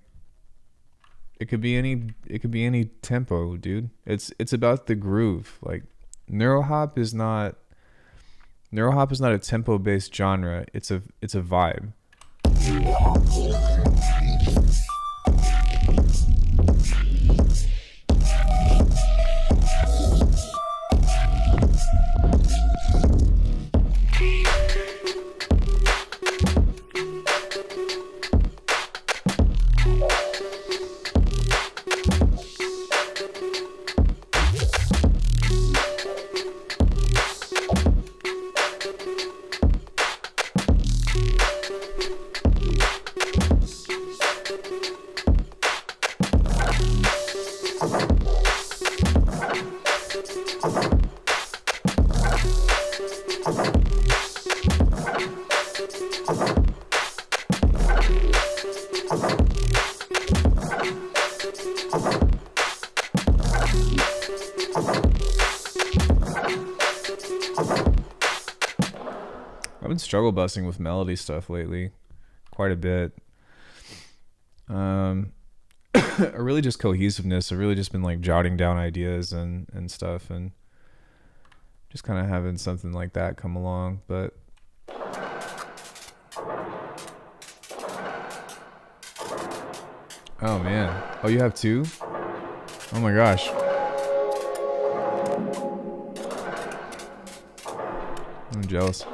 it could be any tempo, dude. It's about the groove. Like NeuroHop is not a tempo based genre. It's a vibe. I've been struggle busting with melody stuff lately quite a bit. Or really just cohesiveness. I've really just been like jotting down ideas and stuff and just kind of having something like that come along. But oh man. Oh, you have 2? Oh my gosh. I'm jealous.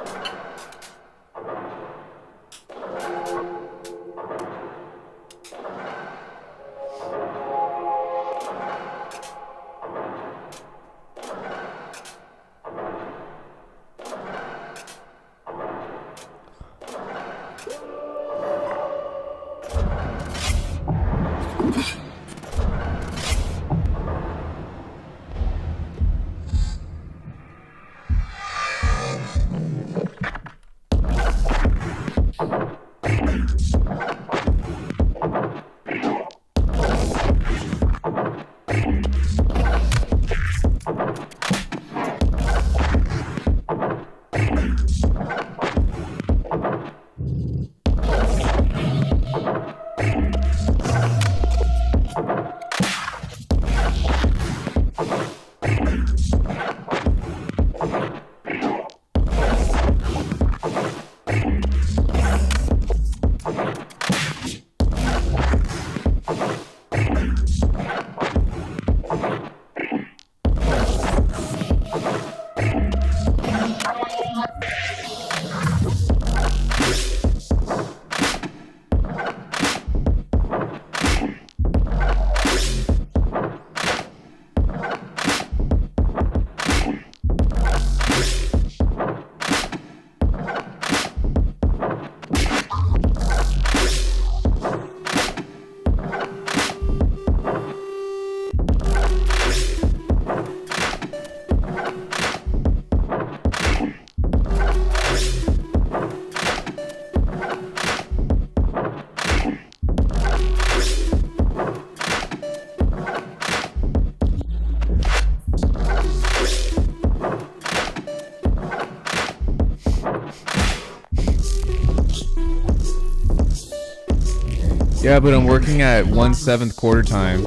Yeah, but I'm working at 1/7 quarter time.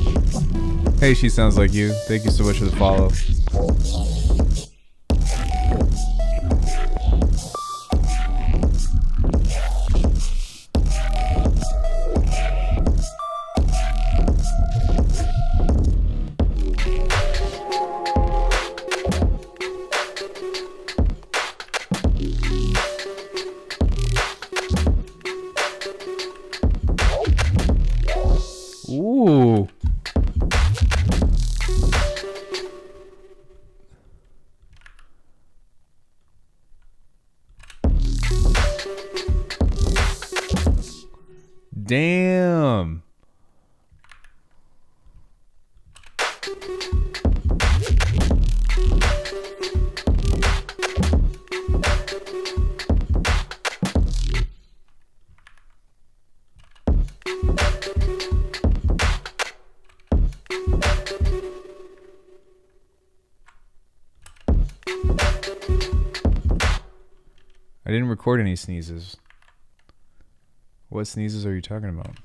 Hey, she sounds like you. Thank you so much for the follow. Ooh. Damn. I didn't record any sneezes. What sneezes are you talking about?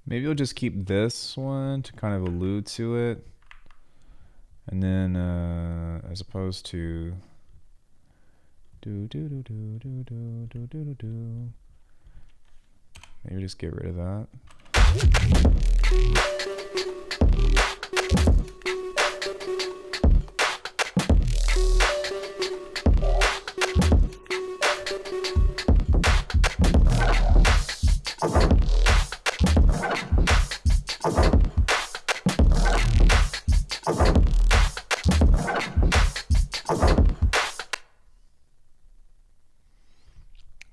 Maybe we'll just keep this one to kind of allude to it. And then, as opposed to maybe just get rid of that.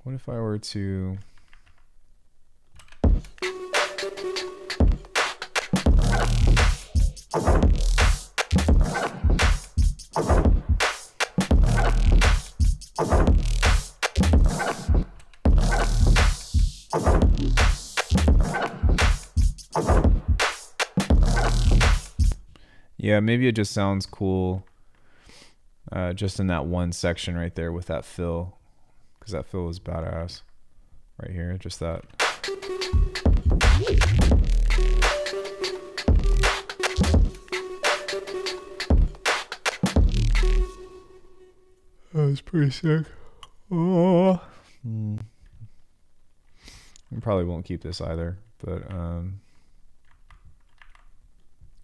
What if I were to... Yeah, maybe it just sounds cool just in that one section right there with that fill. Because that fill is badass right here, just that. That was pretty sick. Oh. I probably won't keep this either, but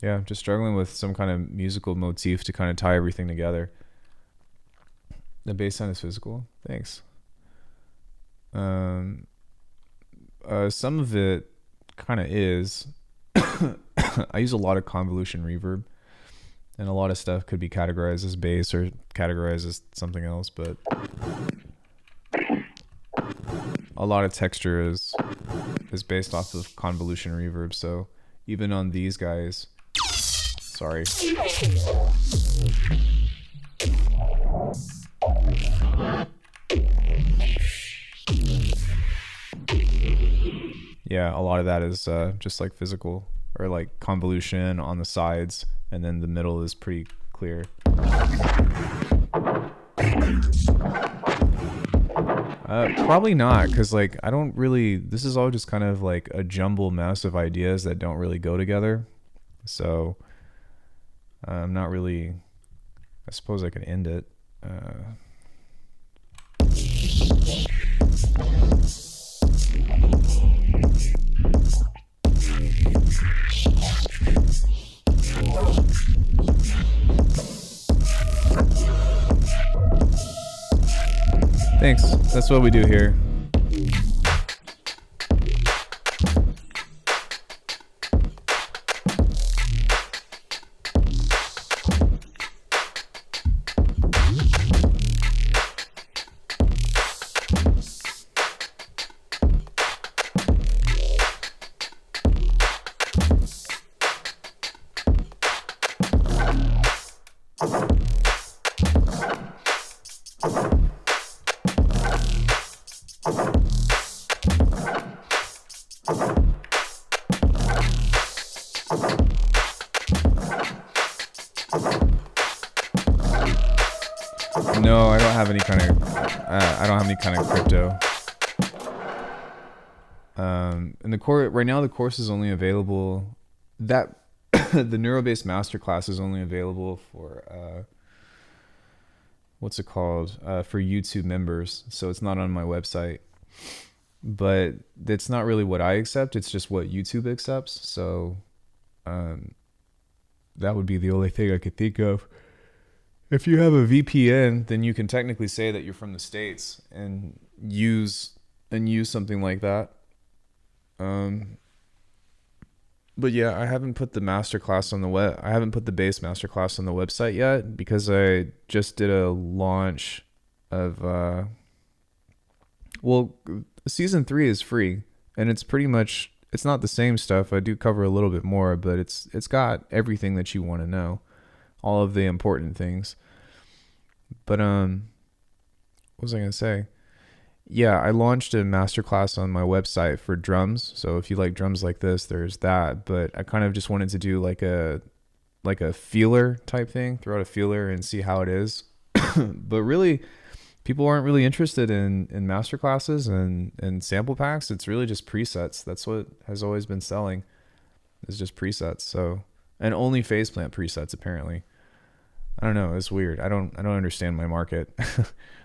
yeah, I'm just struggling with some kind of musical motif to kind of tie everything together. The bass sound is physical. Thanks. Some of it kind of is. I use a lot of convolution reverb, and a lot of stuff could be categorized as bass or categorized as something else, but a lot of texture is based off of convolution reverb. So even on these guys, Sorry. Yeah, a lot of that is just like physical or like convolution on the sides, and then the middle is pretty clear. Probably not, because like I don't really, this is all just kind of like a jumble mess of ideas that don't really go together. So I'm not really, I suppose I could end it. Thanks. That's what we do here. No, I don't have any kind of. I don't have any kind of crypto. And the course right now, the course is only available. That the neuro-based masterclass is only available for what's it called? For YouTube members. So it's not on my website. But that's not really what I accept. It's just what YouTube accepts. So that would be the only thing I could think of. If you have a VPN, then you can technically say that you're from the States and use something like that. But yeah, I haven't put the masterclass on the web. I haven't put the base masterclass on the website yet because I just did a launch of season 3 is free, and it's pretty much, it's not the same stuff. I do cover a little bit more, but it's got everything that you want to know, all of the important things. But what was I gonna say? Yeah, I launched a masterclass on my website for drums. So if you like drums like this, there's that. But I kind of just wanted to do like a feeler type thing, throw out a feeler and see how it is. But really, people aren't really interested in masterclasses and sample packs. It's really just presets. That's what has always been selling. It's just presets. So, and only faceplant presets apparently. I don't know. It's weird. I don't understand my market.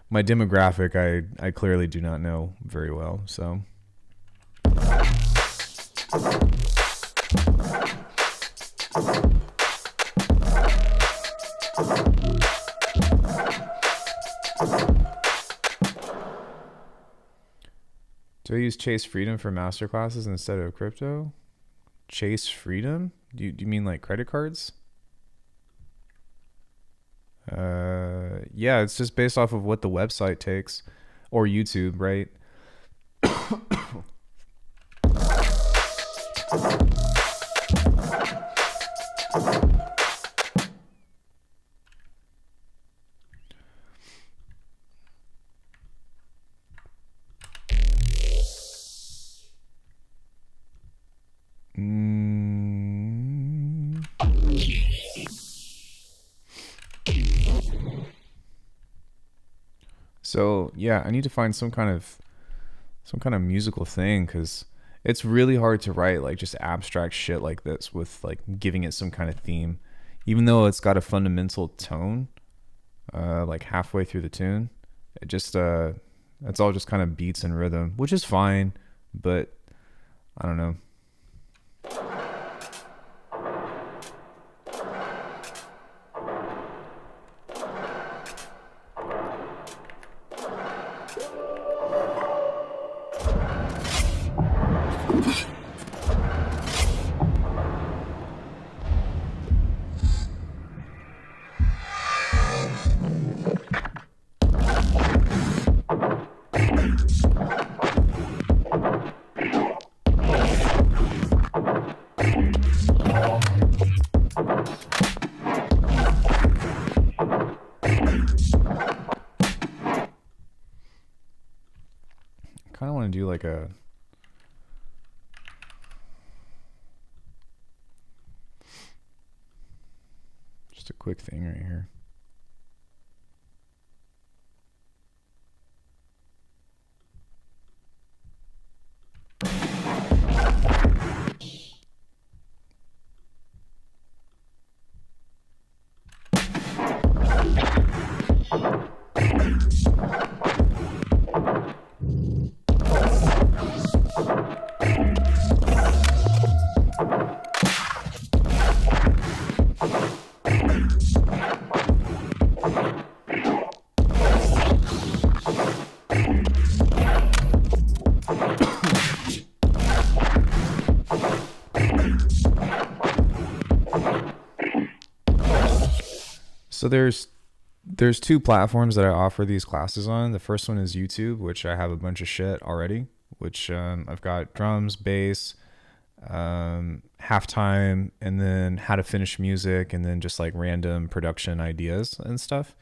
My demographic, I clearly do not know very well. So. Do I use Chase Freedom for masterclasses instead of crypto? Chase Freedom? Do you mean like credit cards? Yeah, it's just based off of what the website takes, or YouTube, right? So yeah, I need to find some kind of musical thing, because it's really hard to write like just abstract shit like this with like giving it some kind of theme, even though it's got a fundamental tone, like halfway through the tune. It just it's all just kind of beats and rhythm, which is fine, but I don't know. like a just a quick thing right here. So there's two platforms that I offer these classes on. The first one is YouTube, which I have a bunch of shit already, which I've got drums, bass, halftime, and then how to finish music, and then just like random production ideas and stuff.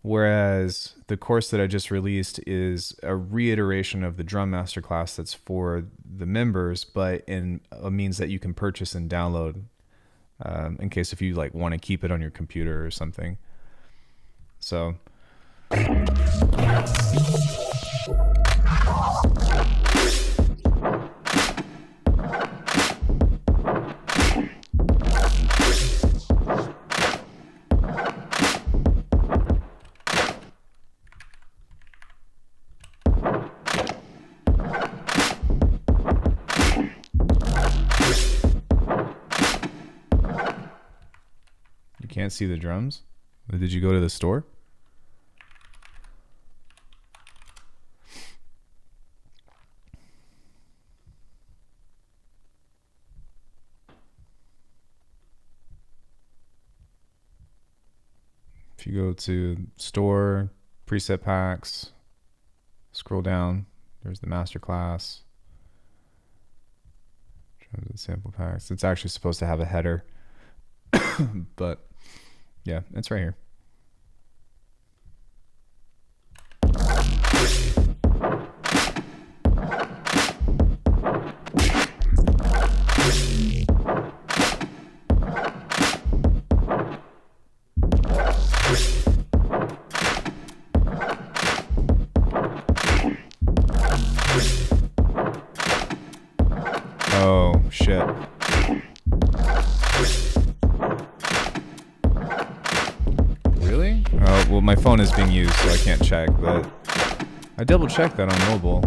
Whereas the course that I just released is a reiteration of the drum master class that's for the members, but in a means that you can purchase and download in case if you like want to keep it on your computer or something. So you can't see the drums? Did you go to the store? If you go to store, preset packs, scroll down, there's the master class. Drums and sample packs. It's actually supposed to have a header, but yeah, it's right here. Oh, shit. Really? Oh, well, my phone is being used, so I can't check, but I double checked that on mobile.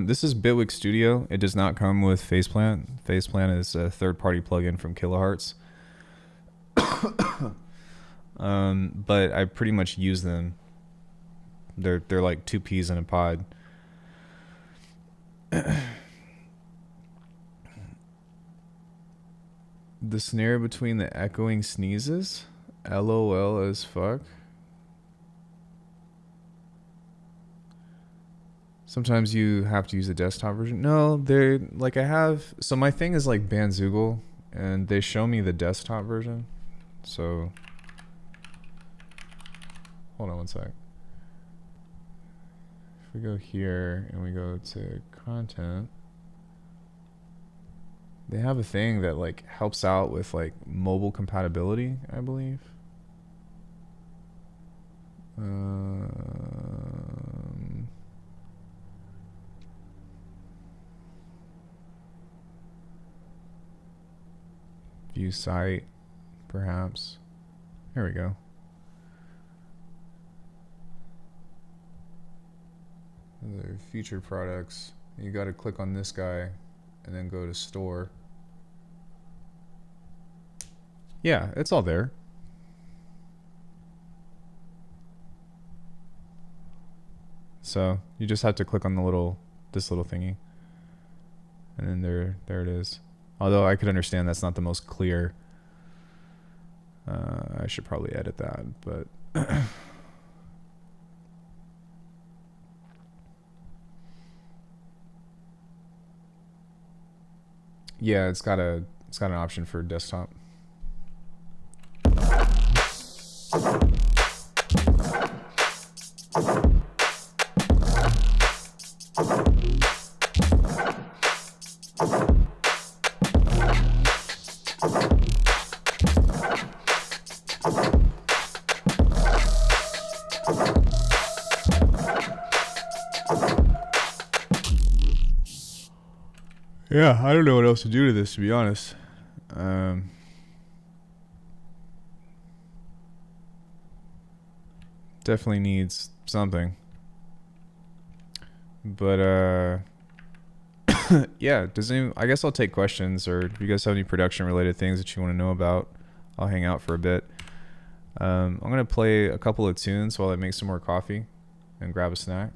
This is Bitwig Studio. It does not come with Faceplant. Faceplant is a third-party plugin from Kilohearts. But I pretty much use them. They're like two peas in a pod. The snare between the echoing sneezes? LOL as fuck. Sometimes you have to use a desktop version. No, they're like I have. So my thing is like Bandzoogle, and they show me the desktop version. So hold on one sec. If we go here and we go to content, they have a thing that like helps out with like mobile compatibility, I believe. View site, perhaps. There we go. Those are featured products. You got to click on this guy and then go to store. Yeah, it's all there. So you just have to click on the this little thingy, and then there it is. Although I could understand that's not the most clear. I should probably edit that, but yeah, it's got an option for desktop. Yeah, I don't know what else to do to this, to be honest. Definitely needs something. But yeah, I guess I'll take questions, or if you guys have any production related things that you want to know about, I'll hang out for a bit. I'm gonna play a couple of tunes while I make some more coffee and grab a snack,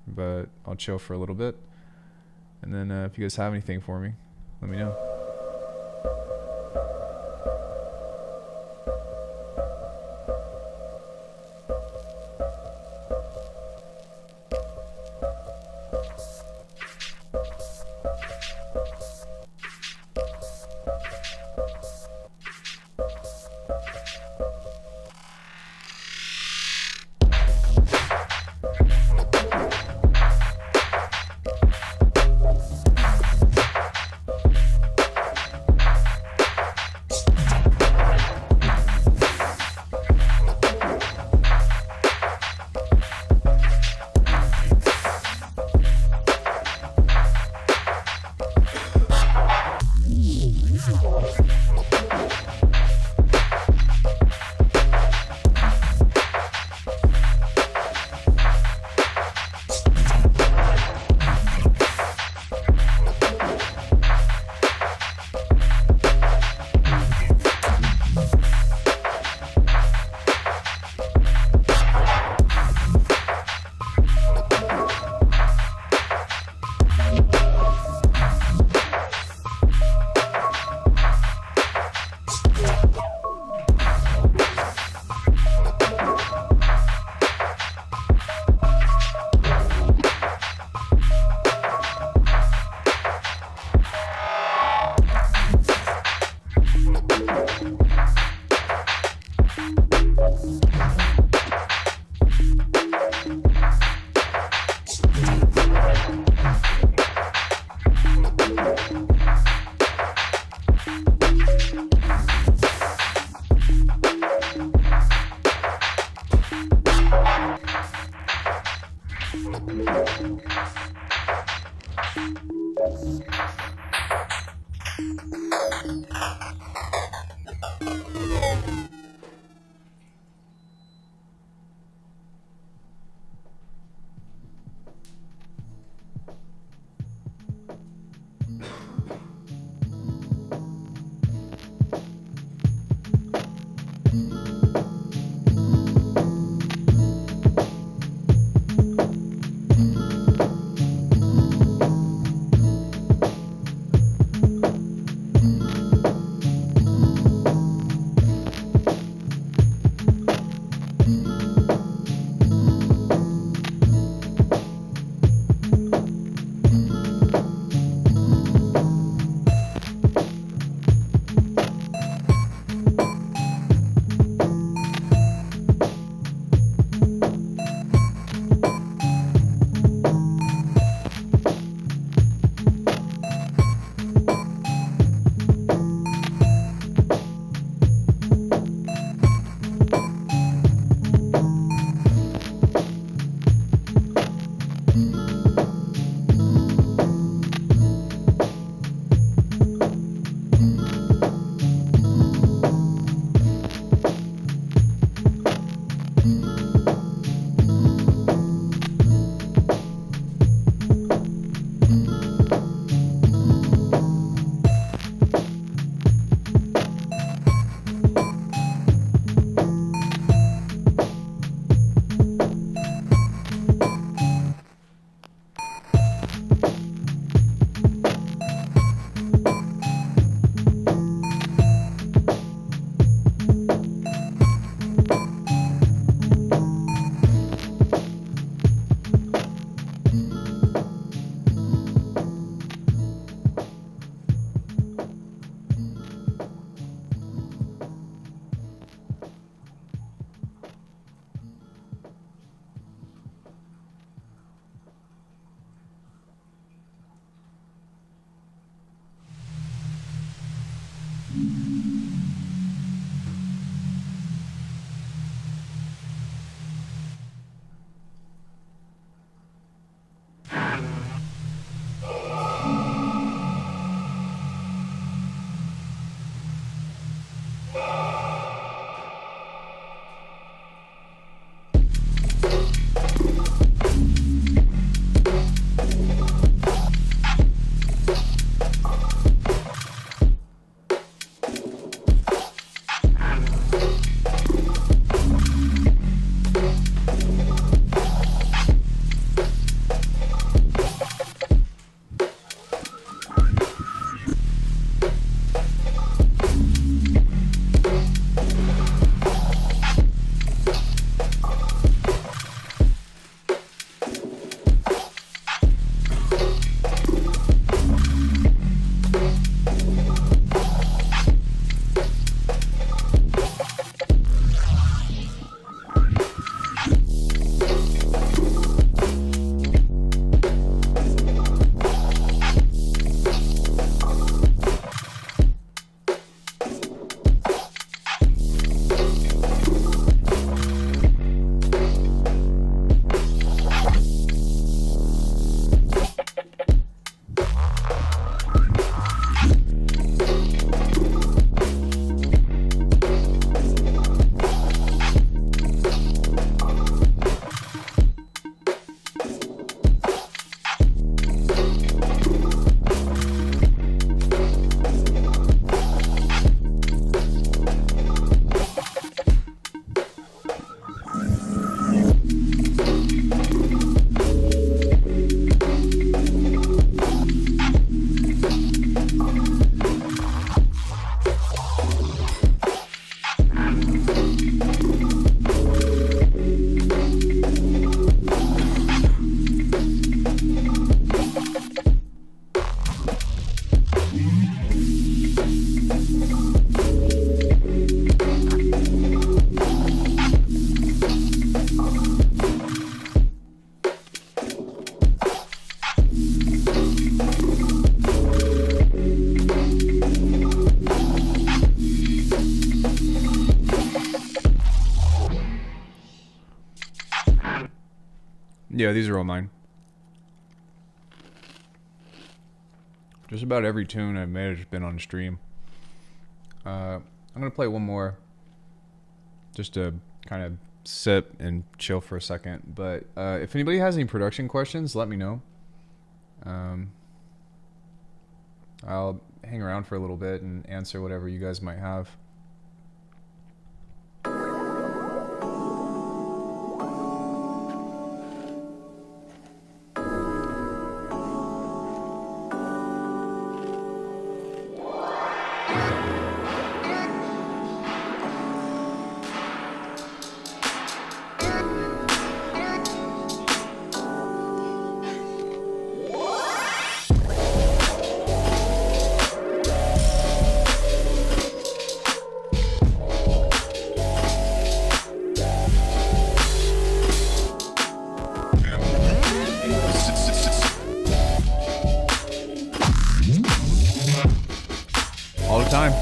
but I'll chill for a little bit. And then if you guys have anything for me, let me know. Yeah, these are all mine. Just about every tune I've made has been on stream. I'm gonna play one more, just to kind of sit and chill for a second. But if anybody has any production questions, let me know. I'll hang around for a little bit and answer whatever you guys might have. All the time.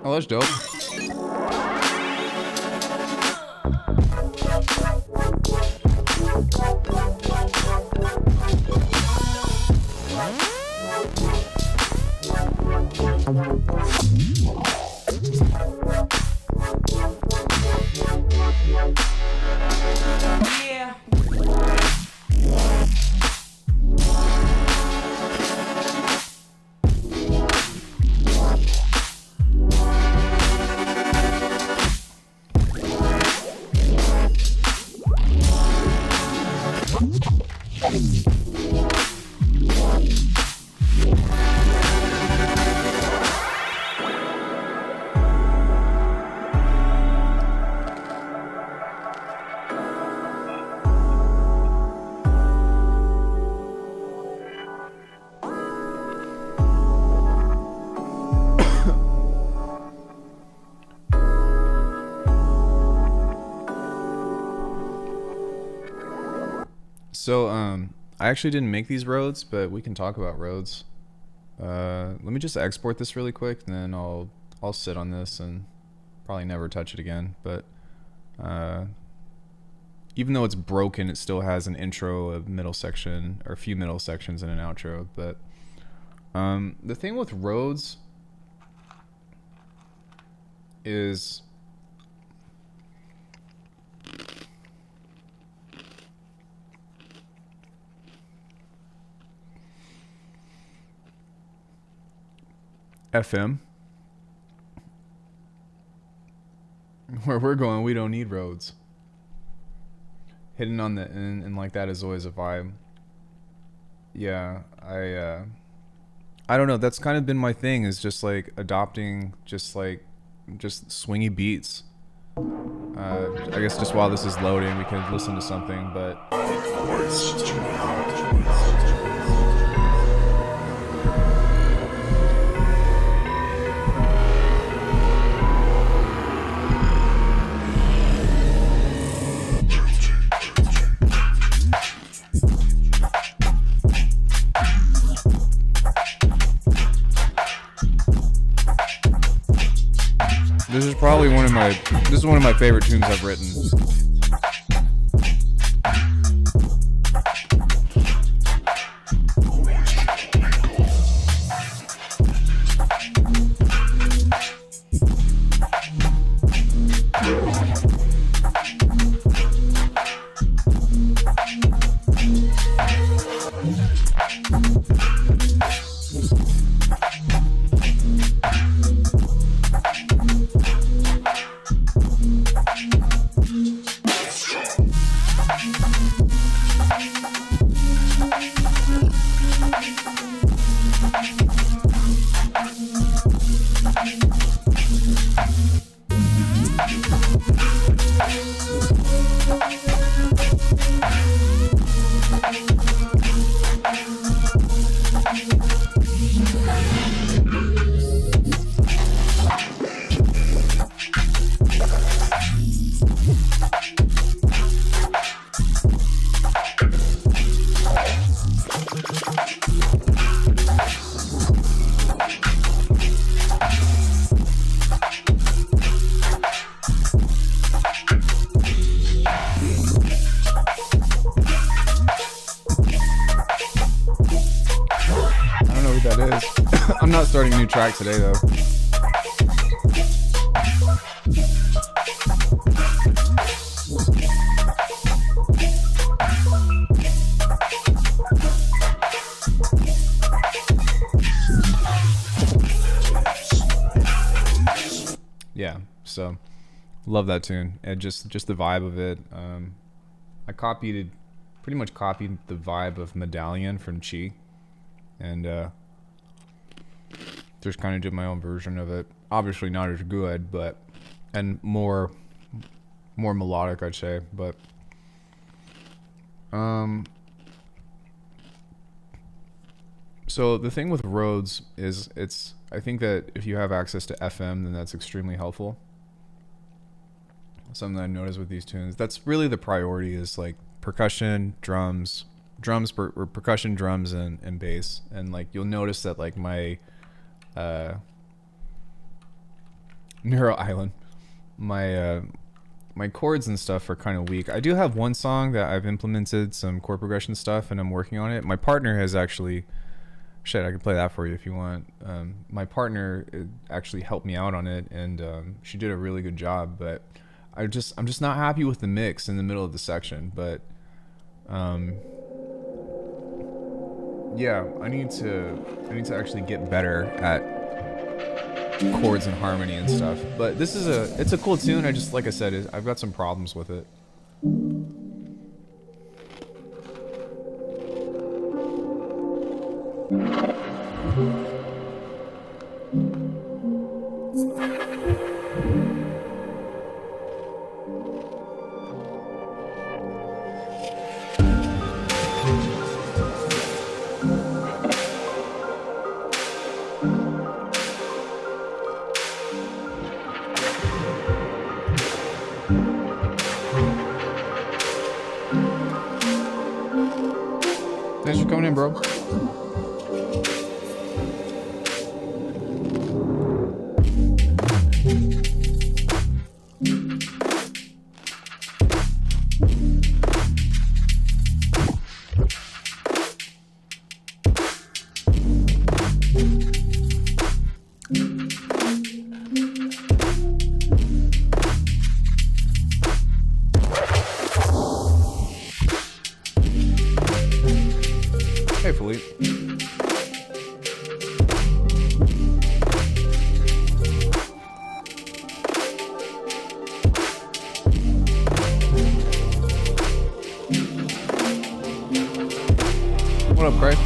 Oh, that's dope. So, I actually didn't make these roads, but we can talk about roads. Let me just export this really quick, and then I'll sit on this and probably never touch it again. But even though it's broken, it still has an intro, a middle section, or a few middle sections, and an outro. But the thing with roads is FM. Where we're going, we don't need roads. Hitting on the N and like that is always a vibe. Yeah, I don't know. That's kind of been my thing, is just like adopting just swingy beats. I guess just while this is loading, we can listen to something, but. This is probably one of my favorite tunes I've written. That is. I'm not starting a new track today though. Yeah, so love that tune and just the vibe of it. I pretty much copied the vibe of Medallion from Chi, and just kind of did my own version of it. Obviously not as good, but and more melodic, I'd say. But so the thing with Rhodes is I think that if you have access to FM, then that's extremely helpful. Something that I noticed with these tunes, that's really the priority, is like percussion, percussion, drums, and bass. And like you'll notice that like my Neuro Island, my chords and stuff are kind of weak. I do have one song that I've implemented some chord progression stuff, and I'm working on it. My partner has actually, I can play that for you if you want. My partner actually helped me out on it, and she did a really good job. But I'm just not happy with the mix in the middle of the section. But yeah, I need to actually get better at chords and harmony and stuff. But it's a cool tune. I just, like I said, I've got some problems with it. Thanks for coming in, bro. Hey, Philippe. What up, Craig?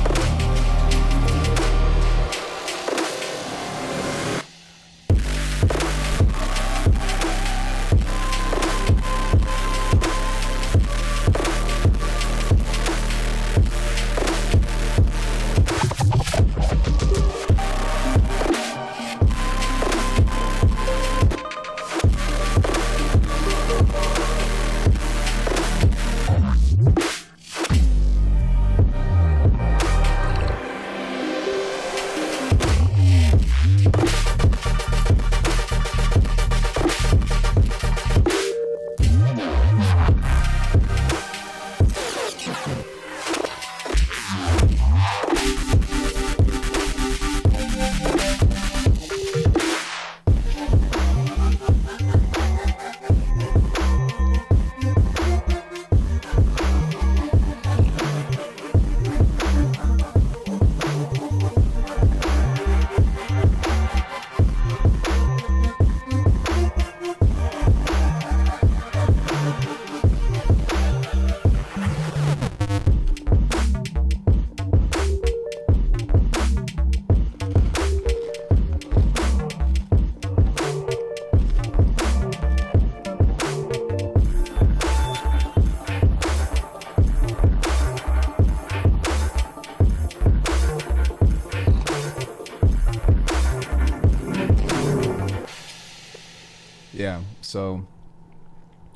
Yeah, so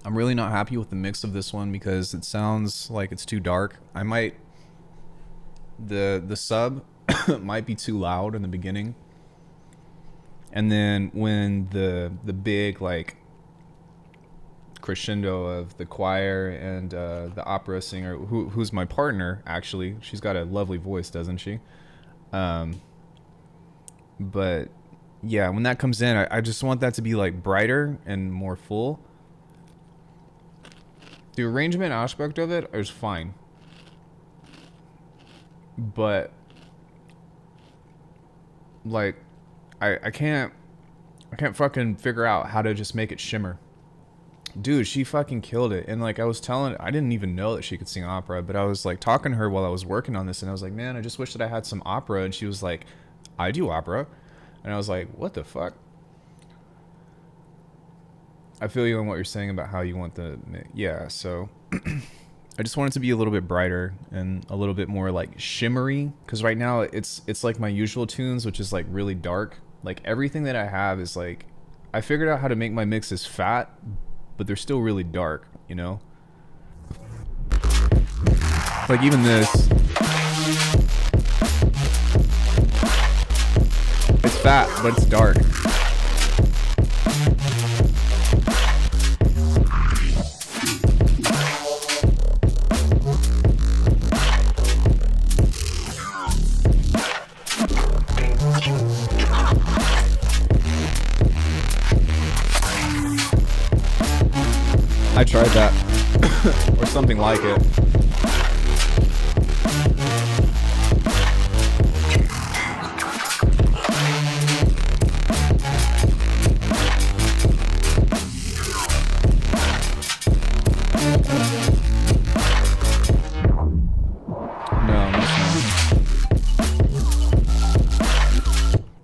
I'm really not happy with the mix of this one because it sounds like it's too dark. I might, the sub might be too loud in the beginning. And then when the big like crescendo of the choir and the opera singer, who's my partner actually, she's got a lovely voice, doesn't she? But yeah, when that comes in, I just want that to be like brighter and more full. The arrangement aspect of it is fine, but like I can't fucking figure out how to just make it shimmer. Dude, she fucking killed it. And like I was telling, I didn't even know that she could sing opera, but I was like talking to her while I was working on this, and I was like, man, I just wish that I had some opera. And she was like, I do opera. And I was like, what the fuck? I feel you on what you're saying about how you want the, yeah, so I just want it to be a little bit brighter and a little bit more like shimmery, because right now it's like my usual tunes, which is like really dark. Like everything that I have is like, I figured out how to make my mixes fat, but they're still really dark, you know? Like even this, it's fat, but it's dark. I tried that, or something like it.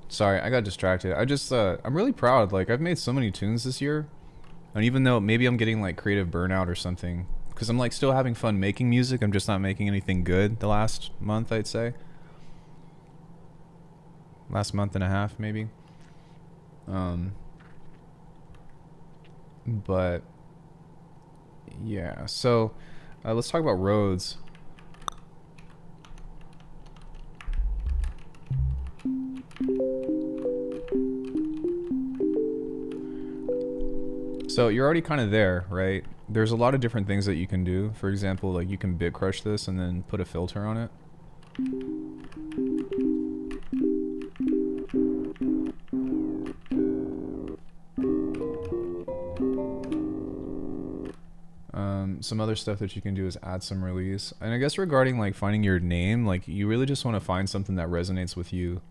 Sorry, I got distracted. I'm really proud. Like, I've made so many tunes this year. And even though maybe I'm getting like creative burnout or something, because I'm like still having fun making music, I'm just not making anything good the last month, I'd say. Last month and a half, maybe. But yeah, so let's talk about roads. So you're already kind of there, right? There's a lot of different things that you can do. For example, like you can bit crush this and then put a filter on it. Some other stuff that you can do is add some release. And I guess regarding like finding your name, like you really just want to find something that resonates with you.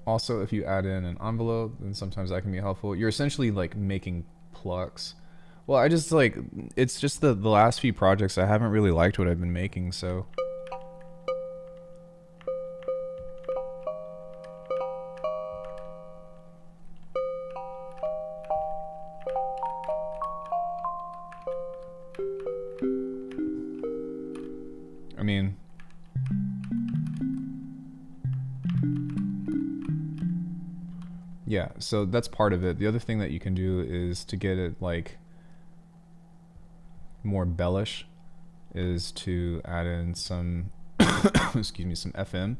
Also, if you add in an envelope, then sometimes that can be helpful. You're essentially like making plucks. Well, I just like, it's just the last few projects I haven't really liked what I've been making, so. I mean, yeah, so that's part of it. The other thing that you can do is to get it like more bellish is to add in some excuse me, some FM.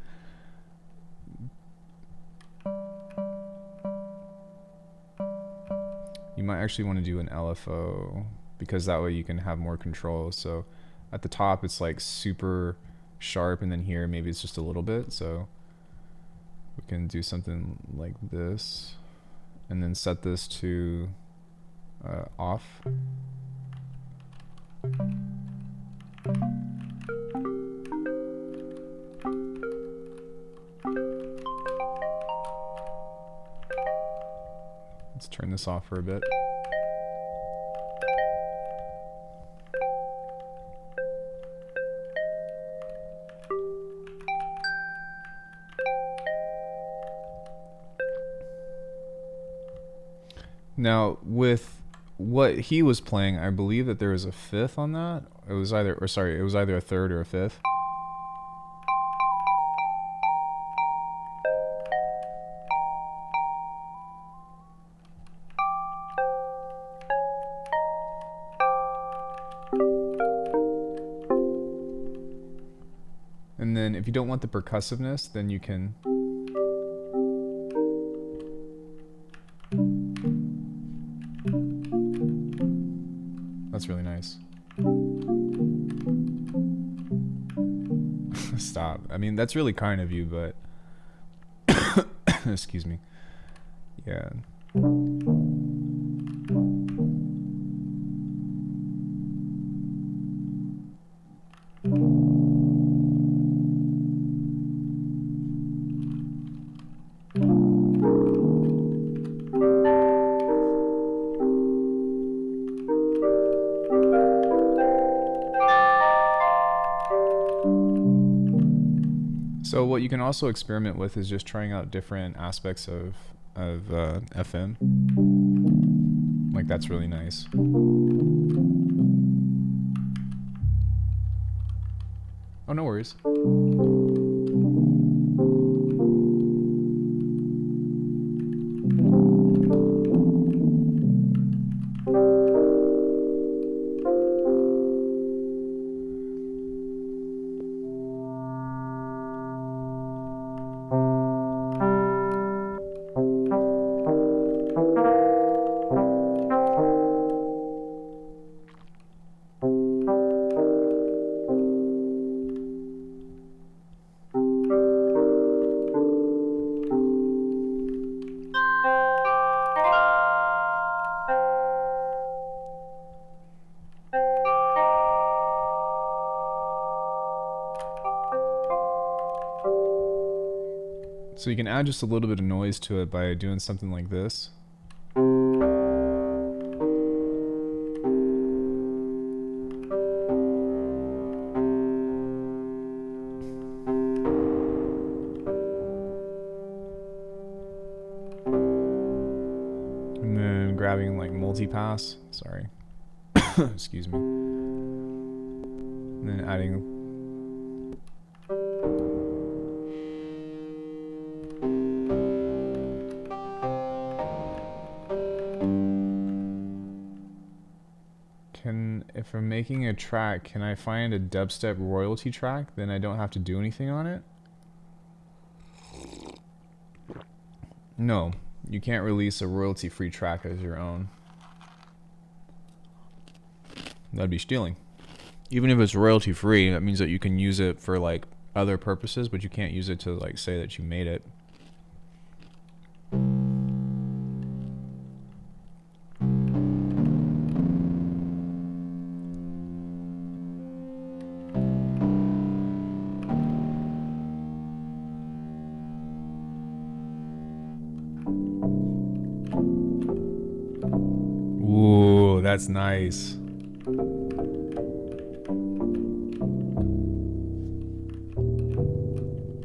You might actually want to do an LFO because that way you can have more control. So at the top it's like super sharp, and then here maybe it's just a little bit, so we can do something like this and then set this to off. Let's turn this off for a bit. Now, with what he was playing, I believe that there was a fifth on that. It was either, or sorry, it was either a third or a fifth. And then if you don't want the percussiveness, then you can that's really nice. Stop. I mean, that's really kind of you, but excuse me. Yeah. So what you can also experiment with is just trying out different aspects of FM. Like that's really nice. Oh, no worries. So you can add just a little bit of noise to it by doing something like this. And then grabbing like multi-pass, sorry. Excuse me. And then adding if I'm making a track, can I find a dubstep royalty track? Then I don't have to do anything on it? No, you can't release a royalty-free track as your own. That'd be stealing. Even if it's royalty-free, that means that you can use it for like other purposes, but you can't use it to like say that you made it. Ooh, that's nice.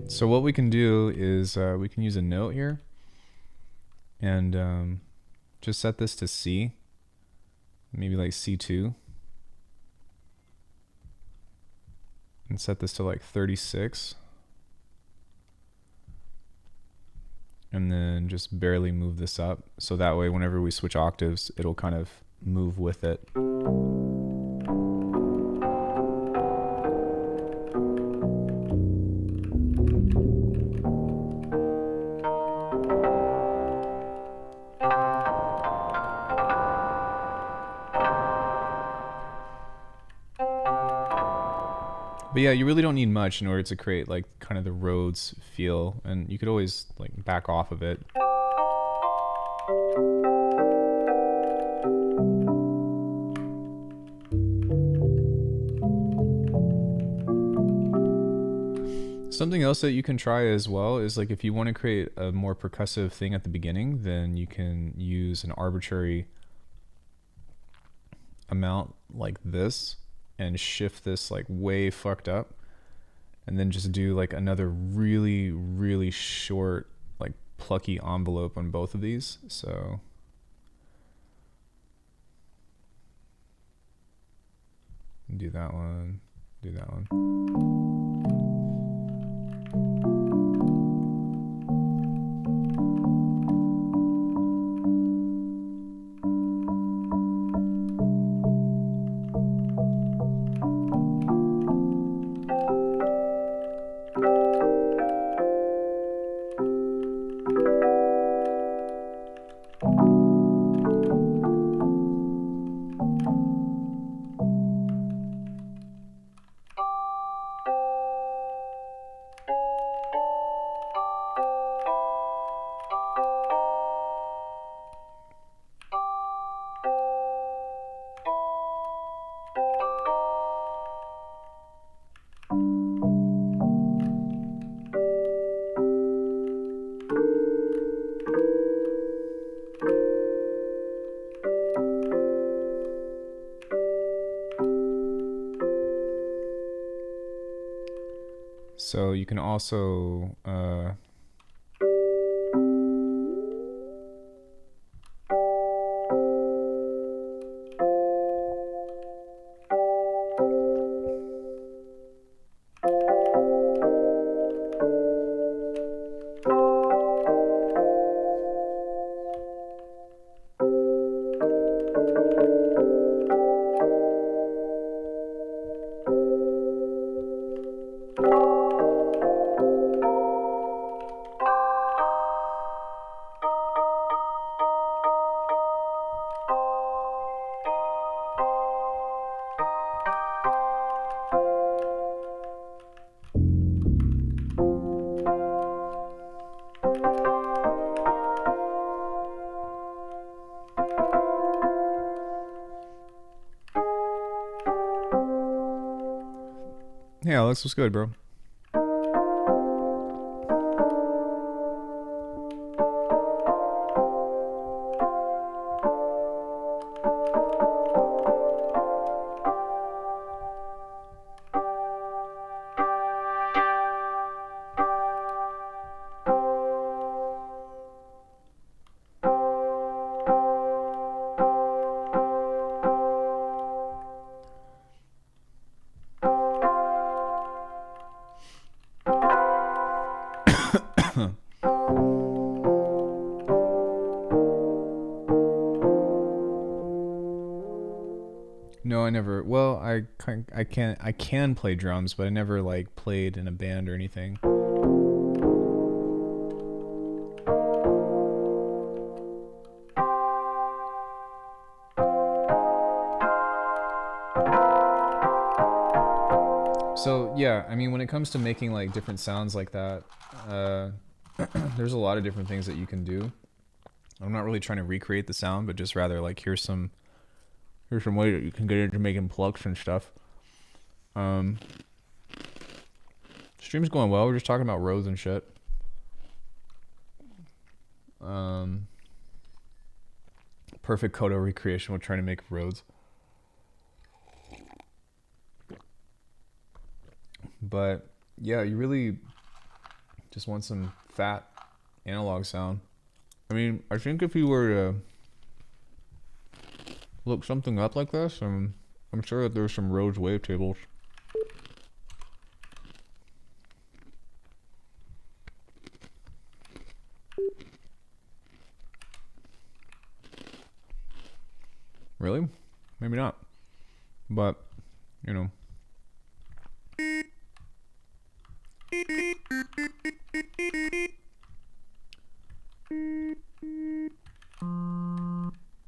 So what we can do is we can use a note here and just set this to C, maybe like C2, and set this to like 36, and then just barely move this up so that way whenever we switch octaves it'll kind of move with it. But yeah, you really don't need much in order to create like kind of the Rhodes feel, and you could always like back off of it. Something else that you can try as well is like if you want to create a more percussive thing at the beginning, then you can use an arbitrary amount like this and shift this like way fucked up, and then just do like another really, really short, like plucky envelope on both of these. So do that one, do that one. So you can also hey Alex, what's good, bro? No, I never. Well, I can play drums, but I never like played in a band or anything. So yeah, I mean, when it comes to making like different sounds like that, there's a lot of different things that you can do. I'm not really trying to recreate the sound, but just rather like here's some way that you can get into making plucks and stuff. Stream's going well. We're just talking about roads and shit. Perfect Kodo recreation. We're trying to make roads. But yeah, you really just want some fat analog sound. I mean, I think if you were to look something up like this, I'm sure that there's some Rhodes wavetables. Really? Maybe not. But, you know.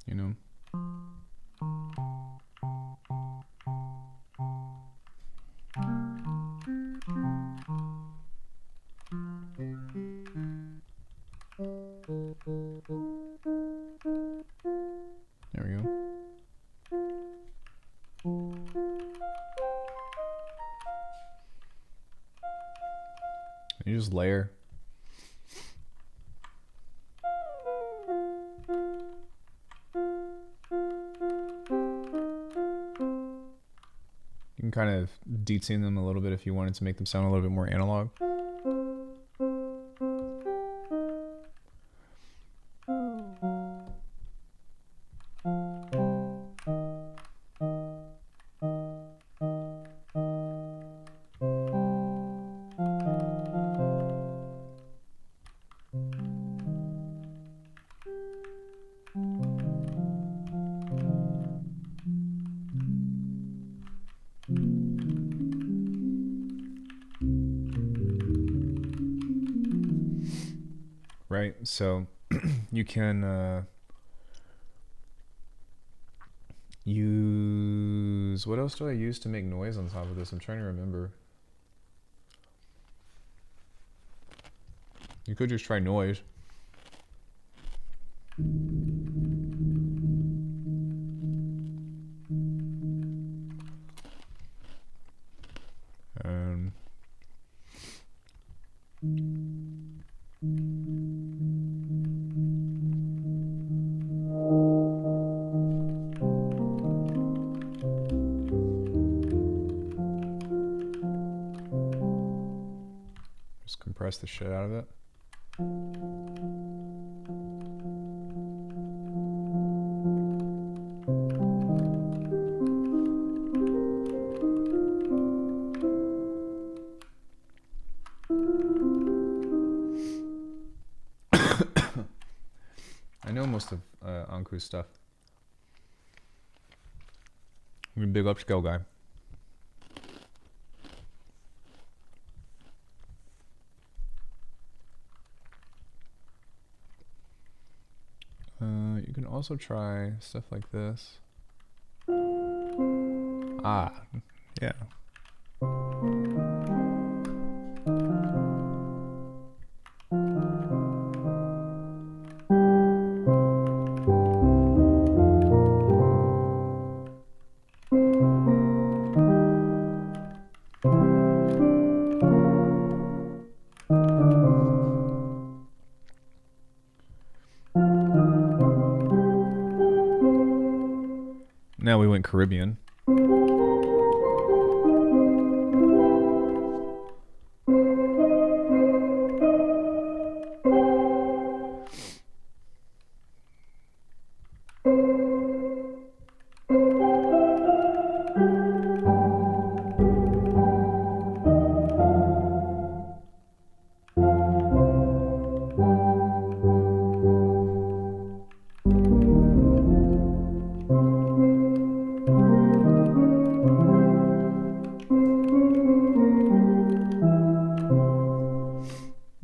You know. There we go. You just layer. You can kind of detune them a little bit if you wanted to make them sound a little bit more analog. Right, so you can use, what else do I use to make noise on top of this? I'm trying to remember. You could just try noise. Just compress the shit out of it. I know most of Anku's stuff. You're a big upscale guy. You can also try stuff like this. Ah, yeah. Now we went Caribbean.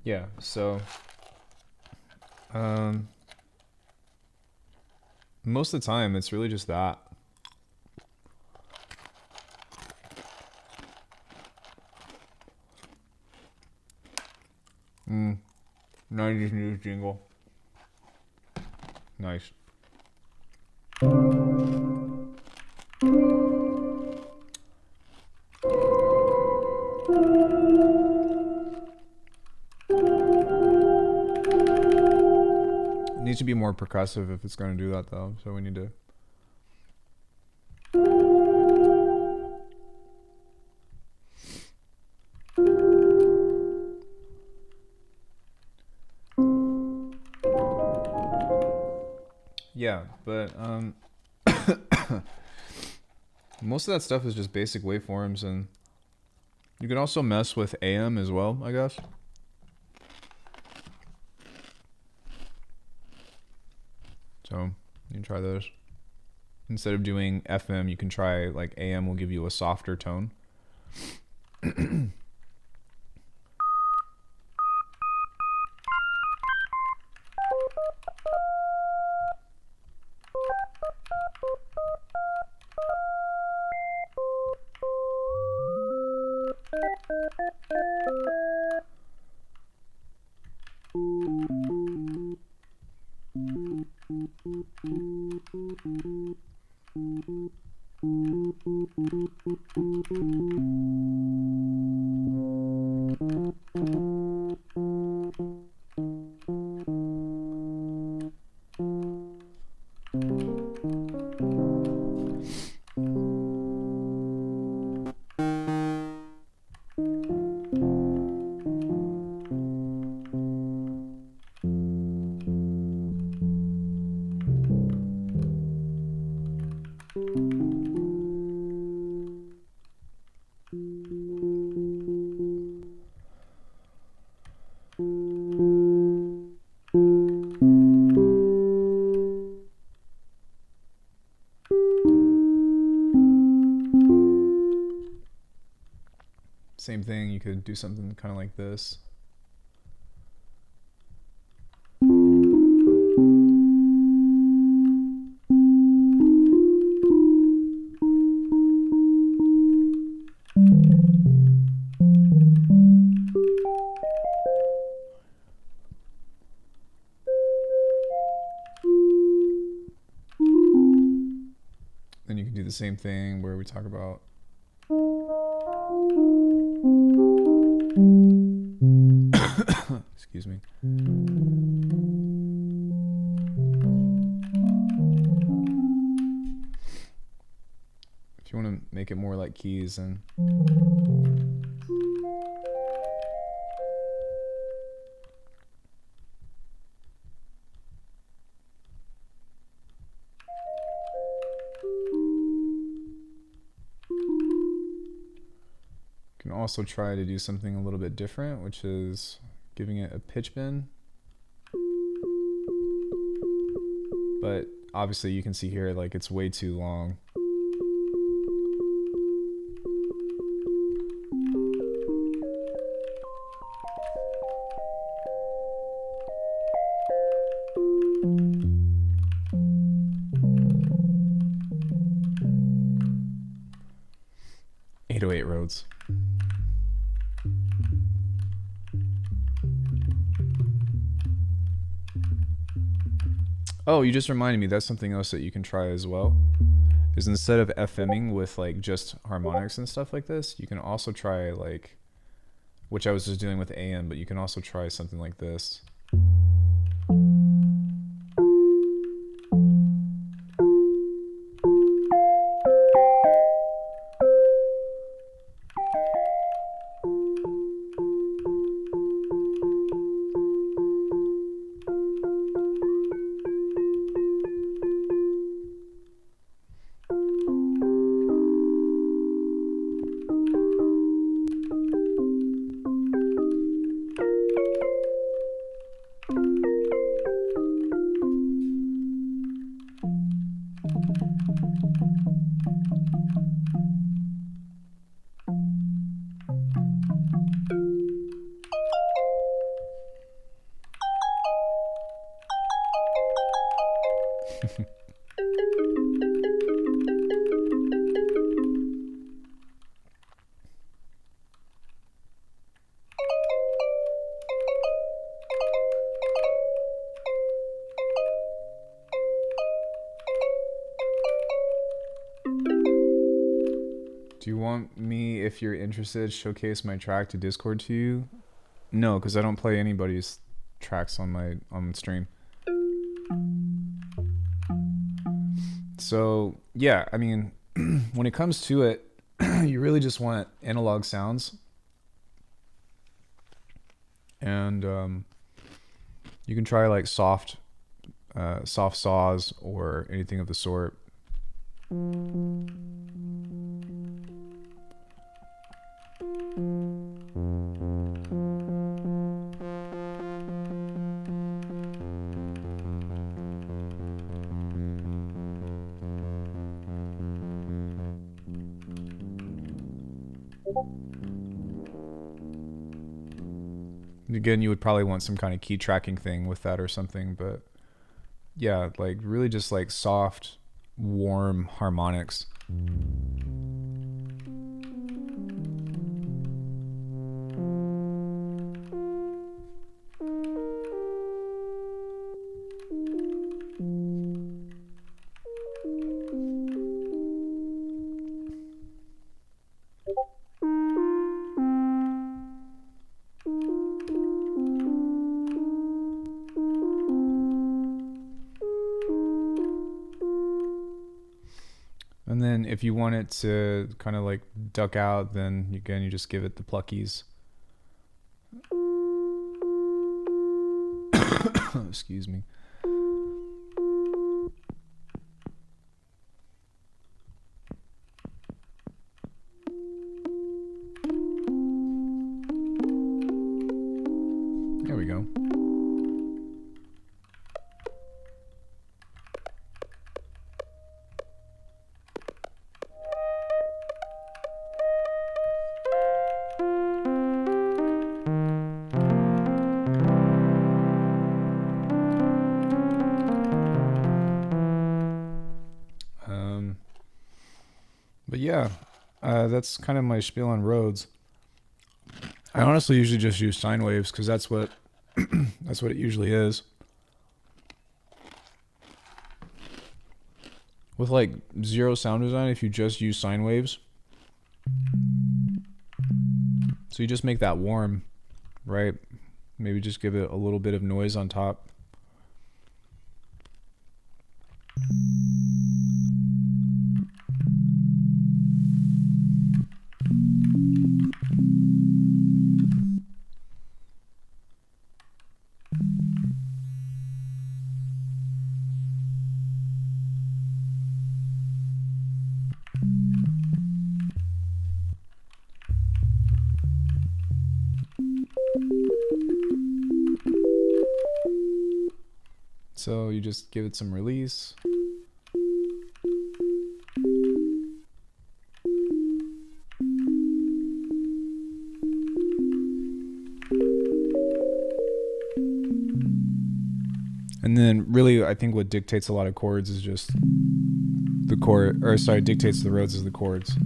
Yeah, so most of the time it's really just that. Now you just need a jingle. Nice. It needs to be more percussive if it's going to do that though, so we need to. Yeah, but most of that stuff is just basic waveforms, and you can also mess with AM as well, I guess. So you can try those. Instead of doing FM, you can try like AM will give you a softer tone. Same thing, you could do something kind of like this. Then you can do the same thing where we talk about excuse me. If you want to make it more like keys, and also try to do something a little bit different, which is giving it a pitch bend. But obviously you can see here, like, it's way too long. Roads. Oh, you just reminded me, that's something else that you can try as well. Is instead of FMing with like just harmonics and stuff like this, you can also try like, which I was just doing with AM, but you can also try something like this. Do you want me, if you're interested, showcase my track to Discord to you? No, because I don't play anybody's tracks on stream. So yeah, I mean, when it comes to it, you really just want analog sounds, and you can try like soft saws or anything of the sort. Again, you would probably want some kind of key tracking thing with that or something, but yeah, like really just like soft, warm harmonics. And then if you want it to kind of like duck out, then again, you just give it the pluckies. Excuse me. There we go. But yeah, that's kind of my spiel on Rhodes. I honestly usually just use sine waves because that's what that's what it usually is. With like zero sound design, if you just use sine waves, so you just make that warm, right? Maybe just give it a little bit of noise on top. So you just give it some release. And then really, I think what dictates a lot of chords is just the chord, or sorry, dictates the roads is the chords.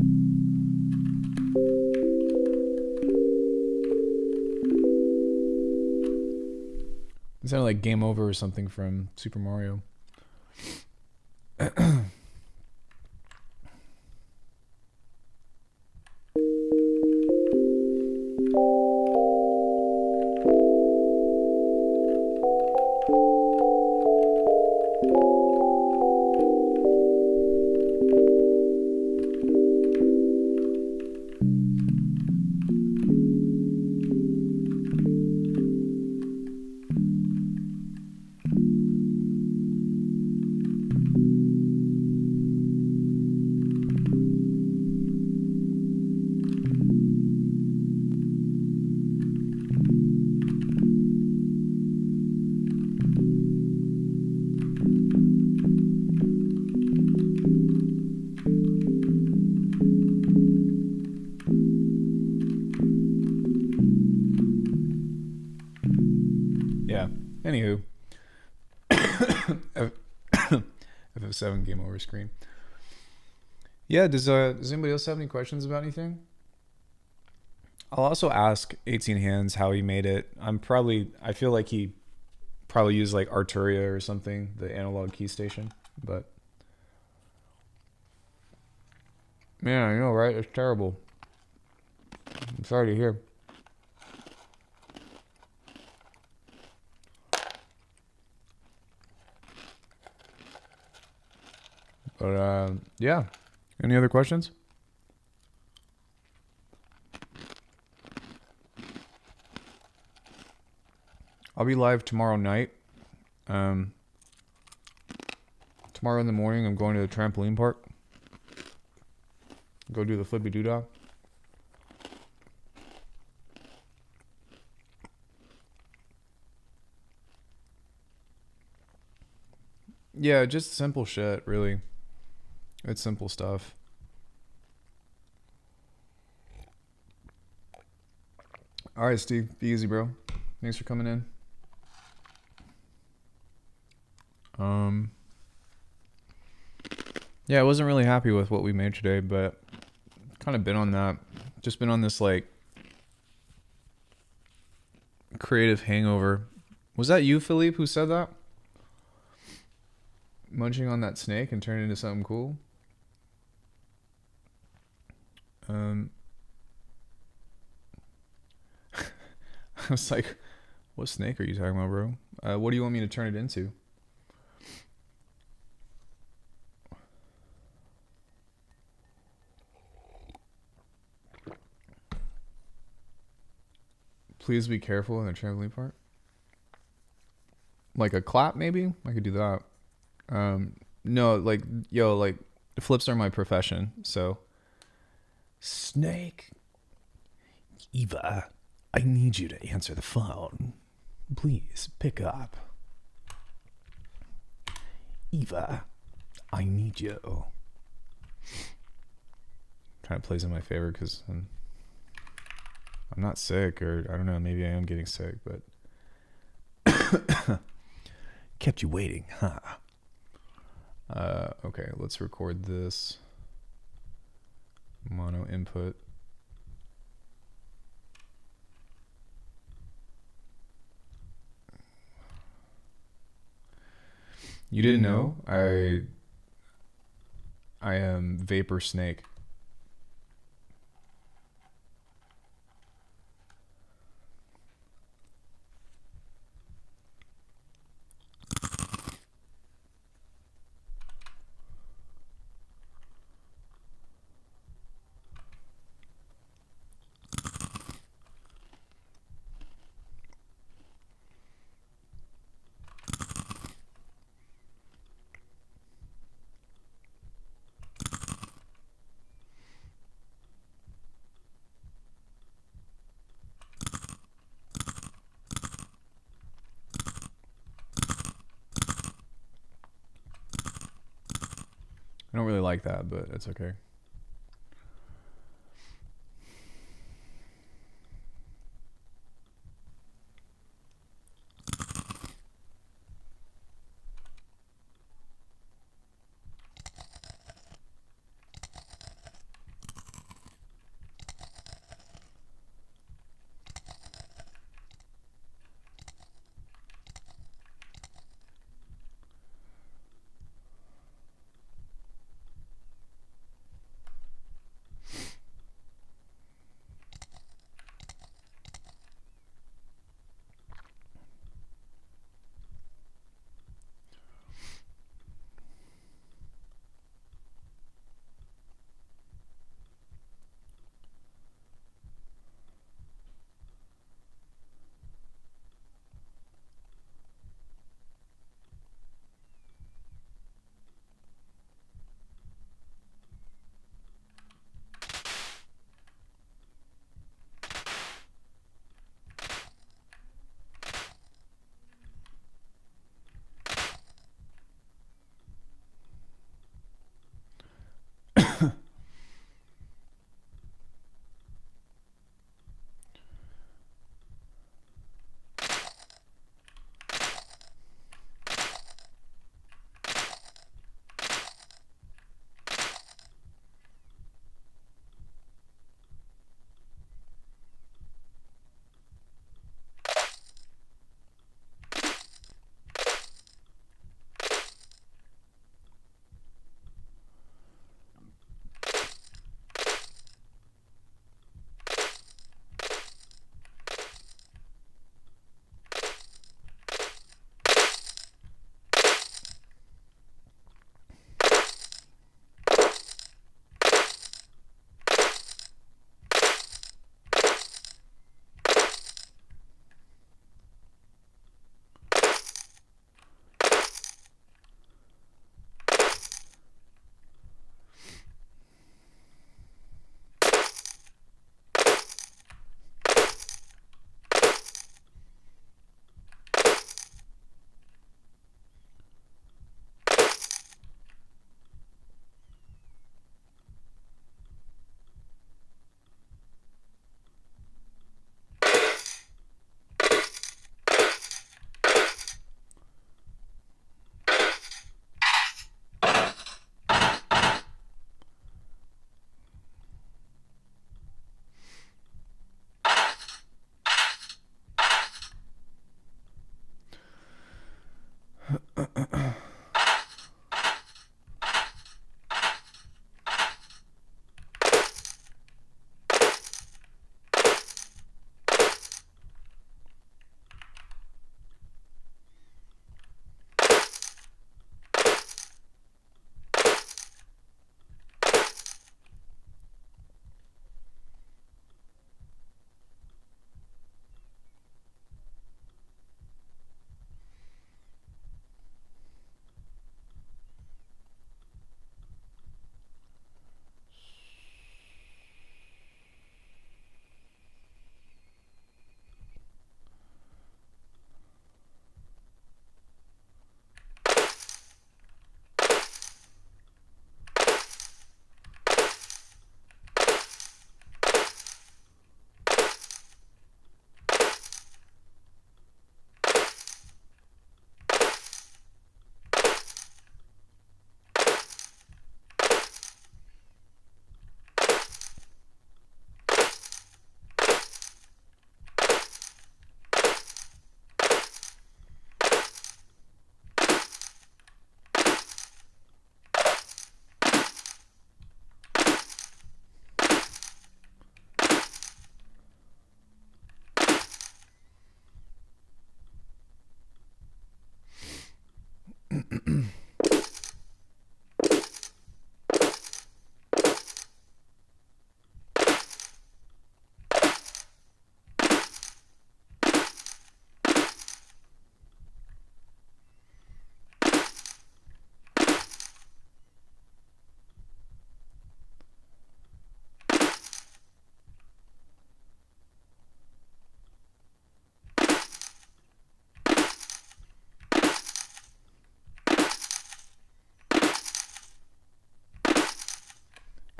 It sounded like Game Over or something from Super Mario. Yeah. Anywho. FF7 Game Over screen. Yeah, does anybody else have any questions about anything? I'll also ask 18 Hands how he made it. I feel like he probably used like Arturia or something, the analog key station, but man, I know, right? It's terrible. I'm sorry to hear. But yeah. Any other questions? I'll be live tomorrow night. Tomorrow in the morning, I'm going to the trampoline park. Go do the flippy doodah. Yeah, just simple shit, really. It's simple stuff. All right, Steve. Be easy, bro. Thanks for coming in. Yeah, I wasn't really happy with what we made today, but kind of been on that. Just been on this like creative hangover. Was that you, Philippe, who said that? Munching on that snake and turning into something cool? I was like, what snake are you talking about, bro? What do you want me to turn it into? Please be careful in the trampoline park. Like a clap, maybe? I could do that. No, like, yo, like, flips are my profession, so. Snake. Eva, I need you to answer the phone. Please pick up. Eva, I need you. Kind of plays in my favor because I'm not sick, or I don't know, maybe I am getting sick, but kept you waiting, huh? Okay, let's record this. Mono input. You didn't know? I am Vapor Snake. I don't really like that, but it's okay.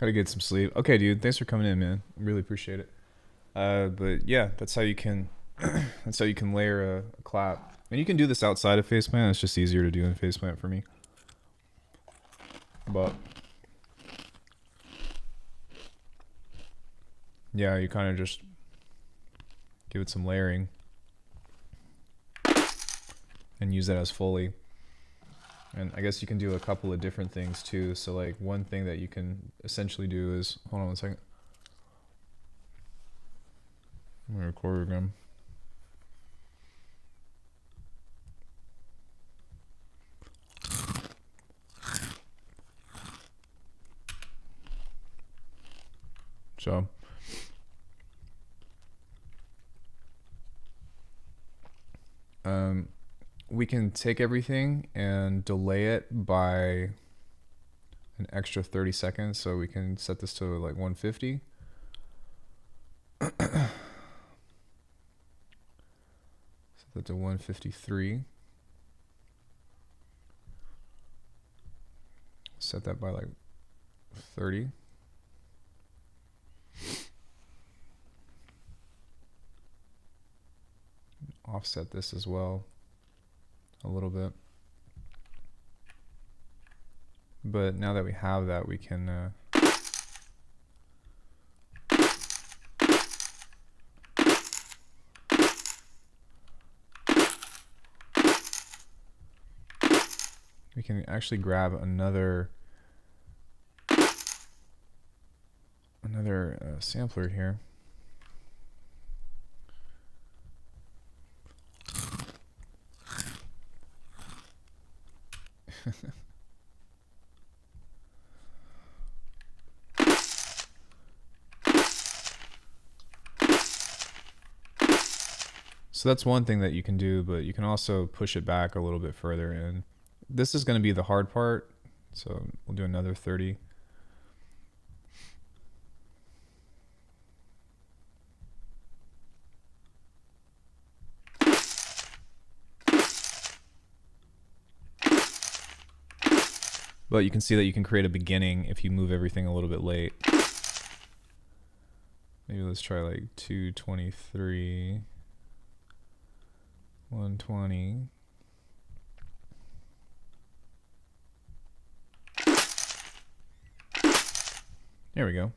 Gotta get some sleep. Okay, dude. Thanks for coming in, man. Really appreciate it. But yeah, that's how you can that's how you can layer a clap. And you can do this outside of faceplant. It's just easier to do in faceplant for me. But yeah, you kind of just give it some layering and use that as Foley. And I guess you can do a couple of different things too. So like one thing that you can essentially do is, hold on one second. I'm gonna record again. So we can take everything and delay it by an extra 30 seconds. So we can set this to like 150. Set that to 153. Set that by like 30. Offset this as well a little bit. But now that we have that, we can actually grab another sampler here. So that's one thing that you can do, but you can also push it back a little bit further. And this is going to be the hard part. So we'll do another 30. But you can see that you can create a beginning if you move everything a little bit late. Maybe let's try like 223, 120. There we go.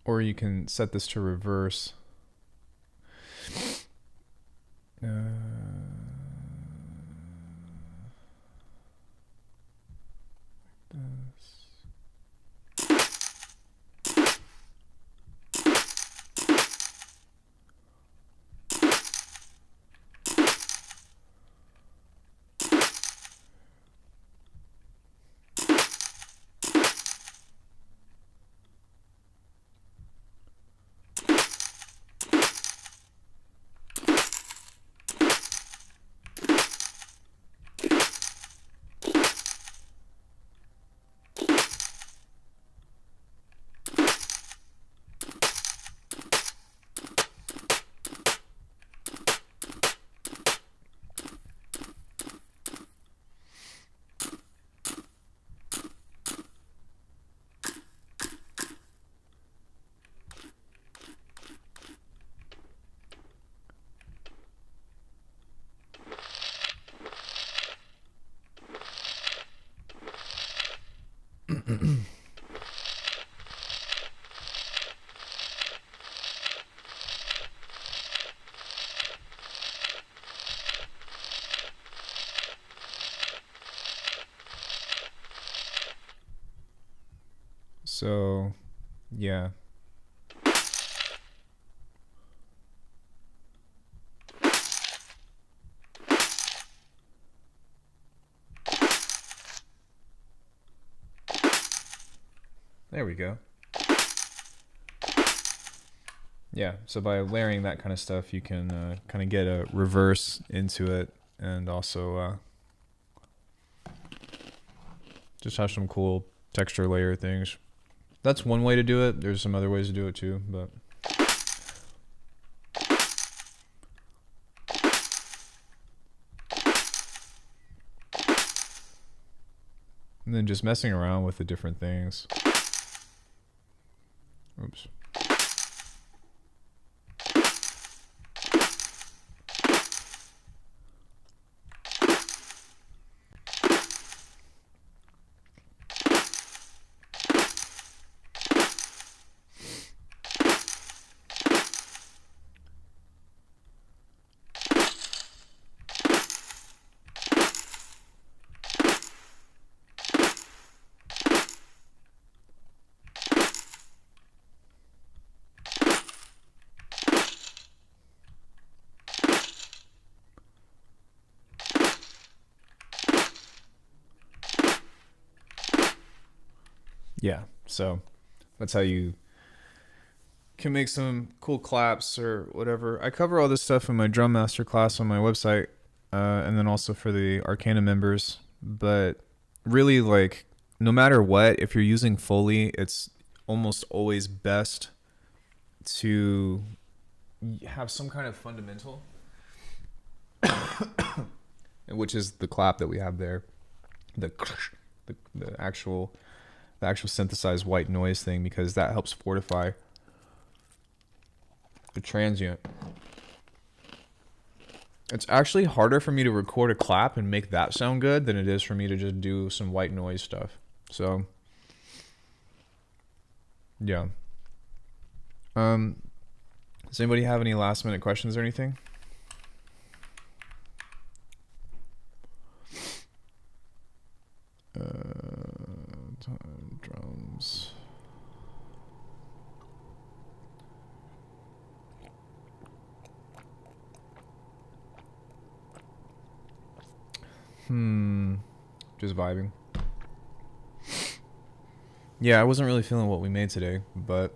Or you can set this to reverse. So, yeah. There we go. Yeah, so by layering that kind of stuff, you can kind of get a reverse into it, and also just have some cool texture layer things. That's one way to do it. There's some other ways to do it too, but And then just messing around with the different things. Oops. Yeah, so that's how you can make some cool claps or whatever. I cover all this stuff in my drum master class on my website, and then also for the Arcana members. But really, like, no matter what, if you're using Foley, it's almost always best to have some kind of fundamental, which is the clap that we have there, the actual synthesized white noise thing, because that helps fortify the transient. It's actually harder for me to record a clap and make that sound good than it is for me to just do some white noise stuff. So yeah. Does anybody have any last minute questions or anything? Drums. Just vibing. Yeah, I wasn't really feeling what we made today, but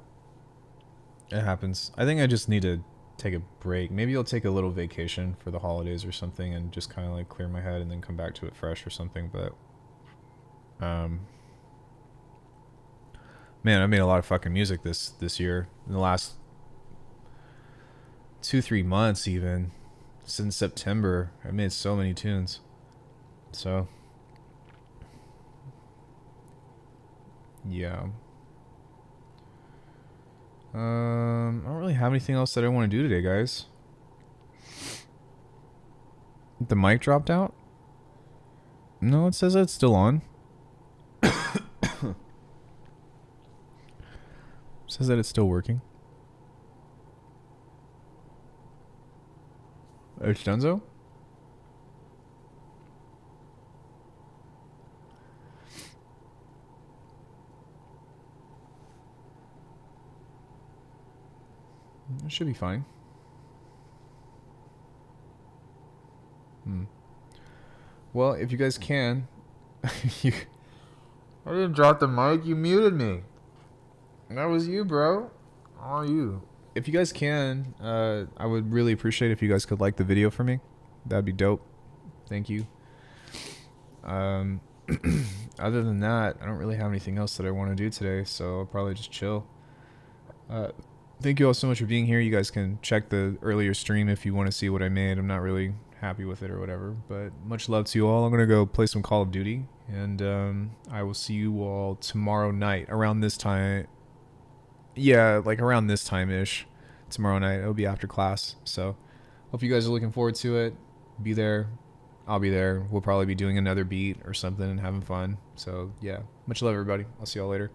it happens. I think I just need to take a break. Maybe I'll take a little vacation for the holidays or something and just kind of like clear my head and then come back to it fresh or something. But man, I made a lot of fucking music this year. In the last 2-3 months, even since September, I made so many tunes. So yeah. I don't really have anything else that I want to do today, guys. The mic dropped out? No, it says it's still on. Says that it's still working. It's donezo? It should be fine. Well, if you guys can, I didn't drop the mic. You muted me. That was you, bro. Oh, you. If you guys can, I would really appreciate if you guys could like the video for me. That'd be dope. Thank you. Other than that, I don't really have anything else that I want to do today, so I'll probably just chill. Thank you all so much for being here. You guys can check the earlier stream if you want to see what I made. I'm not really happy with it or whatever, but much love to you all. I'm going to go play some Call of Duty, and I will see you all tomorrow night around this time. Yeah, like around this time-ish. Tomorrow night. It'll be after class, so hope you guys are looking forward to it. Be there. I'll be there. We'll probably be doing another beat or something and having fun. So, yeah. Much love, everybody. I'll see y'all later.